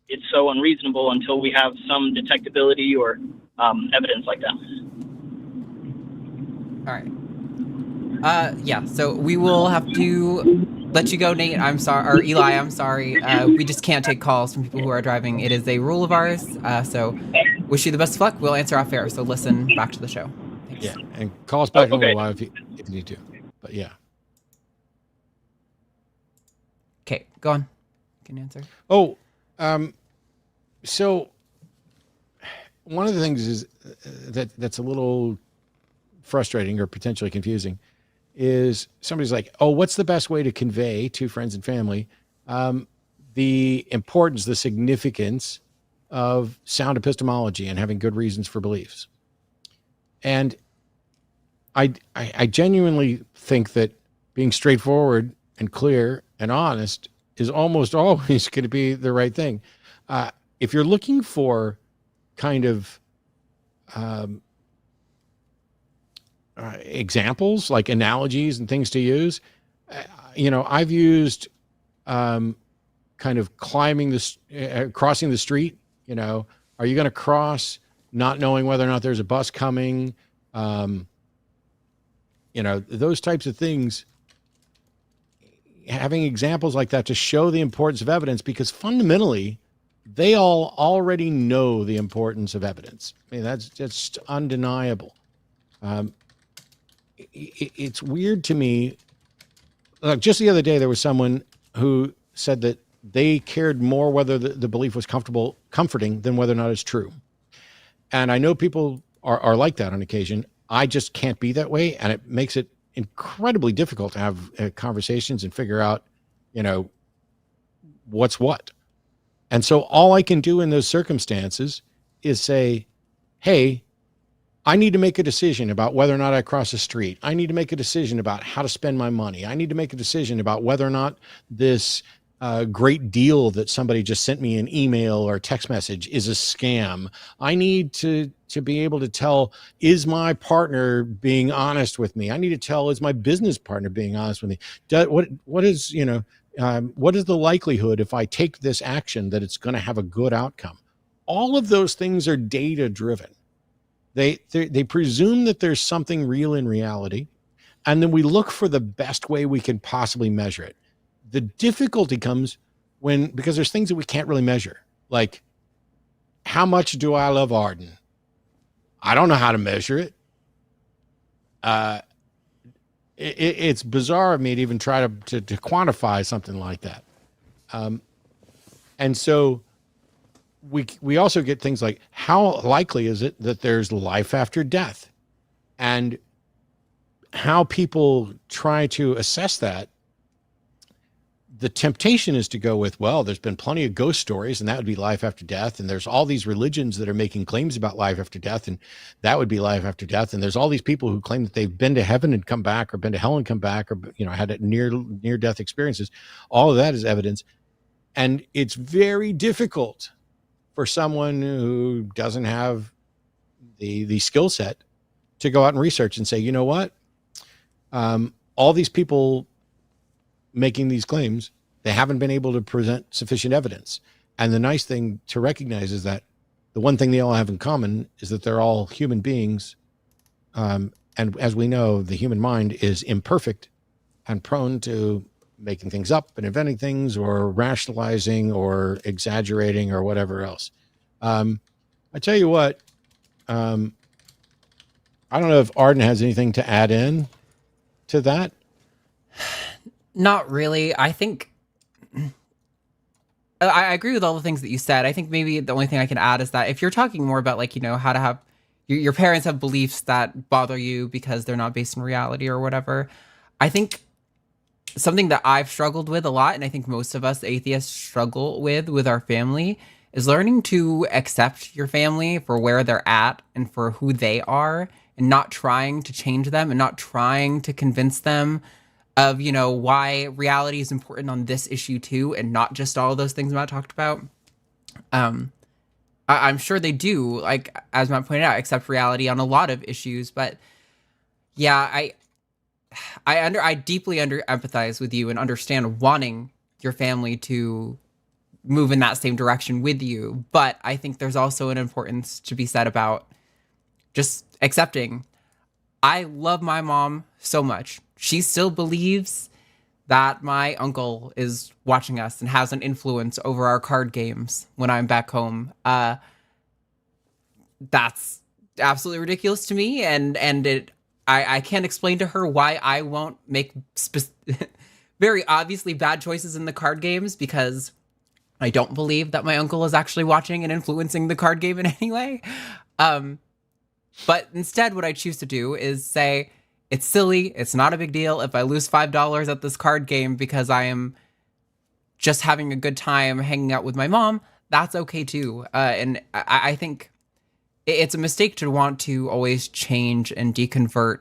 it's so unreasonable until we have some detectability or evidence like that. All right. Yeah, so we will have to let you go, Nate. I'm sorry, or Eli, I'm sorry. We just can't take calls from people who are driving. It is a rule of ours. So wish you the best of luck. We'll answer off air, so listen back to the show. Thanks. Yeah, and call us back in a little while if you need to. But yeah. Okay, go on. Can you answer? Oh, so one of the things is that's a little frustrating or potentially confusing is somebody's like, oh, what's the best way to convey to friends and family the importance, the significance of sound epistemology and having good reasons for beliefs? And I genuinely think that being straightforward and clear and honest is almost always going to be the right thing. If you're looking for kind of examples, like analogies and things to use, I've used kind of climbing crossing the street. Are you going to cross not knowing whether or not there's a bus coming? Those types of things, having examples like that to show the importance of evidence, because fundamentally they all already know the importance of evidence. I mean, that's just undeniable. It's weird to me. Like just the other day, there was someone who said that they cared more whether the belief was comforting than whether or not it's true. And I know people are like that on occasion. I just can't be that way. And it makes it incredibly difficult to have conversations and figure out, what's what. And so all I can do in those circumstances is say, hey, I need to make a decision about whether or not I cross the street. I need to make a decision about how to spend my money. I need to make a decision about whether or not this great deal that somebody just sent me an email or text message is a scam. I need to be able to tell, is my partner being honest with me? I need to tell, is my business partner being honest with me? What is the likelihood if I take this action that it's going to have a good outcome? All of those things are data driven. They presume that there's something real in reality, and then we look for the best way we can possibly measure it. The difficulty comes because there's things that we can't really measure. Like, how much do I love Arden? I don't know how to measure it. It's bizarre of me to even try to quantify something like that. And so we also get things like, how likely is it that there's life after death? And how people try to assess that. The temptation is to go with, well, there's been plenty of ghost stories and that would be life after death. And there's all these religions that are making claims about life after death, and that would be life after death. And there's all these people who claim that they've been to heaven and come back, or been to hell and come back, or, had near death experiences. All of that is evidence. And it's very difficult for someone who doesn't have the skill set to go out and research and say, you know what? All these people making these claims, they haven't been able to present sufficient evidence. And the nice thing to recognize is that the one thing they all have in common is that they're all human beings. And as we know, the human mind is imperfect and prone to making things up and inventing things, or rationalizing or exaggerating or whatever else. I tell you what, I don't know if Arden has anything to add in to that. Not really. I think I agree with all the things that you said. I think maybe the only thing I can add is that if you're talking more about, like, how to have your parents have beliefs that bother you because they're not based in reality or whatever, I think something that I've struggled with a lot, and I think most of us atheists struggle with our family, is learning to accept your family for where they're at and for who they are, and not trying to change them and not trying to convince them of, why reality is important on this issue too, and not just all of those things Matt talked about. I'm sure they do, like, as Matt pointed out, accept reality on a lot of issues, but yeah, I deeply empathize with you and understand wanting your family to move in that same direction with you. But I think there's also an importance to be said about just accepting. I love my mom so much. She still believes that my uncle is watching us and has an influence over our card games when I'm back home. That's absolutely ridiculous to me. And I can't explain to her why I won't make very obviously bad choices in the card games, because I don't believe that my uncle is actually watching and influencing the card game in any way. But instead, what I choose to do is say, it's silly. It's not a big deal. If I lose $5 at this card game because I am just having a good time hanging out with my mom, that's okay too. And I think it's a mistake to want to always change and deconvert.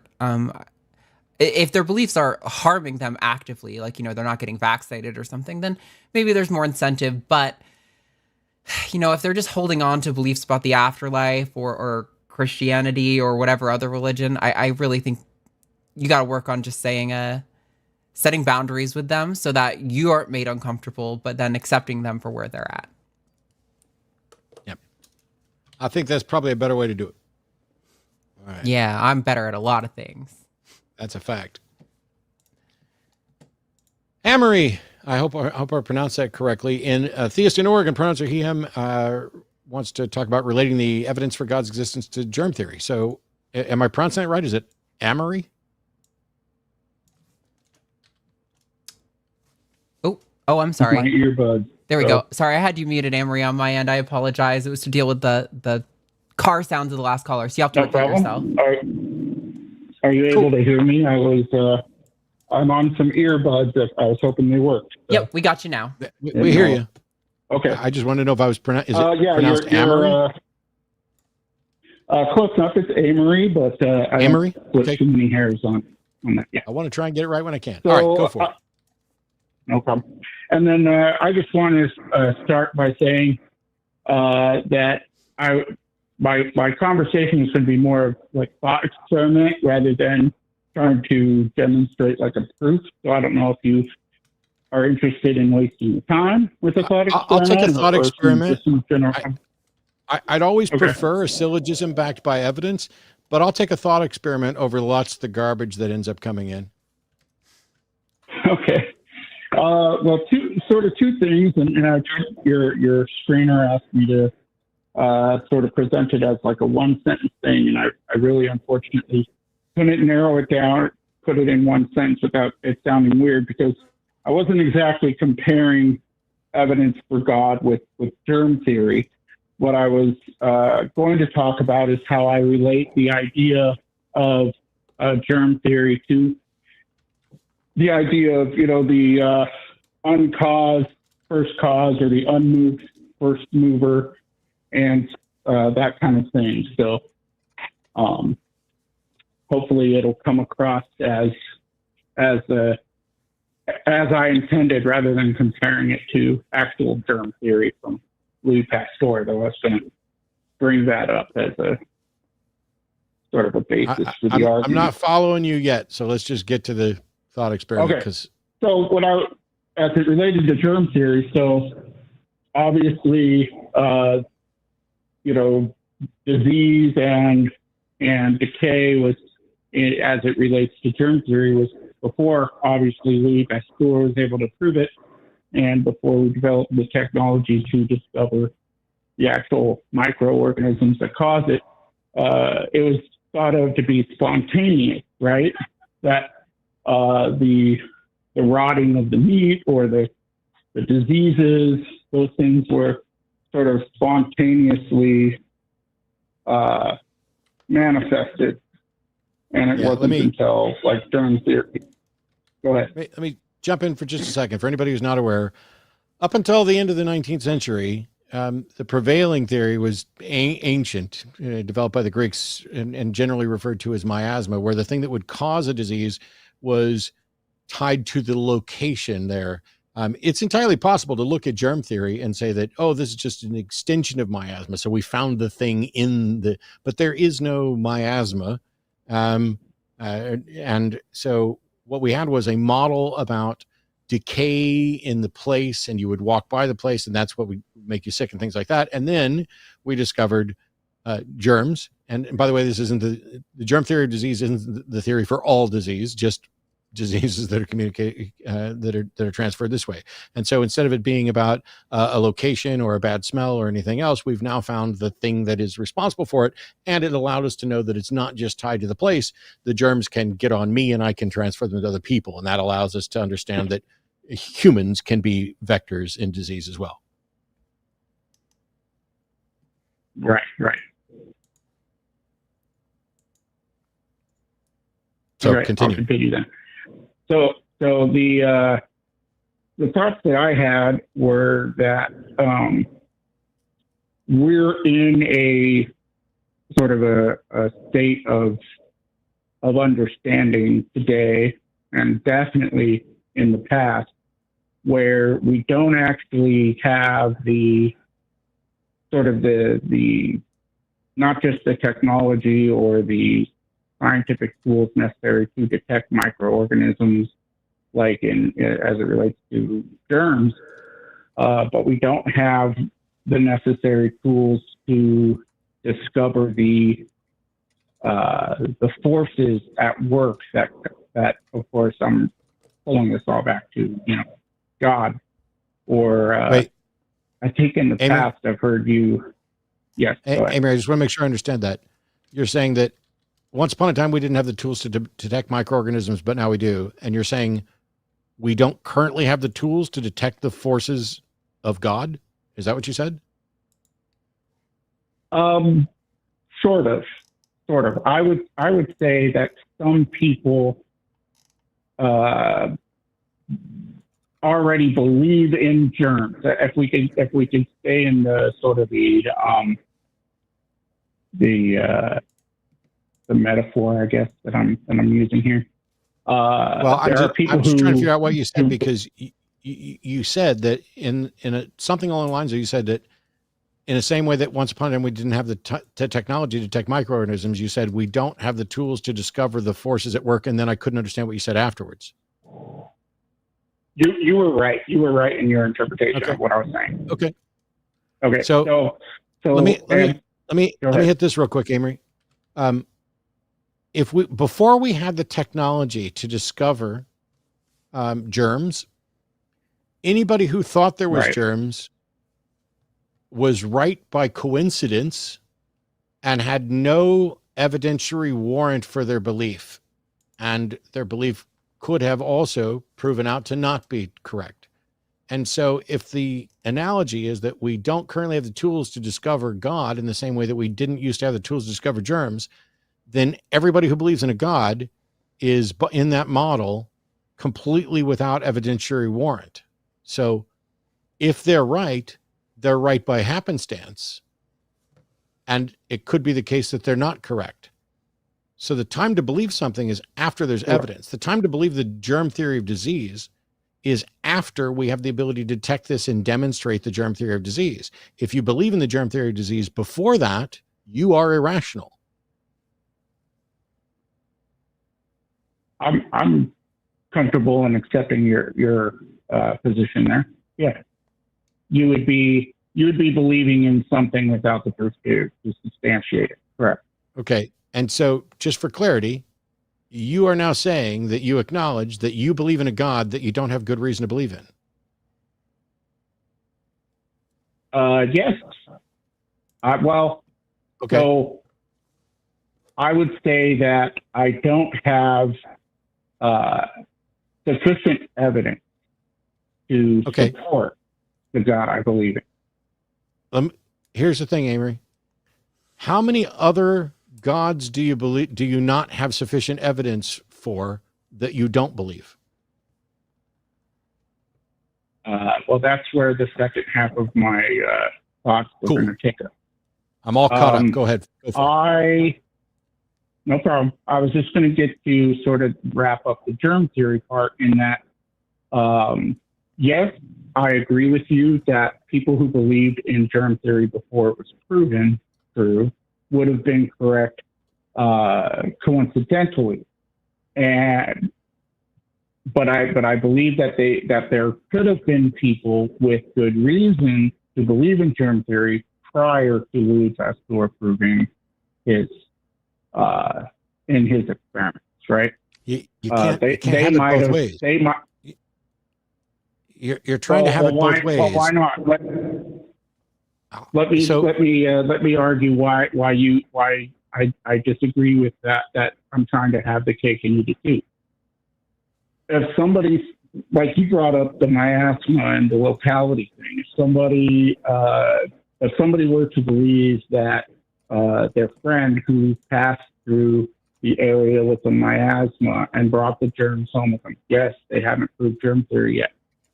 If their beliefs are harming them actively, like, they're not getting vaccinated or something, then maybe there's more incentive. But, if they're just holding on to beliefs about the afterlife or Christianity or whatever other religion, I really think you got to work on just setting boundaries with them so that you aren't made uncomfortable, but then accepting them for where they're at. Yep. I think that's probably a better way to do it. All right. Yeah, I'm better at a lot of things. That's a fact. Amory, I hope I pronounced that correctly. In Theist in Oregon, pronouncer he, him, wants to talk about relating the evidence for God's existence to germ theory. So am I pronouncing that right? Is it Amory? Oh, I'm sorry. My earbuds. There we go. Sorry, I had you muted, Amory, on my end. I apologize. It was to deal with the car sounds of the last caller, so you have to repeat yourself. Are you able to hear me? I'm on some earbuds that I was hoping they worked. So. Yep, we got you now. We hear you. Okay. I just wanted to know if I was pronounced. Is it pronounced Amory? Close enough. It's Amory, but Amory? I don't put too many hairs on that. Yeah. I want to try and get it right when I can. So, all right, go for it. No problem. And then I just want to start by saying that my conversation is going to be more of like thought experiment rather than trying to demonstrate like a proof. So I don't know if you are interested in wasting time with a thought experiment. I'll take a thought experiment. General... I'd always prefer a syllogism backed by evidence, but I'll take a thought experiment over lots of the garbage that ends up coming in. Okay. Well, two things, and your screener asked me to sort of present it as like a one sentence thing, and I really unfortunately couldn't narrow it down, put it in one sentence without it sounding weird, because I wasn't exactly comparing evidence for God with germ theory. What I was going to talk about is how I relate the idea of germ theory to the idea of, the uncaused first cause or the unmoved first mover and that kind of thing. So hopefully it'll come across as I intended rather than comparing it to actual germ theory from Louis Pasteur, though I was going to bring that up as a sort of a basis for the argument. I'm not following you yet, so let's just get to the thought experiment. Okay. So as it related to germ theory, so obviously, disease and decay was, as it relates to germ theory, was before obviously Louis Pasteur was able to prove it, and before we developed the technology to discover the actual microorganisms that cause it. It was thought of to be spontaneous, right? That the rotting of the meat or the diseases, those things were sort of spontaneously manifested, and it wasn't until like germ theory. Go ahead. Let me jump in for just a second. For anybody who's not aware, up until the end of the 19th century, the prevailing theory was ancient, developed by the Greeks and generally referred to as miasma, where the thing that would cause a disease was tied to the location there. It's entirely possible to look at germ theory and say that, oh, this is just an extension of miasma. So we found the thing but there is no miasma. And so what we had was a model about decay in the place, and you would walk by the place, and that's what would make you sick and things like that. And then we discovered germs. And by the way, this isn't the germ theory of disease isn't the theory for all disease, just diseases that are communicated, that are transferred this way. And so instead of it being about a location or a bad smell or anything else, we've now found the thing that is responsible for it. And it allowed us to know that it's not just tied to the place. The germs can get on me and I can transfer them to other people. And that allows us to understand that humans can be vectors in disease as well. Right. So I'll continue then. So the thoughts that I had were that we're in a sort of a state of understanding today, and definitely in the past, where we don't actually have the sort of the not just the technology or the scientific tools necessary to detect microorganisms, like as it relates to germs, but we don't have the necessary tools to discover the forces at work that of course I'm pulling this all back to, God, or Wait. I think in the past I've heard you. Yes. Amy, I just want to make sure I understand that. You're saying that once upon a time we didn't have the tools to detect microorganisms, but now we do. And you're saying we don't currently have the tools to detect the forces of God? Is that what you said? Sort of. I would say that some people already believe in germs. If we can stay in the sort of the metaphor, I guess, that I'm using here. Well, I'm just trying to figure out what you said, because you said that in something along the lines of, you said that in the same way that once upon a time we didn't have the technology to detect microorganisms, you said we don't have the tools to discover the forces at work, and then I couldn't understand what you said afterwards. You were right. You were right in your interpretation of what I was saying. Okay. So let me hit this real quick, Amory. Before we had the technology to discover germs, anybody who thought there was germs was right by coincidence and had no evidentiary warrant for their belief, and their belief could have also proven out to not be correct. And so if the analogy is that we don't currently have the tools to discover God in the same way that we didn't used to have the tools to discover germs, then everybody who believes in a God is, in that model, completely without evidentiary warrant. So if they're right by happenstance, and it could be the case that they're not correct. So the time to believe something is after there's evidence. The time to believe the germ theory of disease is after we have the ability to detect this and demonstrate the germ theory of disease. If you believe in the germ theory of disease before that, you are irrational. I'm comfortable in accepting your position there. Yeah, you would be believing in something without the proof to substantiate it. Correct. Okay. And so, just for clarity, you are now saying that you acknowledge that you believe in a God that you don't have good reason to believe in. Yes. Okay. So I would say that I don't have sufficient evidence to support the God I believe in. Here's the thing, Amory. How many other gods do you not have sufficient evidence for that you don't believe? Well, that's where the second half of my thoughts were going to take us. I'm all caught up. Go ahead. Go for it. No problem. I was just going to get to sort of wrap up the germ theory part in that, yes, I agree with you that people who believed in germ theory before it was proven true would have been correct coincidentally, but I believe that there could have been people with good reason to believe in germ theory prior to Louis Pasteur proving his in his experiments, right? You can't have it both ways. You're trying to have it both ways. Well, why not? Let me argue why I disagree with that I'm trying to have the cake and eat it too. If somebody, like you brought up the miasma and the locality thing, if somebody were to believe that their friend who passed through the area with the miasma and brought the germs home with them. Yes, they haven't proved germ theory yet,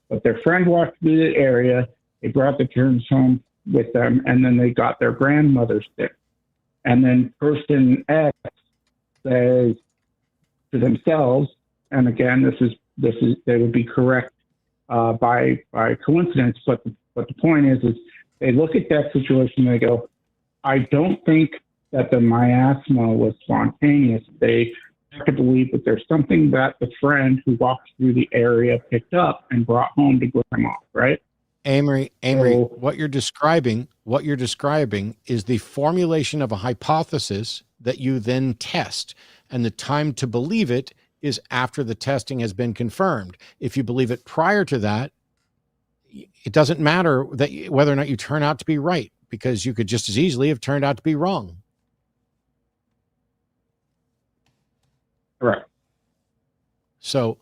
but their friend walked through the area, they brought the germs home with them, and then they got their grandmother sick. And then person X says to themselves, and again, this is they would be correct by coincidence, but the point is they look at that situation and they go, I don't think that the miasma was spontaneous. They have to believe that there's something that the friend who walked through the area picked up and brought home to grandma, right? Amory, so, what you're describing is the formulation of a hypothesis that you then test, and the time to believe it is after the testing has been confirmed. If you believe it prior to that, it doesn't matter that whether or not you turn out to be right, because you could just as easily have turned out to be wrong. Right. So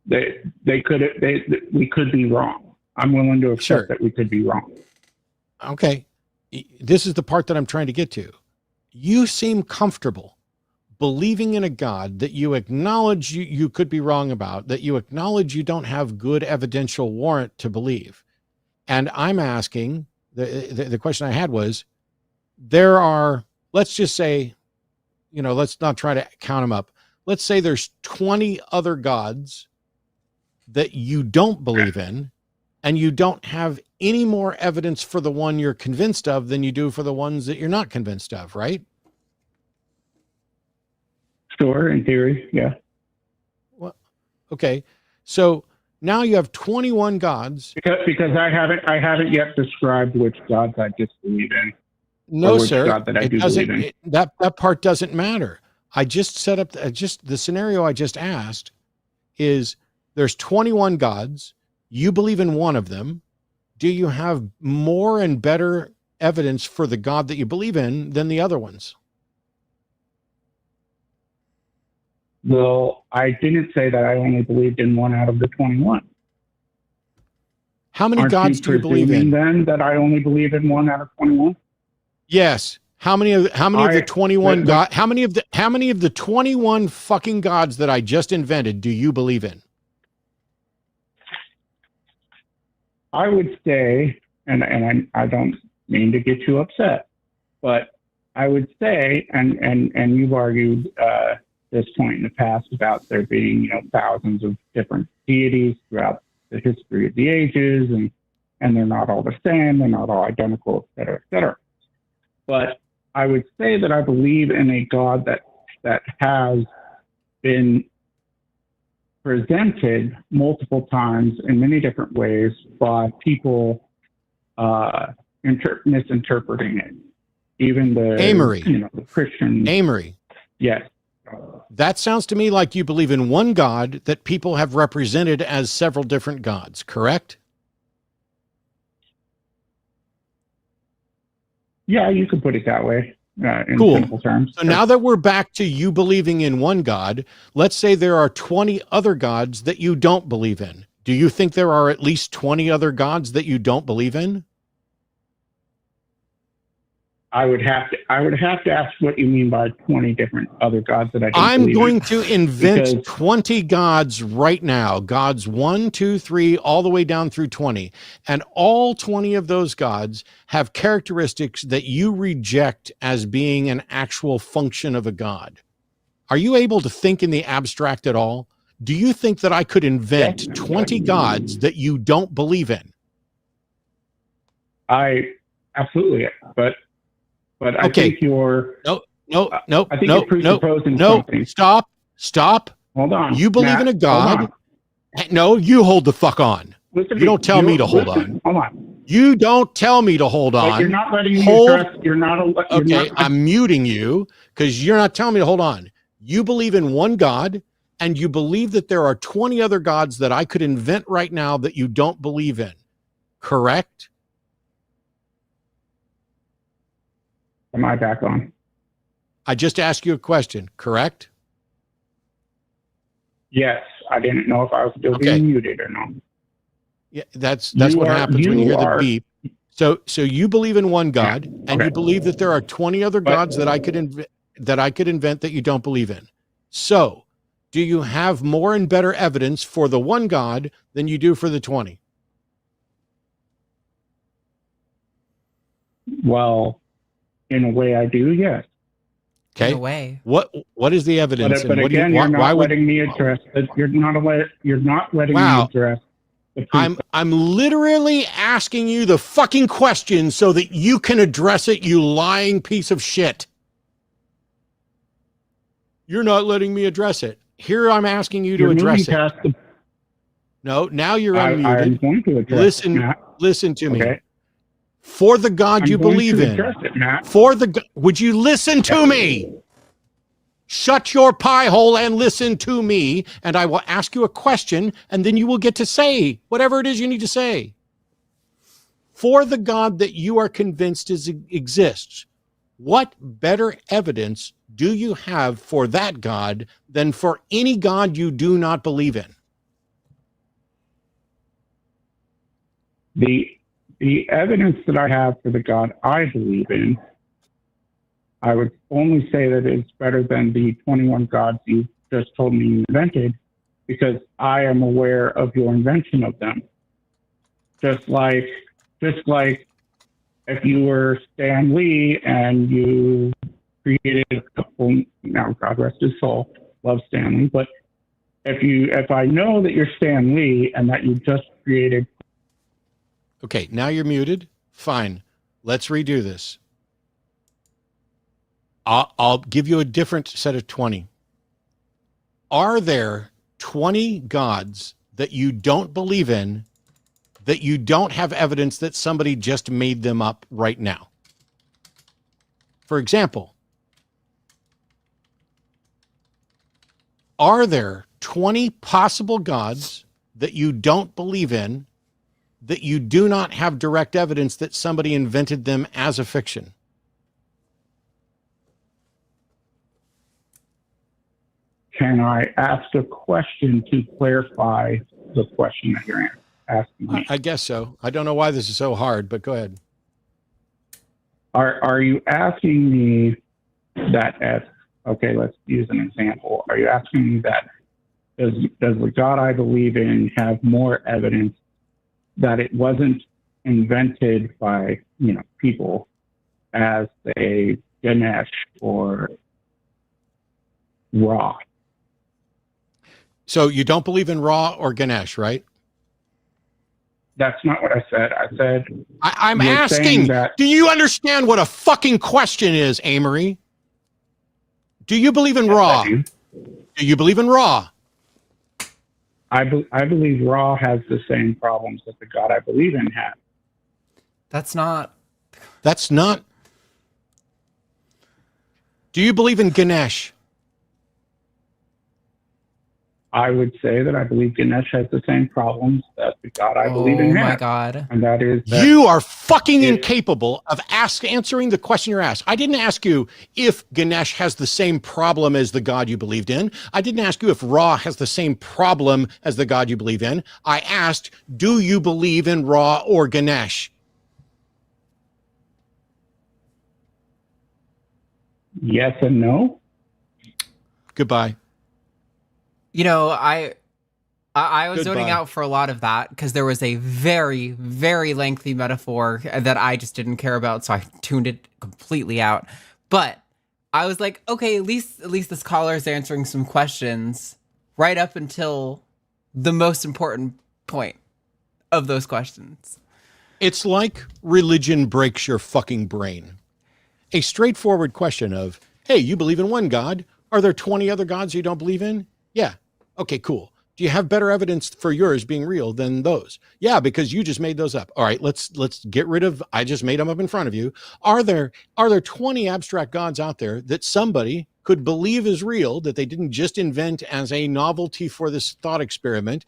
we could be wrong. I'm willing to accept that we could be wrong. Okay. This is the part that I'm trying to get to. You seem comfortable believing in a God that you acknowledge you could be wrong about, that you acknowledge you don't have good evidential warrant to believe. And I'm asking, the question I had was, there are, let's just say, let's not try to count them up. Let's say there's 20 other gods that you don't believe in, and you don't have any more evidence for the one you're convinced of than you do for the ones that you're not convinced of, right? Sure, in theory, yeah. Well, okay. So now you have 21 gods. Because I haven't yet described which gods I disbelieve in. No, sir. That part doesn't matter. I just set up the scenario I just asked is there's 21 gods. You believe in one of them. Do you have more and better evidence for the God that you believe in than the other ones? Well, I didn't say that I only believed in one out of the 21. How many gods do you believe in? Then that I only believe in one out of 21? Yes. How many of the 21 gods? How many of the 21 fucking gods that I just invented do you believe in? I would say, and I don't mean to get you upset, but I would say, and you've argued this point in the past about there being thousands of different deities throughout the history of the ages, and they're not all the same, they're not all identical, et cetera, et cetera. But I would say that I believe in a God that has been presented multiple times in many different ways by people misinterpreting it. Even the Christian. Amory. Yes. That sounds to me like you believe in one God that people have represented as several different gods, correct? Yeah, you could put it that way. In simple terms. So now that we're back to you believing in one God, let's say there are 20 other gods that you don't believe in. Do you think there are at least 20 other gods that you don't believe in? I would have to ask what you mean by 20 different other gods that I don't I'm believe going in. to invent 20 gods right now. Gods 1, 2, 3, all the way down through 20. And all 20 of those gods have characteristics that you reject as being an actual function of a god. Are you able to think in the abstract at all? Do you think that I could invent 20 gods that you don't believe in? I absolutely, but I think you're something. Stop. Hold on. You believe in a God. No, you hold the fuck on. You don't tell me to hold on. Hold on. You don't tell me to hold on. But you're not letting me address. You're not. Okay, I'm muting you because you're not telling me to hold on. You believe in one God, and you believe that there are 20 other gods that I could invent right now that you don't believe in. Correct? Am I back on? I just asked you a question, correct? Yes. I didn't know if I was still being muted or not. Yeah, that's what happens when you hear the beep. So you believe in one God, and you believe that there are 20 other gods that I could invent. that I could invent that you don't believe in. So, do you have more and better evidence for the one God than you do for the 20? Well, in a way I do, yes. Okay. In a way. What is the evidence? But again, you're not letting me address it. You're not letting me address the proof. I'm literally asking you the fucking question so that you can address it, you lying piece of shit. You're not letting me address it. Here I'm asking you to address it. No, now you're unmuted. I'm going to address listen to me. Okay. For the God you believe in. Would you listen to me? Shut your pie hole and listen to me, and I will ask you a question, and then you will get to say whatever it is you need to say. For the God that you are convinced exists, what better evidence do you have for that God than for any God you do not believe in? The evidence that I have for the God I believe in, I would only say that it's better than the 21 gods you just told me you invented, because I am aware of your invention of them. Just like if you were Stan Lee and you created a couple, now God rest his soul, love Stan Lee, but if I know that you're Stan Lee and that you just created. Okay, now you're muted. Fine. Let's redo this. I'll give you a different set of 20. Are there 20 gods that you don't believe in, that you don't have evidence that somebody just made them up right now? For example, are there 20 possible gods that you don't believe in, that you do not have direct evidence that somebody invented them as a fiction? Can I ask a question to clarify the question that you're asking me? I guess so. I don't know why this is so hard, but go ahead. Are you asking me that okay, let's use an example. Are you asking me that does the God I believe in have more evidence that it wasn't invented by, people as a Ganesh or Ra? So you don't believe in Ra or Ganesh, right? That's not what I said. I said I'm asking, do you understand what a fucking question is, Amory? Do you believe in Ra? Do you believe in Ra? I believe Ra has the same problems that the God I believe in has. That's not. Do you believe in Ganesh? I would say that I believe Ganesh has the same problems that the God I believe in has. Oh my God. And that is you are fucking incapable of answering the question you're asked. I didn't ask you if Ganesh has the same problem as the God you believed in. I didn't ask you if Ra has the same problem as the God you believe in. I asked, do you believe in Ra or Ganesh? Yes and no. Goodbye. I was zoning Goodbye. out for a lot of that because there was a very, very lengthy metaphor that I just didn't care about, so I tuned it completely out. But I was like, okay, at least this caller is answering some questions right up until the most important point of those questions. It's like religion breaks your fucking brain. A straightforward question of, hey, you believe in one God. Are there 20 other gods you don't believe in? Yeah. Okay, cool. Do you have better evidence for yours being real than those? Yeah, because you just made those up. All right, let's get rid of, I just made them up in front of you. Are there 20 abstract gods out there that somebody could believe is real, that they didn't just invent as a novelty for this thought experiment?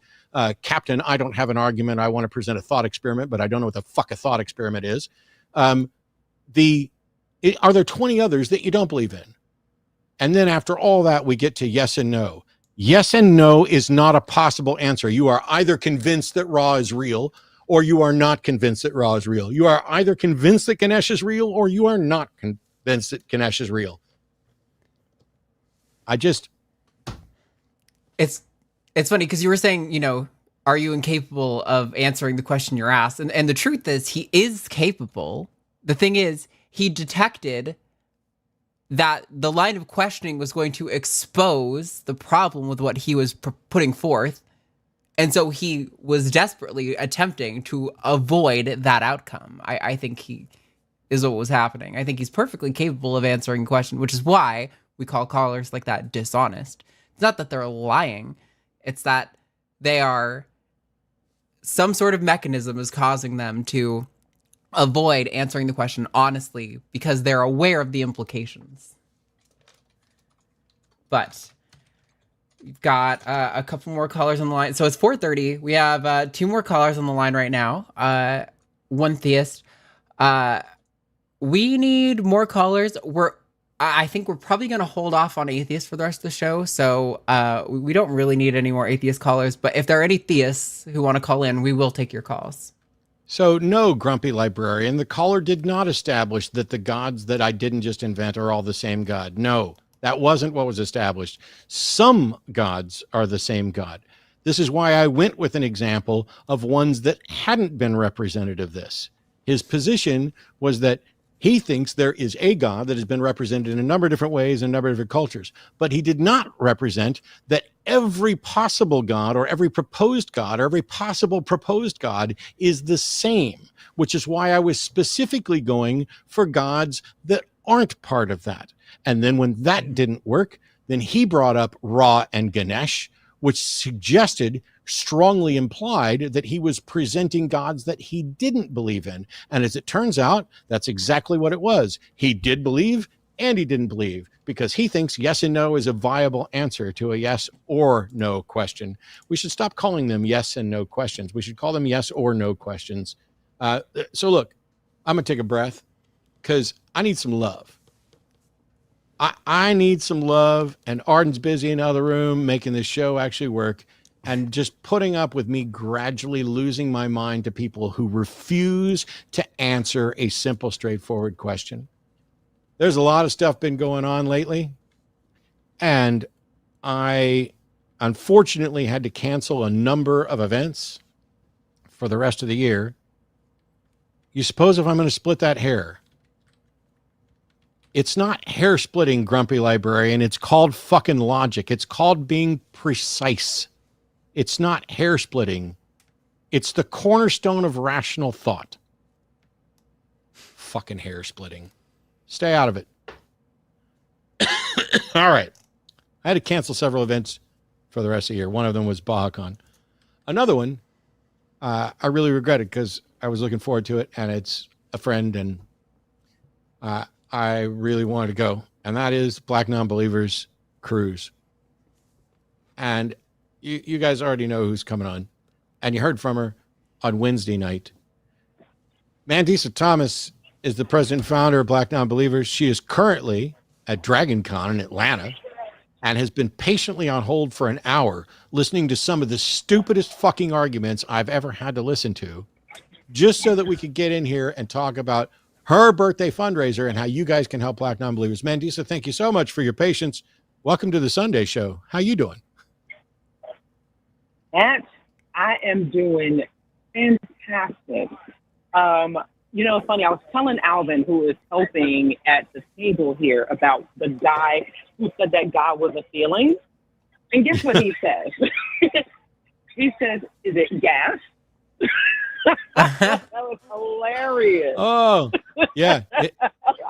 Captain, I don't have an argument. I want to present a thought experiment, but I don't know what the fuck a thought experiment is. Are there 20 others that you don't believe in? And then after all that, we get to yes and no. Yes and no is not a possible answer. You are either convinced that Ra is real, or you are not convinced that Ra is real. You are either convinced that Ganesh is real, or you are not convinced that Ganesh is real. It's funny because you were saying, you know, are you incapable of answering the question you're asked? And the truth is, he is capable. The thing is, he detected that the line of questioning was going to expose the problem with what he was putting forth. And so he was desperately attempting to avoid that outcome. I think he is what was happening. I think he's perfectly capable of answering a question, which is why we call callers like that dishonest. It's not that they're lying. It's that they are, some sort of mechanism is causing them to avoid answering the question honestly because they're aware of the implications. But we've got a couple more callers on the line. So it's 4:30. We have 2 more callers on the line right now. One theist. We need more callers. I think we're probably going to hold off on atheists for the rest of the show. So we don't really need any more atheist callers. But if there are any theists who want to call in, we will take your calls. So no, grumpy librarian, the caller did not establish that the gods that I didn't just invent are all the same God. No, that wasn't what was established. Some gods are the same God. This is why I went with an example of ones that hadn't been representative of this. His position was that he thinks there is a God that has been represented in a number of different ways in a number of different cultures, but he did not represent that every possible God or every proposed God or every possible proposed God is the same, which is why I was specifically going for gods that aren't part of that. And then when that didn't work, then he brought up Ra and Ganesh, which strongly implied that he was presenting gods that he didn't believe in. And as it turns out, that's exactly what it was. He did believe and he didn't believe because he thinks yes and no is a viable answer to a yes or no question. We should stop calling them yes and no questions. We should call them yes or no questions. So look, I'm going to take a breath because I need some love. I need some love, and Arden's busy in the other room making this show actually work. And just putting up with me gradually losing my mind to people who refuse to answer a simple, straightforward question. There's a lot of stuff been going on lately, and I unfortunately had to cancel a number of events for the rest of the year. You suppose if I'm going to split that hair, it's not hair splitting, grumpy librarian. It's called fucking logic. It's called being precise. It's not hair splitting. It's the cornerstone of rational thought. Fucking hair splitting. Stay out of it. All right. I had to cancel several events for the rest of the year. One of them was BajaCon. Another one, I really regretted because I was looking forward to it, and it's a friend, and I really wanted to go. And that is Black Non-Believers Cruise. And you guys already know who's coming on. And you heard from her on Wednesday night. Mandisa Thomas is the president and founder of Black Non-Believers. She is currently at DragonCon in Atlanta and has been patiently on hold for an hour listening to some of the stupidest fucking arguments I've ever had to listen to, just so that we could get in here and talk about her birthday fundraiser and how you guys can help Black Non-Believers. Mandisa, thank you so much for your patience. Welcome to the Sunday show. How you doing? I am doing fantastic. You know, it's funny. I was telling Alvin, who is helping at the table here, about the guy who said that God was a feeling. And guess what he says? He says, is it gas? That was hilarious. Oh, yeah.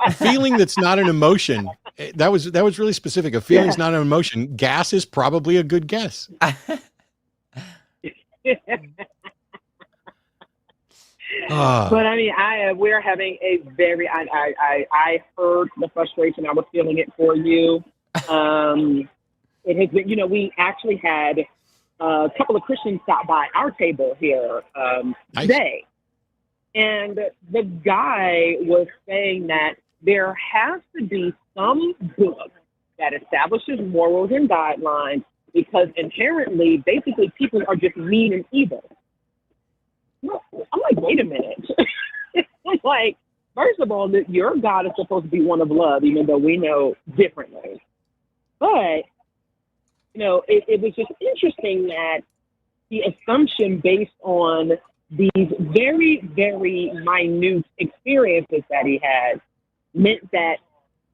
A feeling that's not an emotion. That was really specific. A feeling's not an emotion. Gas is probably a good guess. But I mean, we're having a very. I heard the frustration. I was feeling it for you. It has been. You know, we actually had a couple of Christians stop by our table here today, and the guy was saying that there has to be some book that establishes morals and guidelines, because inherently, basically, people are just mean and evil. I'm like, wait a minute. I'm like, first of all, your God is supposed to be one of love, even though we know differently. But, it was just interesting that the assumption based on these very, very minute experiences that he had meant that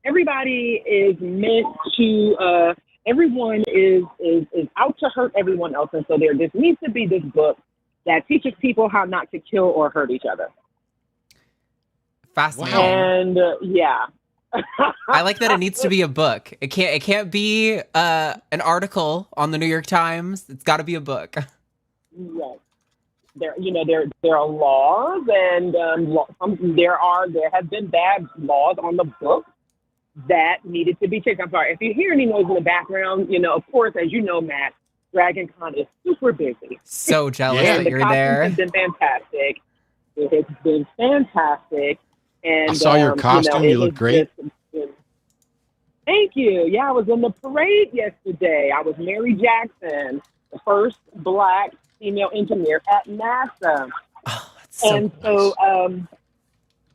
everybody is meant to, everyone is out to hurt everyone else. And so there just needs to be this book that teaches people how not to kill or hurt each other. Fascinating. And yeah. I like that it needs to be a book. It can't be an article on the New York Times. It's got to be a book. Yes. There are laws, and there have been bad laws on the book that needed to be changed. I'm sorry if you hear any noise in the background. Of course, as you know, Matt, DragonCon is super busy. So jealous that you're there. And the costumes have been fantastic. It has been fantastic. And I saw your costume. You look great. Thank you. Yeah, I was in the parade yesterday. I was Mary Jackson, the first Black female engineer at NASA. Oh, so and so,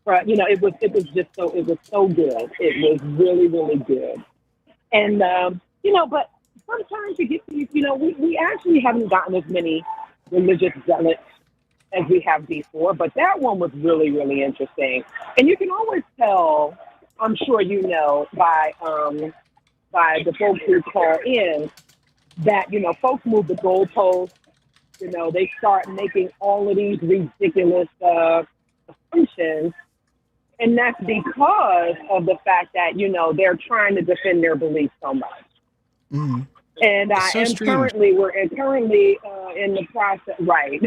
it was so good. It was really, really good. And but sometimes you get these. We actually haven't gotten as many religious zealots as we have before, but that one was really, really interesting. And you can always tell, I'm sure by the folks who call in, that, folks move the goalposts. They start making all of these ridiculous assumptions. And that's because of the fact that, they're trying to defend their beliefs so much. Mm. And we're currently in the process, right?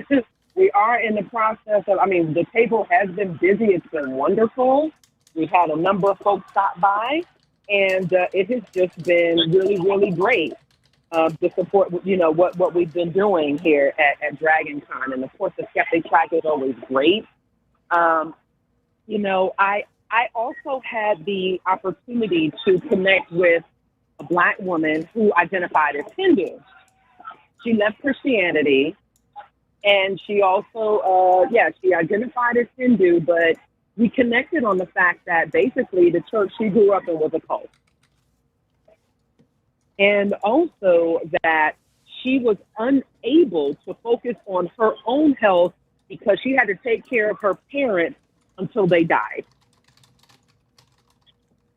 We are in the process of, the table has been busy. It's been wonderful. We've had a number of folks stop by, and it has just been really, really great to support, what we've been doing here at DragonCon. And, of course, the Skeptic track is always great. I also had the opportunity to connect with a Black woman who identified as Hindu. She left Christianity. And she also, she identified as Hindu, but we connected on the fact that basically the church she grew up in was a cult. And also that she was unable to focus on her own health because she had to take care of her parents until they died.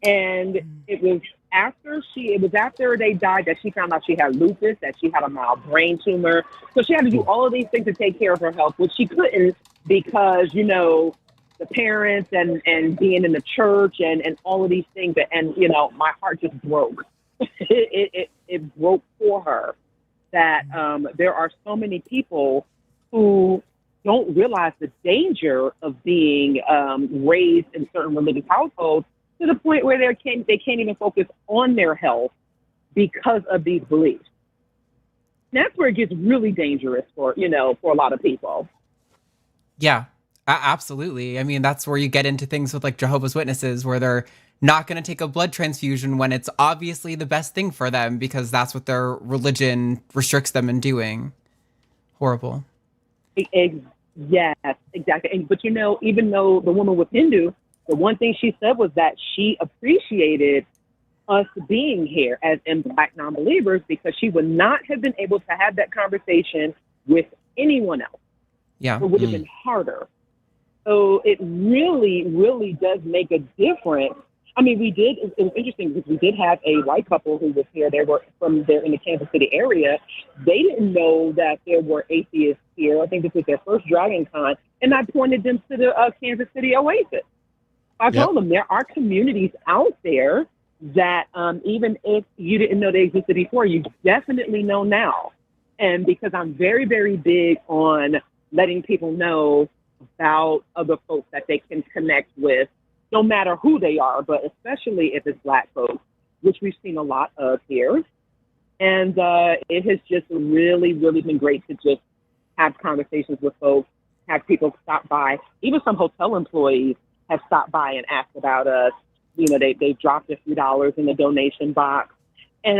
And it was after they died that she found out she had lupus, that she had a mild brain tumor. So she had to do all of these things to take care of her health, which she couldn't because, the parents and being in the church and all of these things. And, my heart just broke. It broke for her that there are so many people who don't realize the danger of being raised in certain religious households, to the point where they can't even focus on their health because of these beliefs. And that's where it gets really dangerous for a lot of people. Yeah, absolutely. That's where you get into things with like Jehovah's Witnesses, where they're not going to take a blood transfusion when it's obviously the best thing for them because that's what their religion restricts them in doing. Horrible. Yes, exactly. But even though the woman was Hindu, the one thing she said was that she appreciated us being here as in Black non-believers because she would not have been able to have that conversation with anyone else. Yeah. It would have been harder. So it really, really does make a difference. It was interesting because we did have a white couple who was here. They were from there in the Kansas City area. They didn't know that there were atheists here. I think this was their first DragonCon. And I pointed them to the Kansas City Oasis. I told them there are communities out there that even if you didn't know they existed before, you definitely know now. And because I'm very, very big on letting people know about other folks that they can connect with, no matter who they are, but especially if it's Black folks, which we've seen a lot of here. And it has just really, really been great to just have conversations with folks, have people stop by. Even some hotel employees have stopped by and asked about us. They dropped a few dollars in the donation box. And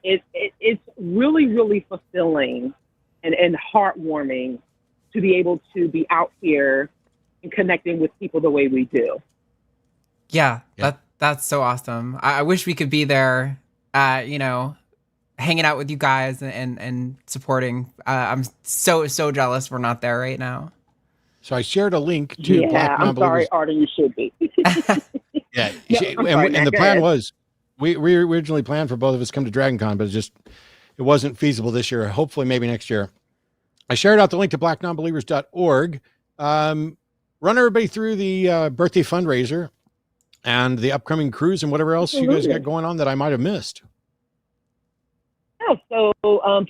it's really, really fulfilling and heartwarming to be able to be out here and connecting with people the way we do. Yeah. That's so awesome. I wish we could be there hanging out with you guys and supporting. I'm so jealous we're not there right now. So I shared a link to Black I'm sorry, Non-Believers. Arden, you should be. Yeah, and the plan was we originally planned for both of us to come to DragonCon, but it wasn't feasible this year. Hopefully, maybe next year. I shared out the link to blacknonbelievers.org. Run everybody through the birthday fundraiser and the upcoming cruise and whatever else you guys got going on that I might have missed. So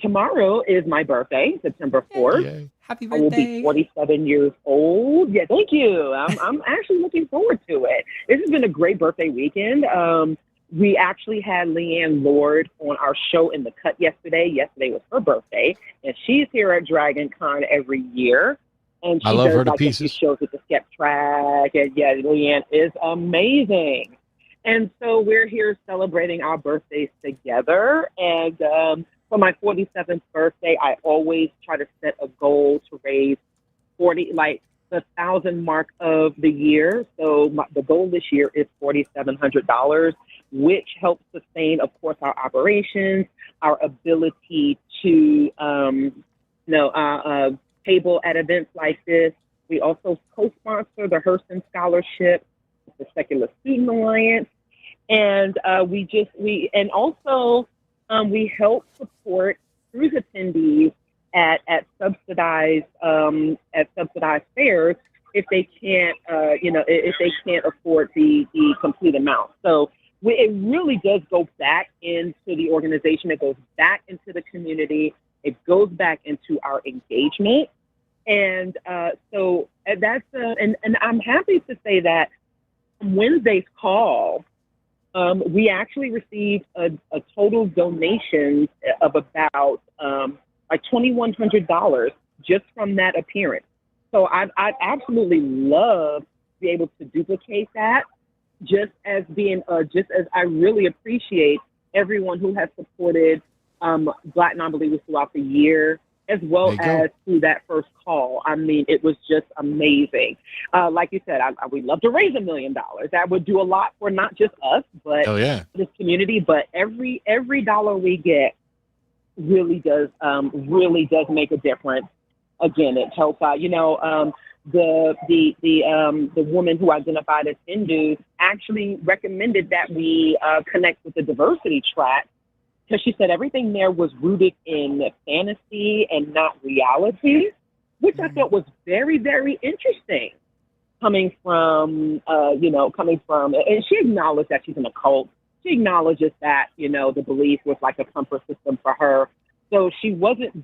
tomorrow is my birthday, September 4th. Yay. Happy birthday. I will be 47 years old. Yeah, thank you. I'm actually looking forward to it. This has been a great birthday weekend. We actually had Leanne Lord on our show in the cut yesterday. Yesterday was her birthday, and she's here at DragonCon every year. And she I love her to a few pieces. shows with the Skeptalk, and yeah, Leanne is amazing. And so we're here celebrating our birthdays together. And for my 47th birthday, I always try to set a goal to raise the 1,000 mark of the year. So the goal this year is $4,700, which helps sustain, of course, our operations, our ability to, table at events like this. We also co-sponsor the Hurston Scholarship, the Secular Student Alliance, and we help support cruise attendees at subsidized fares if they can't afford the complete amount. So it really does go back into the organization. It goes back into the community. It goes back into our engagement. And so that's and I'm happy to say that Wednesday's call, we actually received a total donation of about $2,100 just from that appearance. So I'd absolutely love to be able to duplicate that. Just as I really appreciate everyone who has supported Black Non-Believers throughout the year, as well as through that first call. I mean, it was just amazing. Like you said, we'd love to raise $1 million. That would do a lot for not just us, but this community. But every dollar we get really does make a difference. Again, it helps out. The woman who identified as Hindu actually recommended that we connect with the diversity track, because she said everything there was rooted in fantasy and not reality, which I thought was very, very interesting. Coming from, and she acknowledged that she's in a cult. She acknowledges that, the belief was like a comfort system for her. So she wasn't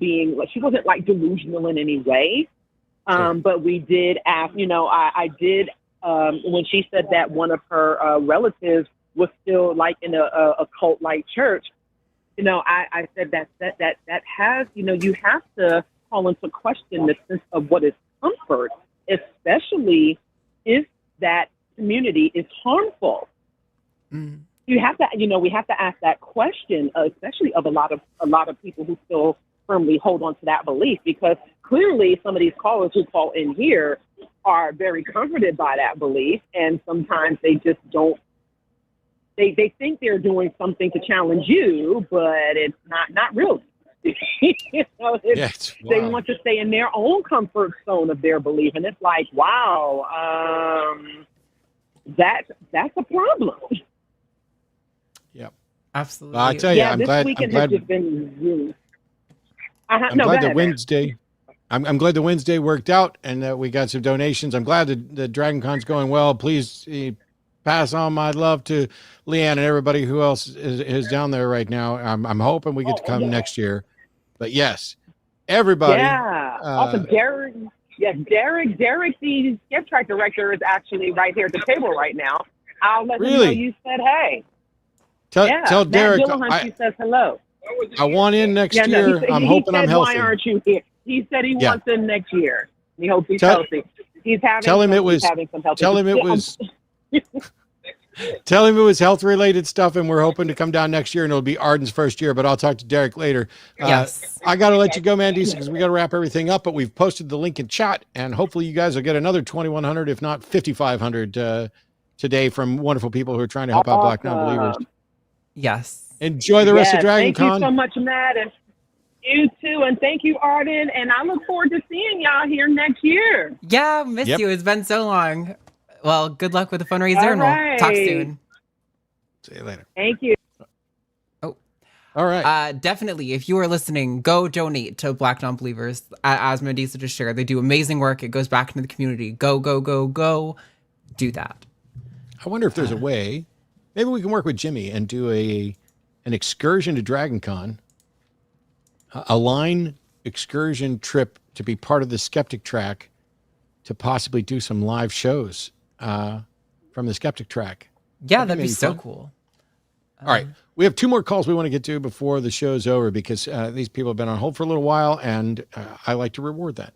like delusional in any way. But we did ask, I did, when she said that one of her relatives was still like in a cult-like church, I said that has, you have to call into question the sense of what is comfort, especially if that community is harmful. Mm. You have to, we have to ask that question, especially of a lot of people who still firmly hold on to that belief, because clearly some of these callers who call in here are very comforted by that belief, and sometimes they just don't. They think they're doing something to challenge you, but it's not really. They want to stay in their own comfort zone of their belief, and it's like, wow, that's a problem. Yep, absolutely. Well, I tell you, I'm glad. Has just been really. I'm glad that Wednesday. I'm glad the Wednesday worked out and that we got some donations. I'm glad that the DragonCon's going well. Please pass on my love to Leanne and everybody who else is down there right now. I'm hoping we get to come next year. But yes, everybody. Yeah. Also, Derek. Yes, Derek, the Skeptalk director, is actually right here at the table right now. I'll let him know you said hey. Tell Derek. Dillahunty says hello. I want in next year. I'm hoping I'm healthy. Why aren't you here? He said he wants in next year. He hopes he's healthy. He's having. Tell him it was health related stuff, and we're hoping to come down next year, and it'll be Arden's first year. But I'll talk to Derek later. Yes, I got to let you go, Mandisa, because we got to wrap everything up. But we've posted the link in chat, and hopefully you guys will get another 2,100, if not 5,500, today from wonderful people who are trying to help out Black Non-Believers. Yes. Enjoy the rest of Dragon Thank you Con. so much, Matt. And you too. And thank you, Arden. And I look forward to seeing y'all here next year. Yeah, miss you. It's been so long. Well, good luck with the fundraiser, and we'll talk soon. See you later. Thank you. All right. Definitely, if you are listening, go donate to Black Non-Believers. As Mandisa just shared, they do amazing work. It goes back into the community. Go, go, go, go. Do that. I wonder if there's a way. Maybe we can work with Jimmy and do an excursion to Dragon Con, a line excursion trip to be part of the Skeptic Track, to possibly do some live shows from the Skeptic Track. Yeah, that'd be so cool. All right. We have 2 more calls we want to get to before the show's over, because these people have been on hold for a little while, and I like to reward that.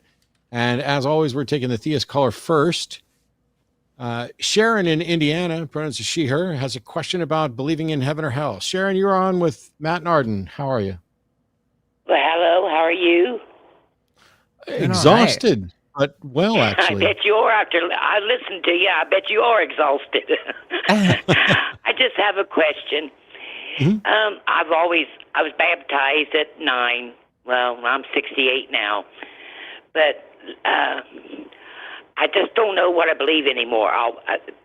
And as always, we're taking the theist caller first. Sharon in Indiana, pronouns are she, her, has a question about believing in heaven or hell. Sharon, you're on with Matt and Arden. How are you? Well, hello. How are you? Exhausted, but well, actually. I bet you are after I listened to you. I bet you are exhausted. I just have a question. Mm-hmm. I was baptized at 9. Well, I'm 68 now, but I just don't know what I believe anymore.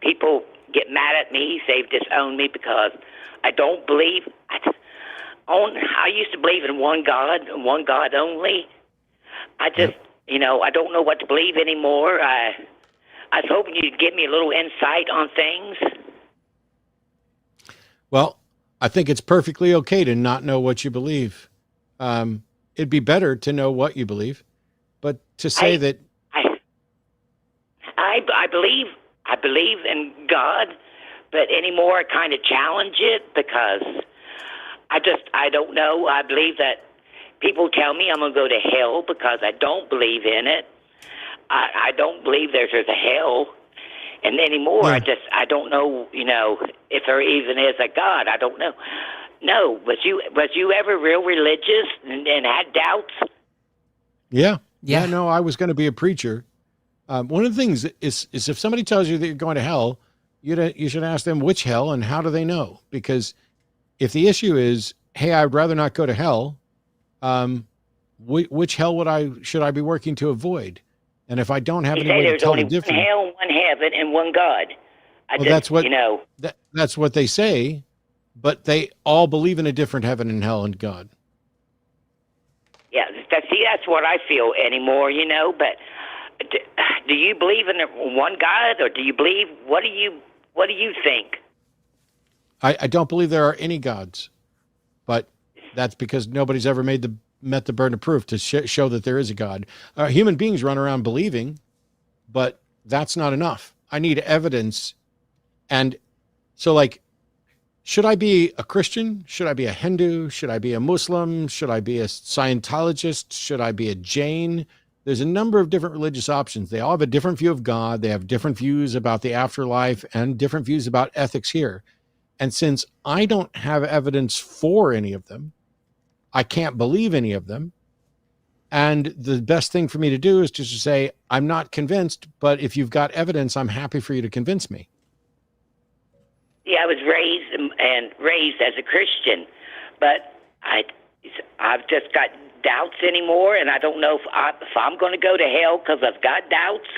People get mad at me, say they've disowned me because I don't believe. I used to believe in one God and one God only. I just, I don't know what to believe anymore. I was hoping you'd give me a little insight on things. Well, I think it's perfectly okay to not know what you believe. It'd be better to know what you believe, but to say that I believe in God, but anymore I kind of challenge it because I don't know. I believe that people tell me I'm going to go to hell because I don't believe in it. I don't believe there's a hell. And anymore, I don't know, if there even is a God. I don't know. No, was you ever real religious and had doubts? Yeah. No, I was going to be a preacher. One of the things is if somebody tells you that you're going to hell, you should ask them which hell and how do they know? Because if the issue is, hey, I'd rather not go to hell, which hell should I be working to avoid? And if I don't have any way to tell the difference, one hell, one heaven, and one God. That's what they say, but they all believe in a different heaven and hell and God. Yeah, that's what I feel anymore, But do you believe in one God, or do you believe? What do you think? I don't believe there are any gods, but that's because nobody's ever met the burden of proof to show that there is a God. Human beings run around believing, but that's not enough. I need evidence. And so, should I be a Christian? Should I be a Hindu? Should I be a Muslim? Should I be a Scientologist? Should I be a Jain? There's a number of different religious options. They all have a different view of God. They have different views about the afterlife and different views about ethics here. And since I don't have evidence for any of them, I can't believe any of them. And the best thing for me to do is just to say, I'm not convinced, but if you've got evidence, I'm happy for you to convince me. Yeah, I was raised as a Christian, but I've just got doubts anymore, and I don't know if I'm going to go to hell because I've got doubts.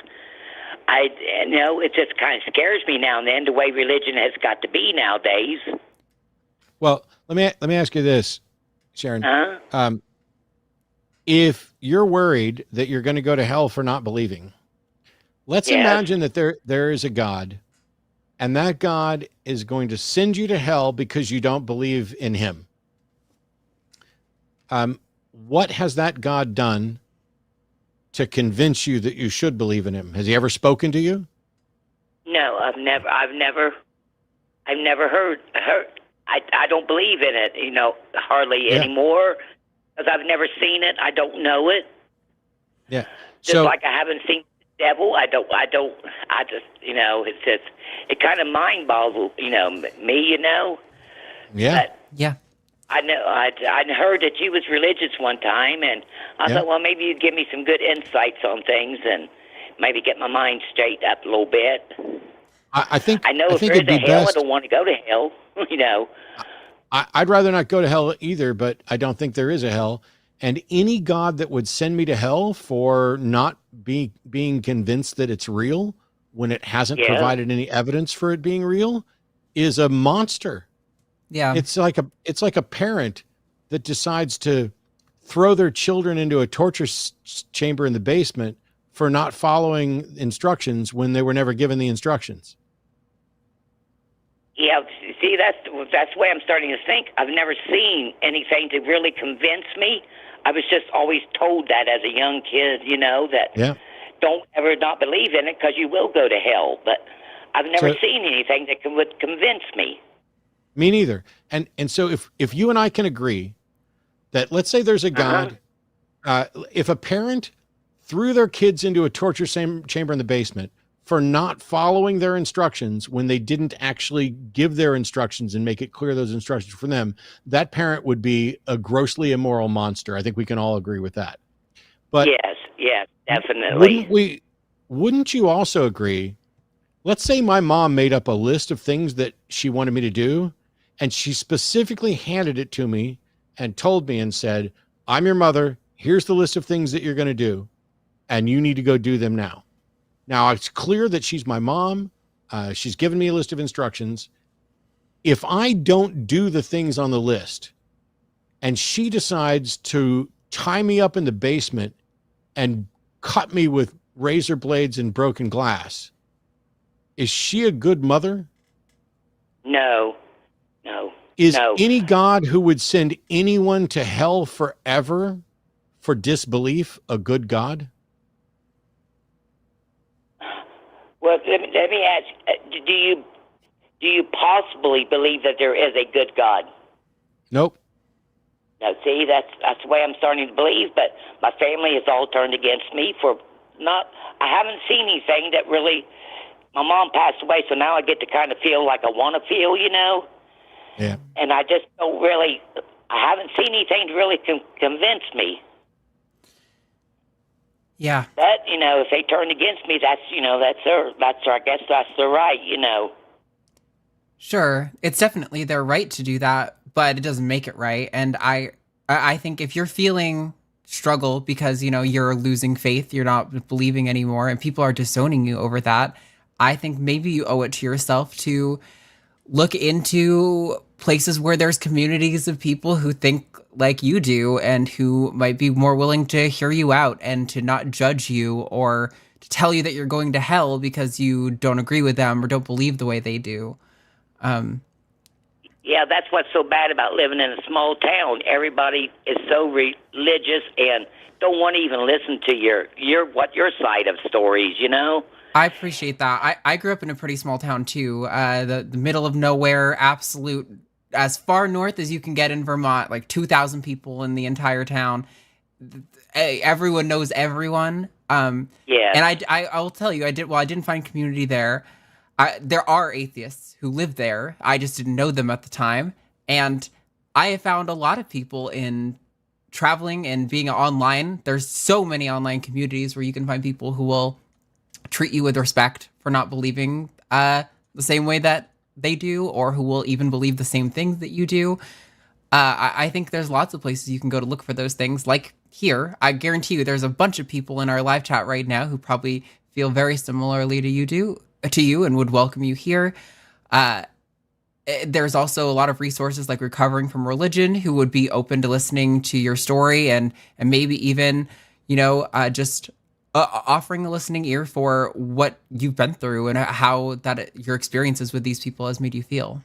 It just kind of scares me now and then, the way religion has got to be nowadays. Well, let me ask you this, Sharon. If you're worried that you're going to go to hell for not believing, let's imagine that there is a God, and that God is going to send you to hell because you don't believe in him. What has that God done to convince you that you should believe in him? Has he ever spoken to you? No, I've never heard. I don't believe in it, hardly anymore, because I've never seen it. I don't know it. Yeah. Just like I haven't seen the devil. I just, it's just, it kind of mind boggles, me, Yeah. But I know, I heard that you was religious one time, and I thought, well, maybe you'd give me some good insights on things and maybe get my mind straight up a little bit. I think I know if there's a hell, best. I don't want to go to hell, I'd rather not go to hell either, but I don't think there is a hell. And any God that would send me to hell for not being convinced that it's real when it hasn't provided any evidence for it being real is a monster. Yeah. It's like a parent that decides to throw their children into a torture chamber in the basement for not following instructions when they were never given the instructions. Yeah, see, that's the way I'm starting to think. I've never seen anything to really convince me. I was just always told that as a young kid, that don't ever not believe in it because you will go to hell. But I've never seen anything that would convince me. Me neither. And so if you and I can agree that, let's say there's a God, if a parent threw their kids into a torture chamber in the basement for not following their instructions when they didn't actually give their instructions and make it clear those instructions for them, that parent would be a grossly immoral monster. I think we can all agree with that. But yes, definitely. Wouldn't you also agree? Let's say my mom made up a list of things that she wanted me to do, and she specifically handed it to me and told me and said, I'm your mother. Here's the list of things that you're going to do, and you need to go do them now. Now, it's clear that she's my mom. She's given me a list of instructions. If I don't do the things on the list and she decides to tie me up in the basement and cut me with razor blades and broken glass, is she a good mother? No. Is any God who would send anyone to hell forever for disbelief a good God? Well, let me ask: do you possibly believe that there is a good God? Nope. Now, see, that's the way I'm starting to believe. But my family has all turned against me for not. I haven't seen anything that really. My mom passed away, so now I get to kind of feel like I want to feel, Yeah. And I just don't really. I haven't seen anything to really convince me. Yeah. But, if they turn against me, that's I guess that's their right, Sure. It's definitely their right to do that, but it doesn't make it right. And I think if you're feeling struggle because, you're losing faith, you're not believing anymore, and people are disowning you over that, I think maybe you owe it to yourself to look into places where there's communities of people who think like you do and who might be more willing to hear you out and to not judge you or to tell you that you're going to hell because you don't agree with them or don't believe the way they do. Yeah, that's what's so bad about living in a small town. Everybody is so religious and don't want to even listen to your side of stories, I appreciate that. I grew up in a pretty small town too. The middle of nowhere, absolute, as far north as you can get in Vermont, like 2,000 people in the entire town. Everyone knows everyone. Yeah. And I'll tell you, I didn't find community there. There are atheists who live there. I just didn't know them at the time. And I have found a lot of people in traveling and being online. There's so many online communities where you can find people who will treat you with respect for not believing the same way that they do, or who will even believe the same things that you do. I think there's lots of places you can go to look for those things. Like here, I guarantee you there's a bunch of people in our live chat right now who probably feel very similarly to you and would welcome you here. There's also a lot of resources like Recovering from Religion who would be open to listening to your story and maybe even, just offering a listening ear for what you've been through and how your experiences with these people has made you feel.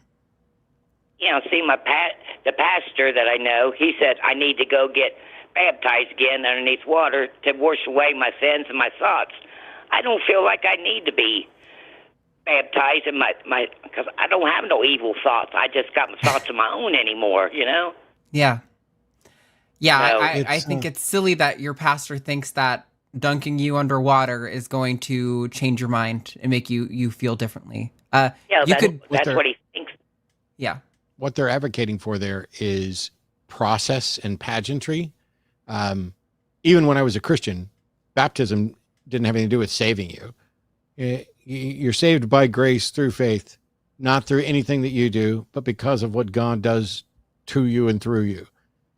See, the pastor that I know, he said I need to go get baptized again underneath water to wash away my sins and my thoughts. I don't feel like I need to be baptized in because I don't have no evil thoughts. I just got my thoughts of my own anymore, Yeah. I think it's silly that your pastor thinks that dunking you underwater is going to change your mind and make you feel differently. That's what he thinks. Yeah. What they're advocating for there is process and pageantry. Even when I was a Christian, baptism didn't have anything to do with saving you. You're saved by grace through faith, not through anything that you do, but because of what God does to you and through you.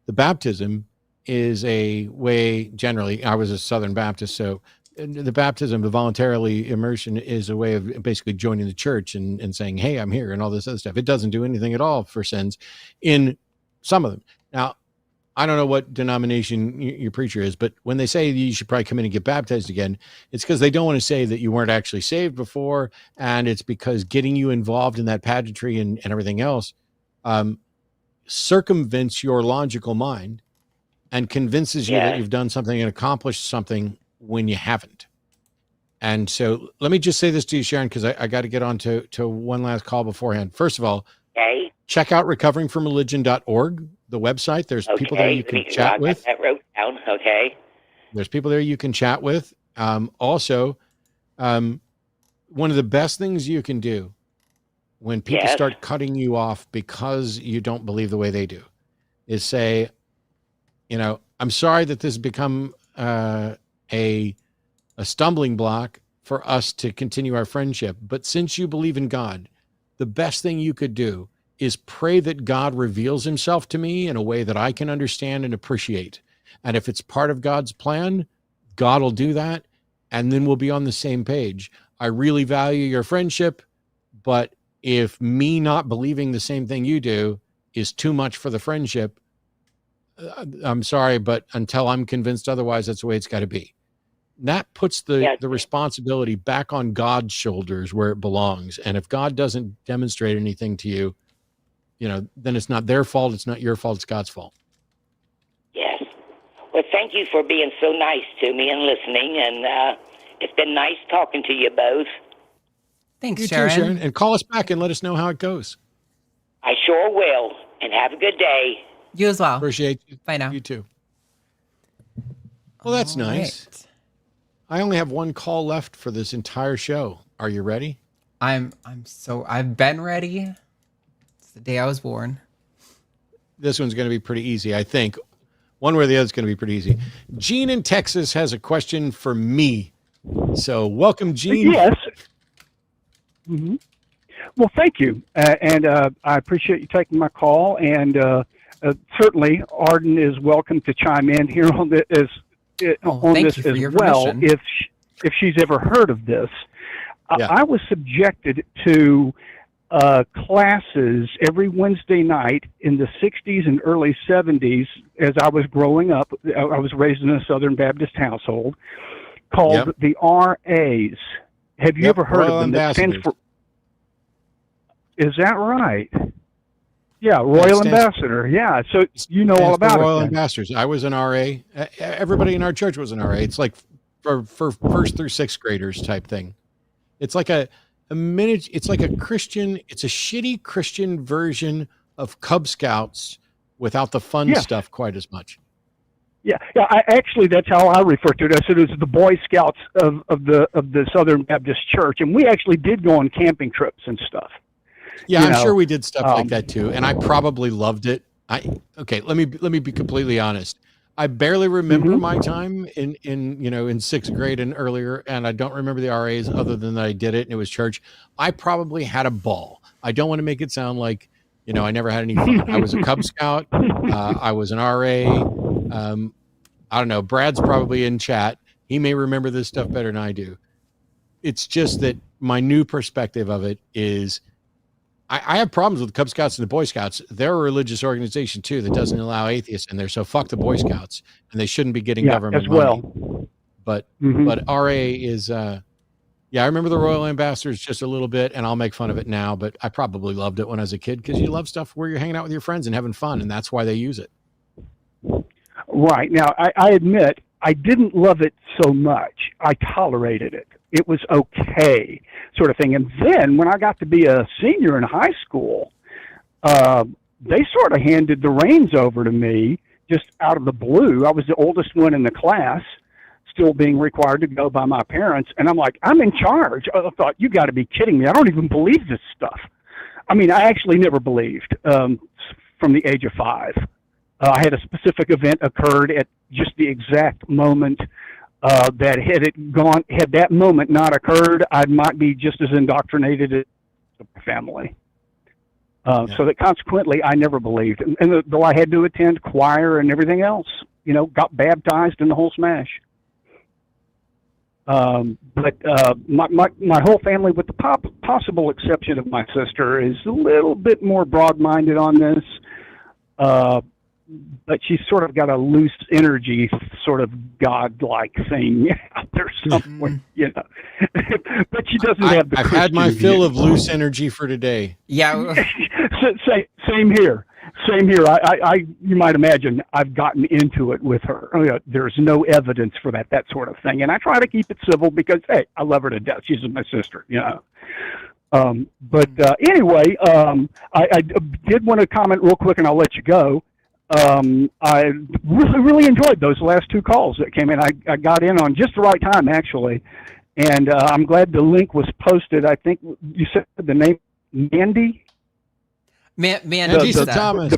The baptism is a way, generally, I was a Southern Baptist, so the baptism, the voluntarily immersion, is a way of basically joining the church and saying, hey, I'm here, and all this other stuff. It doesn't do anything at all for sins in some of them. Now, I don't know what denomination your preacher is, but when they say you should probably come in and get baptized again, it's because they don't want to say that you weren't actually saved before, and it's because getting you involved in that pageantry and everything else circumvents your logical mind and convinces you that you've done something and accomplished something when you haven't. And so let me just say this to you, Sharon, because I got to get on to one last call beforehand. First of all, check out recoveringfromreligion.org, the website. There's people there you can chat with. That wrote down. Okay. There's people there you can chat with. Also, one of the best things you can do when people start cutting you off because you don't believe the way they do is say, I'm sorry that this has become a stumbling block for us to continue our friendship. But since you believe in God, the best thing you could do is pray that God reveals himself to me in a way that I can understand and appreciate. And if it's part of God's plan, God will do that. And then we'll be on the same page. I really value your friendship, but if me not believing the same thing you do is too much for the friendship, I'm sorry, but until I'm convinced otherwise, that's the way it's got to be. That puts the responsibility back on God's shoulders where it belongs. And if God doesn't demonstrate anything to you, then it's not their fault. It's not your fault. It's God's fault. Yes. Well, thank you for being so nice to me and listening. And it's been nice talking to you both. Thanks, You Sharon. too, Sharon. And call us back and let us know how it goes. I sure will. And have a good day. You as well. Appreciate you. Bye now. You too. Well, that's nice. Right. I only have one call left for this entire show. Are you ready? I've been ready. It's the day I was born. This one's going to be pretty easy, I think. One way or the other is going to be pretty easy. Gene in Texas has a question for me. So welcome, Gene. Yes. Mm-hmm. Well, thank you. And I appreciate you taking my call. And certainly, Arden is welcome to chime in here on this as well, if she's ever heard of this. I was subjected to classes every Wednesday night in the 60s and early 70s as I was growing up. I was raised in a Southern Baptist household called the RAs. Have you ever heard of them? That stands for, is that right? Yeah, Royal Ambassador. Yeah, so you know all about Royal it. Ambassadors. I was an RA. Everybody in our church was an RA. It's like for first through sixth graders type thing. It's like a minute. It's like a Christian. It's a shitty Christian version of Cub Scouts without the fun stuff quite as much. Yeah. Actually, that's how I refer to it. I said it was the Boy Scouts of the Southern Baptist Church, and we actually did go on camping trips and stuff. Yeah, I'm sure we did stuff like that too, and I probably loved it. Let me be completely honest. I barely remember my time in sixth grade and earlier, and I don't remember the RAs other than that I did it and it was church. I probably had a ball. I don't want to make it sound like I never had any fun. I was a Cub Scout. I was an RA. I don't know. Brad's probably in chat. He may remember this stuff better than I do. It's just that my new perspective of it is I have problems with the Cub Scouts and the Boy Scouts. They're a religious organization too that doesn't allow atheists in there. So fuck the Boy Scouts, and they shouldn't be getting government as well. money. But RA is I remember the Royal Ambassadors just a little bit, and I'll make fun of it now, but I probably loved it when I was a kid because you love stuff where you're hanging out with your friends and having fun, and that's why they use it. Right. Now, I admit I didn't love it so much. I tolerated it. It was okay, sort of thing. And then when I got to be a senior in high school, they sort of handed the reins over to me just out of the blue. I was the oldest one in the class, still being required to go by my parents. And I'm like, I'm in charge. I thought, you got to be kidding me. I don't even believe this stuff. I mean, I actually never believed from the age of 5. I had a specific event occurred at just the exact moment that had that moment not occurred, I might be just as indoctrinated as the family. So that consequently, I never believed. And though I had to attend choir and everything else, got baptized in the whole smash. But my whole family, with the possible exception of my sister, is a little bit more broad-minded on this. But she's sort of got a loose energy, sort of godlike thing out there somewhere, But she doesn't have the. I've had my fill of loose energy for today. Yeah. Same here. Same here. You might imagine I've gotten into it with her. There's no evidence for that sort of thing, and I try to keep it civil because, hey, I love her to death. She's my sister, But anyway, I did want to comment real quick, and I'll let you go. I really enjoyed those last two calls that came in. I got in on just the right time, actually, and I'm glad the link was posted. I think you said the name Mandy. Mendoza. Thomas.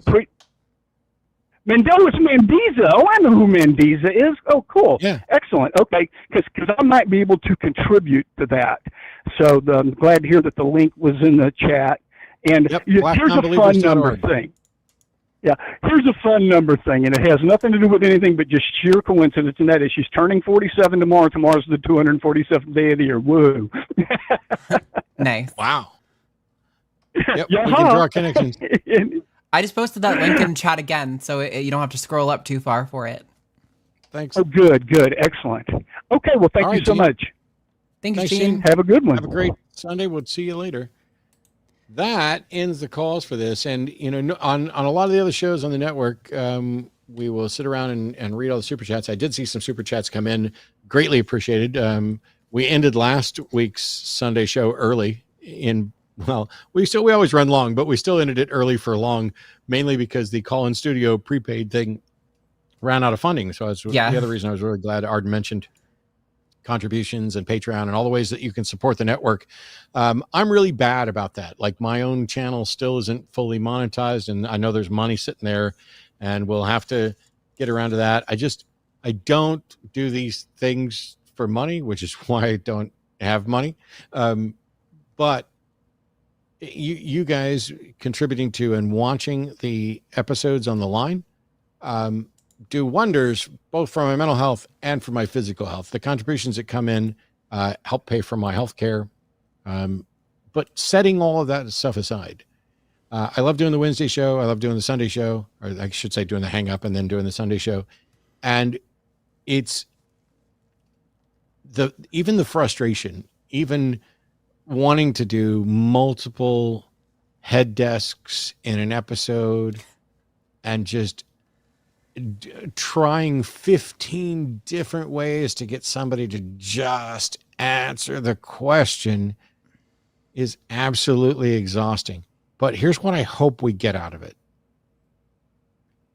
Mendoza. Oh, I know who Mendoza is. Oh, cool. Yeah. Excellent. Okay, because I might be able to contribute to that. So I'm glad to hear that the link was in the chat. And here's a fun number thing. Yeah, here's a fun number thing, and it has nothing to do with anything but just sheer coincidence, and that is she's turning 47 tomorrow. Tomorrow's the 247th day of the year. Woo. Nice. Wow. Yep, we can draw connections. I just posted that link in chat again, so you don't have to scroll up too far for it. Thanks. Oh, good. Excellent. Okay, well, thank you so much. Thanks, Gene. Have a good one. Have a great Sunday. We'll see you later. That ends the calls for this. And, on a lot of the other shows on the network, we will sit around and read all the super chats. I did see some super chats come in. Greatly appreciated. We ended last week's Sunday show early we always run long, but we still ended it early for long, mainly because the call-in studio prepaid thing ran out of funding. So the other reason I was really glad Arden mentioned contributions and Patreon and all the ways that you can support the network. I'm really bad about that. Like, my own channel still isn't fully monetized, and I know there's money sitting there, and we'll have to get around to that. I don't do these things for money, which is why I don't have money. But you guys contributing to and watching the episodes on the line do wonders, both for my mental health and for my physical health. The contributions that come in help pay for my health care. But setting all of that stuff aside, I love doing the Wednesday show. I love doing the Sunday show, or I should say doing the hang up and then doing the Sunday show. And it's even the frustration, even wanting to do multiple head desks in an episode and just trying 15 different ways to get somebody to just answer the question is absolutely exhausting. But here's what I hope we get out of it.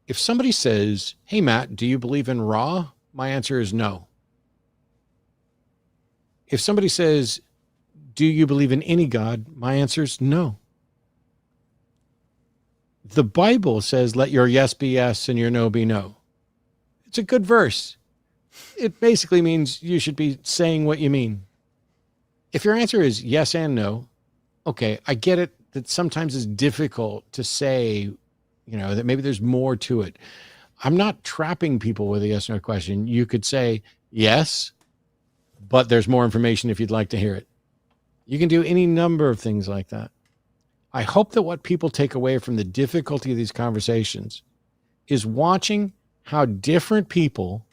If somebody says, "Hey, Matt, do you believe in Ra?" My answer is no. If somebody says, "Do you believe in any God?" my answer is no. The Bible says, "Let your yes be yes and your no be no." It's a good verse. It basically means you should be saying what you mean. If your answer is yes and no, okay, I get it that sometimes it's difficult to say, that maybe there's more to it. I'm not trapping people with a yes or no question. You could say yes, but there's more information if you'd like to hear it. You can do any number of things like that. I hope that what people take away from the difficulty of these conversations is watching how different people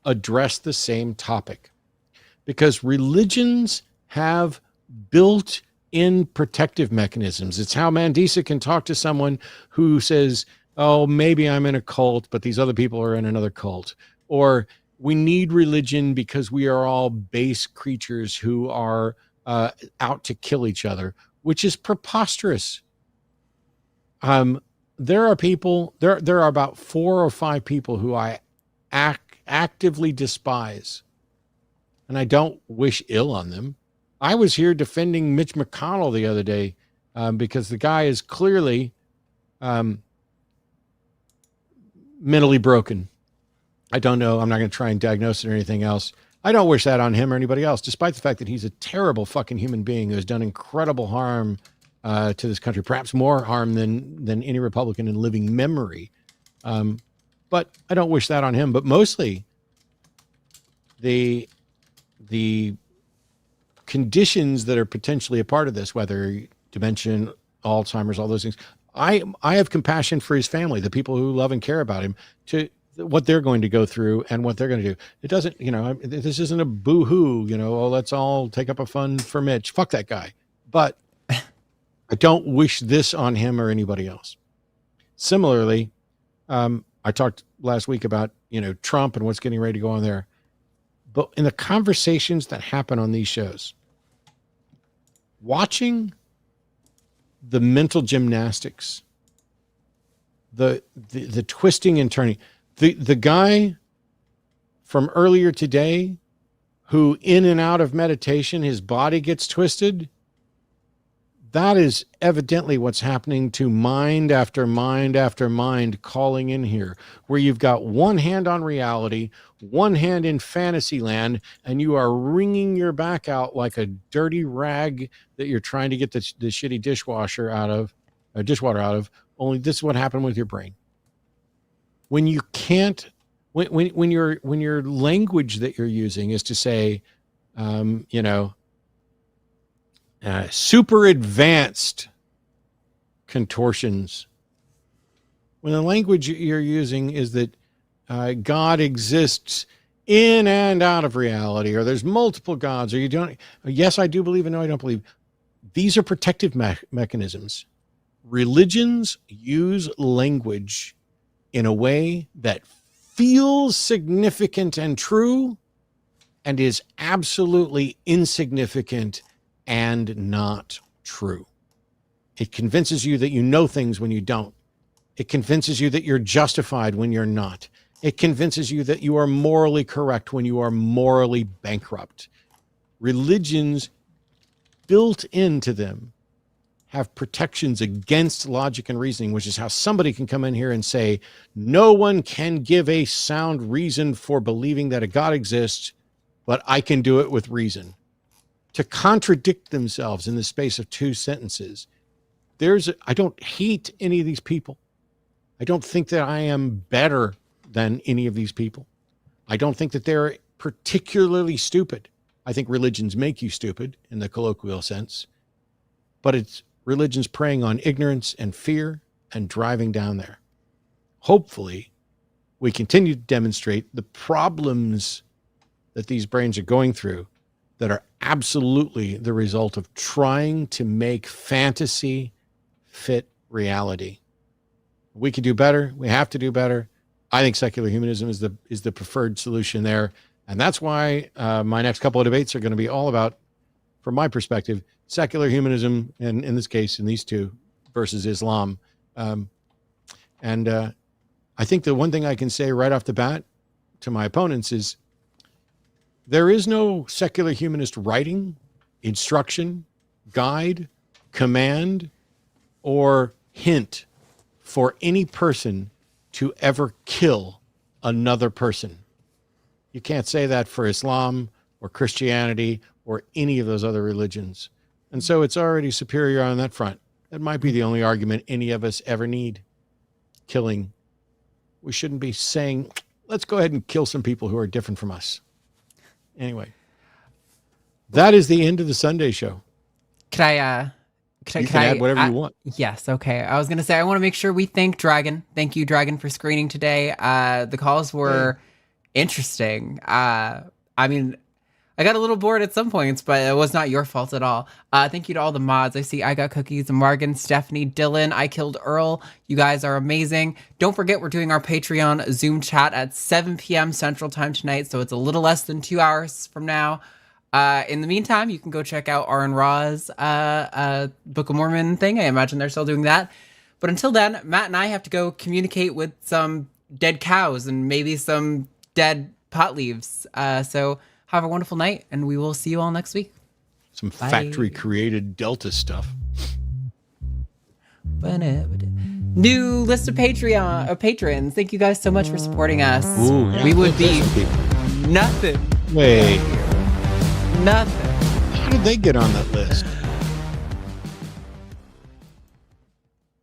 address the same topic. Because religions have built-in protective mechanisms. It's how Mandisa can talk to someone who says, "Oh, maybe I'm in a cult, but these other people are in another cult." Or, "We need religion because we are all base creatures who are out to kill each other," which is preposterous. There are people, there are about 4 or 5 people who I actively despise, and I don't wish ill on them. I was here defending Mitch McConnell the other day because the guy is clearly mentally broken. I don't know. I'm not going to try and diagnose it or anything else. I don't wish that on him or anybody else, despite the fact that he's a terrible fucking human being who has done incredible harm to this country, perhaps more harm than any Republican in living memory. But I don't wish that on him. But mostly, the conditions that are potentially a part of this, whether dementia, Alzheimer's, all those things, I have compassion for his family, the people who love and care about him, to what they're going to go through and what they're going to do. It doesn't, this isn't a boo-hoo, oh, let's all take up a fund for Mitch. Fuck that guy. But I don't wish this on him or anybody else. Similarly, I talked last week about, Trump and what's getting ready to go on there. But in the conversations that happen on these shows, watching the mental gymnastics, the twisting and turning, the guy from earlier today who in and out of meditation, his body gets twisted. That is evidently what's happening to mind after mind after mind calling in here, where you've got one hand on reality, one hand in fantasy land, and you are wringing your back out like a dirty rag that you're trying to get the shitty dishwater out of. Only this is what happened with your brain. When you can't, when your language that you're using is to say, super advanced contortions. When the language you're using is that God exists in and out of reality, or there's multiple gods, or you don't, yes, I do believe, and no, I don't believe. These are protective mechanisms. Religions use language in a way that feels significant and true and is absolutely insignificant and not true. It convinces you that you know things when you don't. It convinces you that you're justified when you're not. It convinces you that you are morally correct when you are morally bankrupt. Religions built into them have protections against logic and reasoning, which is how somebody can come in here and say, no one can give a sound reason for believing that a God exists, but I can do it with reason. To contradict themselves in the space of 2 sentences. I don't hate any of these people. I don't think that I am better than any of these people. I don't think that they're particularly stupid. I think religions make you stupid in the colloquial sense, but it's religions preying on ignorance and fear and driving down there. Hopefully, we continue to demonstrate the problems that these brains are going through that are absolutely the result of trying to make fantasy fit reality. We can do better. We have to do better. I think secular humanism is the preferred solution there. And that's why my next couple of debates are going to be all about, from my perspective, secular humanism, and in this case, in these two, versus Islam. I think the one thing I can say right off the bat to my opponents is there is no secular humanist writing, instruction, guide, command, or hint for any person to ever kill another person. You can't say that for Islam or Christianity or any of those other religions. And so it's already superior on that front. That might be the only argument any of us ever need. Killing. We shouldn't be saying, let's go ahead and kill some people who are different from us. Anyway, that is the end of the Sunday show. Can I add whatever you want. Yes. Okay. I was going to say, I want to make sure we thank Dragon. Thank you, Dragon, for screening today. The calls were interesting. I mean, I got a little bored at some points, but it was not your fault at all. Thank you to all the mods. I see I Got Cookies, Morgan, Stephanie, Dylan, I Killed Earl. You guys are amazing. Don't forget, we're doing our Patreon Zoom chat at 7 p.m. Central Time tonight, so it's a little less than 2 hours from now. In the meantime, you can go check out Aron Ra's Book of Mormon thing. I imagine they're still doing that. But until then, Matt and I have to go communicate with some dead cows and maybe some dead pot leaves. So have a wonderful night, and we will see you all next week. Some factory-created Delta stuff. New list of patrons. Thank you guys so much for supporting us. Ooh, yeah. We would be nothing. Wait. Nothing. How did they get on that list?